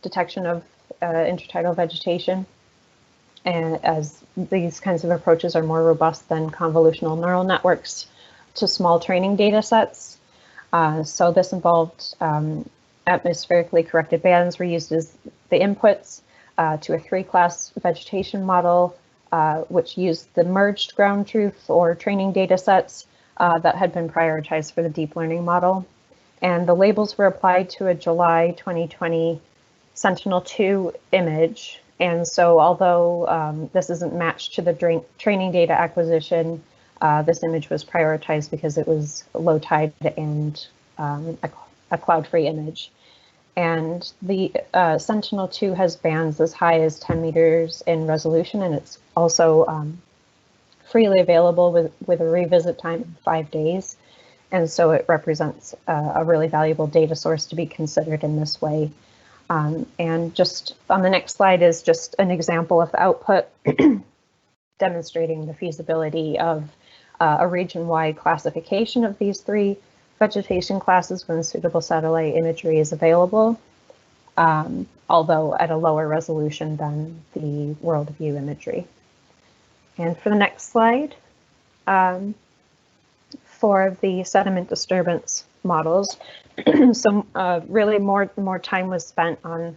detection of intertidal vegetation. And as these kinds of approaches are more robust than convolutional neural networks to small training data sets. So this involved atmospherically corrected bands were used as the inputs to a 3-class vegetation model, which used the merged ground truth or training data sets that had been prioritized for the deep learning model. And the labels were applied to a July 2020 Sentinel-2 image. And so although this isn't matched to the training data acquisition, this image was prioritized because it was low tide and a cloud-free image. And the Sentinel-2 has bands as high as 10 meters in resolution, and it's also freely available with a revisit time of 5 days. And so it represents a really valuable data source to be considered in this way. And just on the next slide is just an example of the output demonstrating the feasibility of a region-wide classification of these 3 vegetation classes when suitable satellite imagery is available, although at a lower resolution than the world view imagery. And for the next slide, for the sediment disturbance models, so really more time was spent on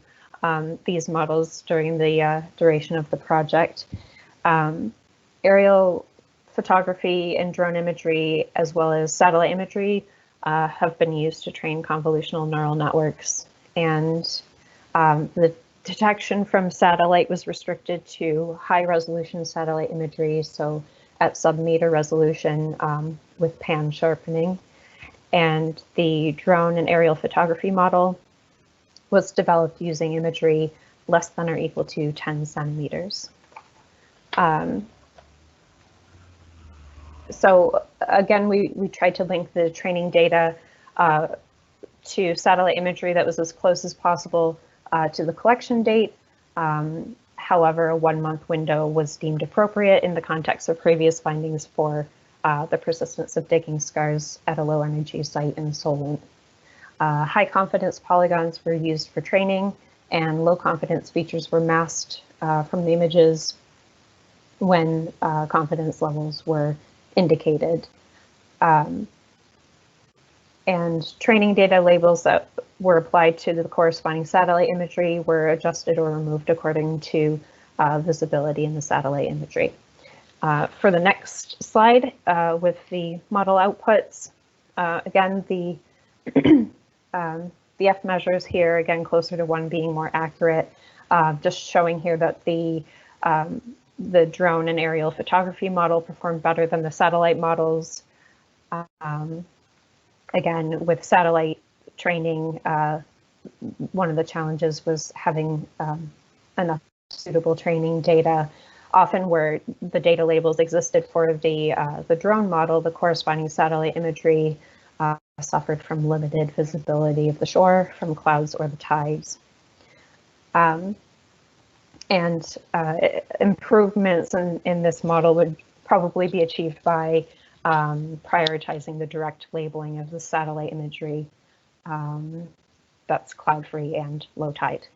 these models during the duration of the project. Aerial photography and drone imagery, as well as satellite imagery, have been used to train convolutional neural networks. And the detection from satellite was restricted to high resolution satellite imagery, so at sub-meter resolution with pan sharpening. and the drone and aerial photography model was developed using imagery less than or equal to 10 centimeters. So again, we tried to link the training data to satellite imagery that was as close as possible to the collection date. However, a 1-month window was deemed appropriate in the context of previous findings for the persistence of digging scars at a low energy site in Solent. High confidence polygons were used for training, and low confidence features were masked from the images when confidence levels were indicated. And training data labels that were applied to the corresponding satellite imagery were adjusted or removed according to visibility in the satellite imagery. For the next slide, with the model outputs, again, the F measures here, again, closer to 1 being more accurate, just showing here that the drone and aerial photography model performed better than the satellite models. Again, with satellite training, one of the challenges was having enough suitable training data. Often where the data labels existed for the drone model, the corresponding satellite imagery suffered from limited visibility of the shore from clouds or the tides. And improvements in this model would probably be achieved by prioritizing the direct labeling of the satellite imagery that's cloud-free and low tide.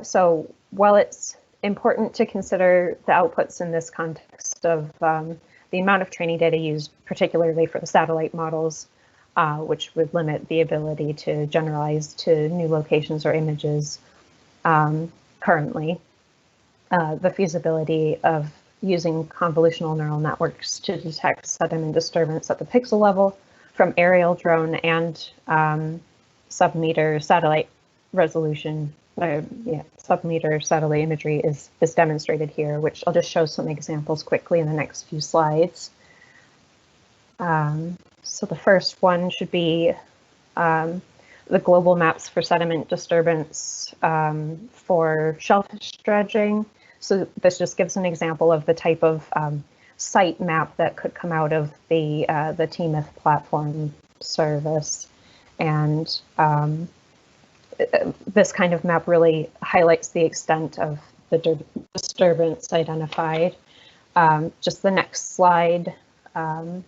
So while it's important to consider the outputs in this context of the amount of training data used, particularly for the satellite models, which would limit the ability to generalize to new locations or images currently, the feasibility of using convolutional neural networks to detect sediment disturbance at the pixel level from aerial, drone, and sub-meter satellite resolution, sub-meter satellite imagery is demonstrated here, which I'll just show some examples quickly in the next few slides. So the first one should be the global maps for sediment disturbance for shellfish dredging. So this just gives an example of the type of site map that could come out of the TEMITH platform service. And this kind of map really highlights the extent of the disturbance identified. Just the next slide, can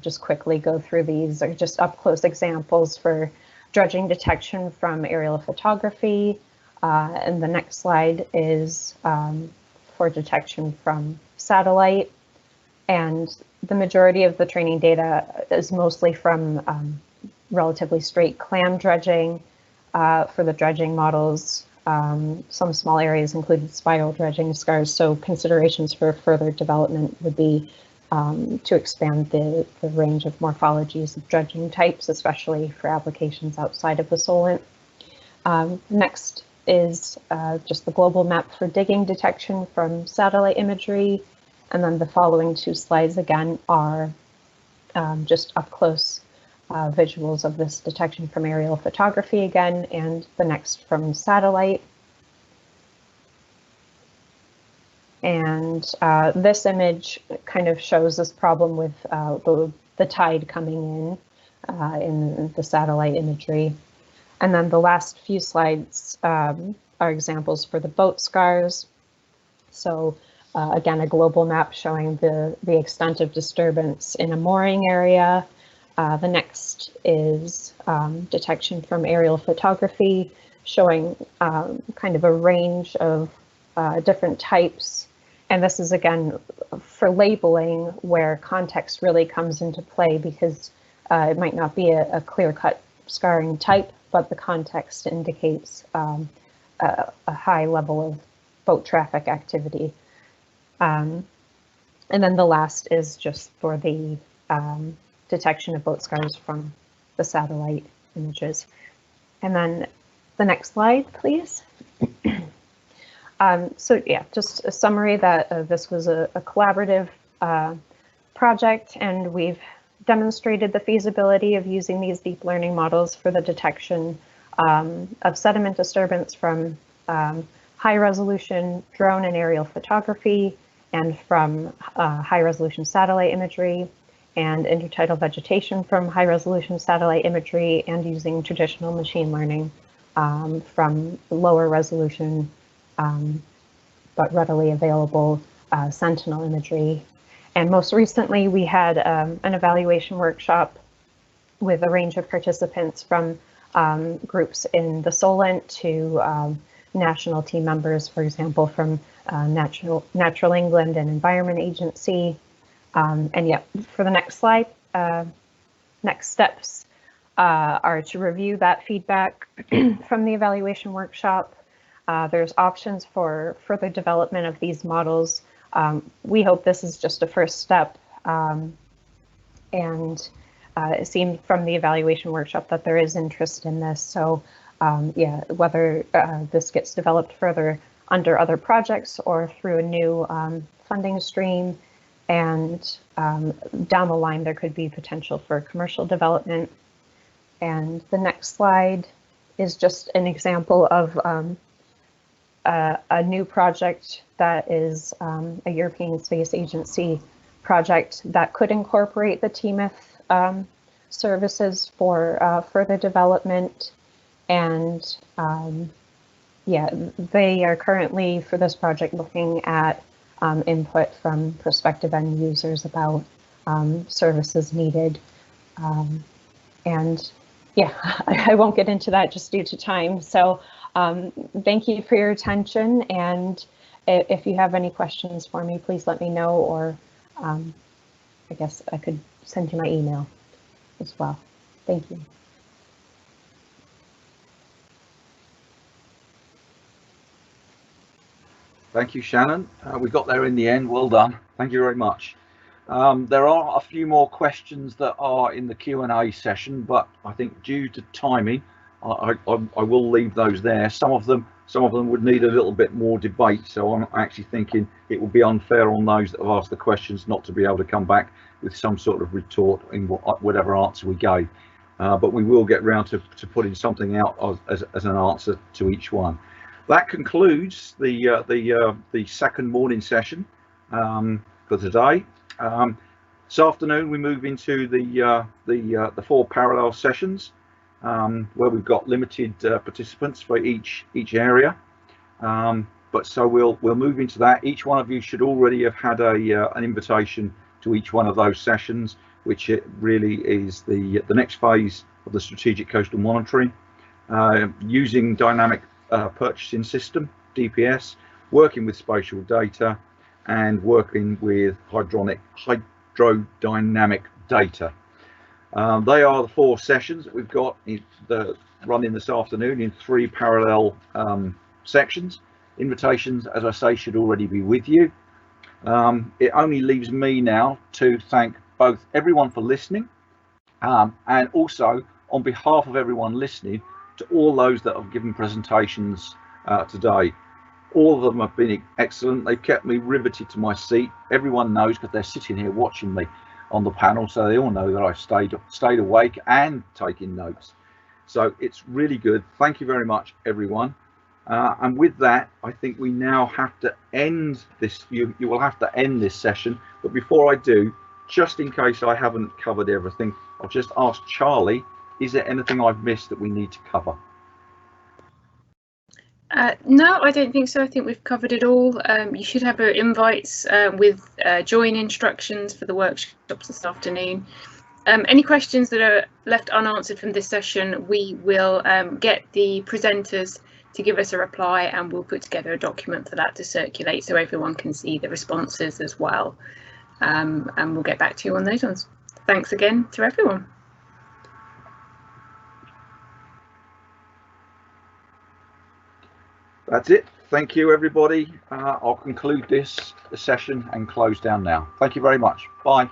just quickly go through these, are just up close examples for dredging detection from aerial photography. And the next slide is for detection from satellite. And the majority of the training data is mostly from relatively straight clam dredging. For the dredging models, some small areas included spiral dredging scars, so considerations for further development would be to expand the range of morphologies of dredging types, especially for applications outside of the Solent. Next is just the global map for digging detection from satellite imagery. And then the following 2 slides again are just up close visuals of this detection from aerial photography again, and the next from satellite. And this image kind of shows this problem with the tide coming in the satellite imagery. And then the last few slides are examples for the boat scars. So again, a global map showing the extent of disturbance in a mooring area. The next is detection from aerial photography, showing kind of a range of different types. And this is, again, for labeling where context really comes into play, because it might not be a clear-cut scarring type, but the context indicates a high level of boat traffic activity. And then the last is just for the detection of boat scars from the satellite images. And then the next slide, please. So yeah, just a summary that this was a collaborative project, and we've demonstrated the feasibility of using these deep learning models for the detection of sediment disturbance from high resolution drone and aerial photography and from high resolution satellite imagery, and intertidal vegetation from high resolution satellite imagery, and using traditional machine learning from lower resolution but readily available sentinel imagery. And most recently, we had an evaluation workshop with a range of participants from groups in the Solent to national team members, for example, from Natural England and Environment Agency. And yeah, for the next slide, next steps are to review that feedback from the evaluation workshop. There's options for further development of these models. We hope this is just a first step, and it seemed from the evaluation workshop that there is interest in this. So yeah, whether this gets developed further under other projects or through a new funding stream, and down the line there could be potential for commercial development. And the next slide is just an example of a new project that is a European Space Agency project that could incorporate the TEMITH services for further development. And yeah, they are currently, for this project, looking at input from prospective end users about services needed. And yeah, I won't get into that just due to time. So thank you for your attention. And if you have any questions for me, please let me know, or I guess I could send you my email as well. Thank you. Thank you, Shannon. We got there in the end. Well done. Thank you very much. There are a few more questions that are in the Q&A session, but I think due to timing, I will leave those there. Some of them would need a little bit more debate, so I'm actually thinking it would be unfair on those that have asked the questions not to be able to come back with some sort of retort in whatever answer we gave. But we will get round to putting something out as an answer to each one. That concludes the second morning session for today. This afternoon we move into the 4 parallel sessions where we've got limited participants for each area. But so we'll move into that. Each one of you should already have had an invitation to each one of those sessions, which it really is the next phase of the strategic coastal monitoring, using dynamic purchasing system, DPS, working with spatial data, and working with hydrodynamic data. They are the 4 sessions that we've got running this afternoon in 3 parallel sections. Invitations, as I say, should already be with you. It only leaves me now to thank both everyone for listening, and also on behalf of everyone listening, to all those that have given presentations today. All of them have been excellent. They've kept me riveted to my seat. Everyone knows, because they're sitting here watching me on the panel, so they all know that I've stayed awake and taking notes. So it's really good. Thank you very much, everyone. And with that, I think we now have to end this. You will have to end this session. But before I do, just in case I haven't covered everything, I'll just ask Charlie, is there anything I've missed that we need to cover? No, I don't think so. I think we've covered it all. You should have invites with join instructions for the workshops this afternoon. Any questions that are left unanswered from this session, we will get the presenters to give us a reply, and we'll put together a document for that to circulate so everyone can see the responses as well. And we'll get back to you on those ones. Thanks again to everyone. That's it. Thank you, everybody. I'll conclude this session and close down now. Thank you very much. Bye.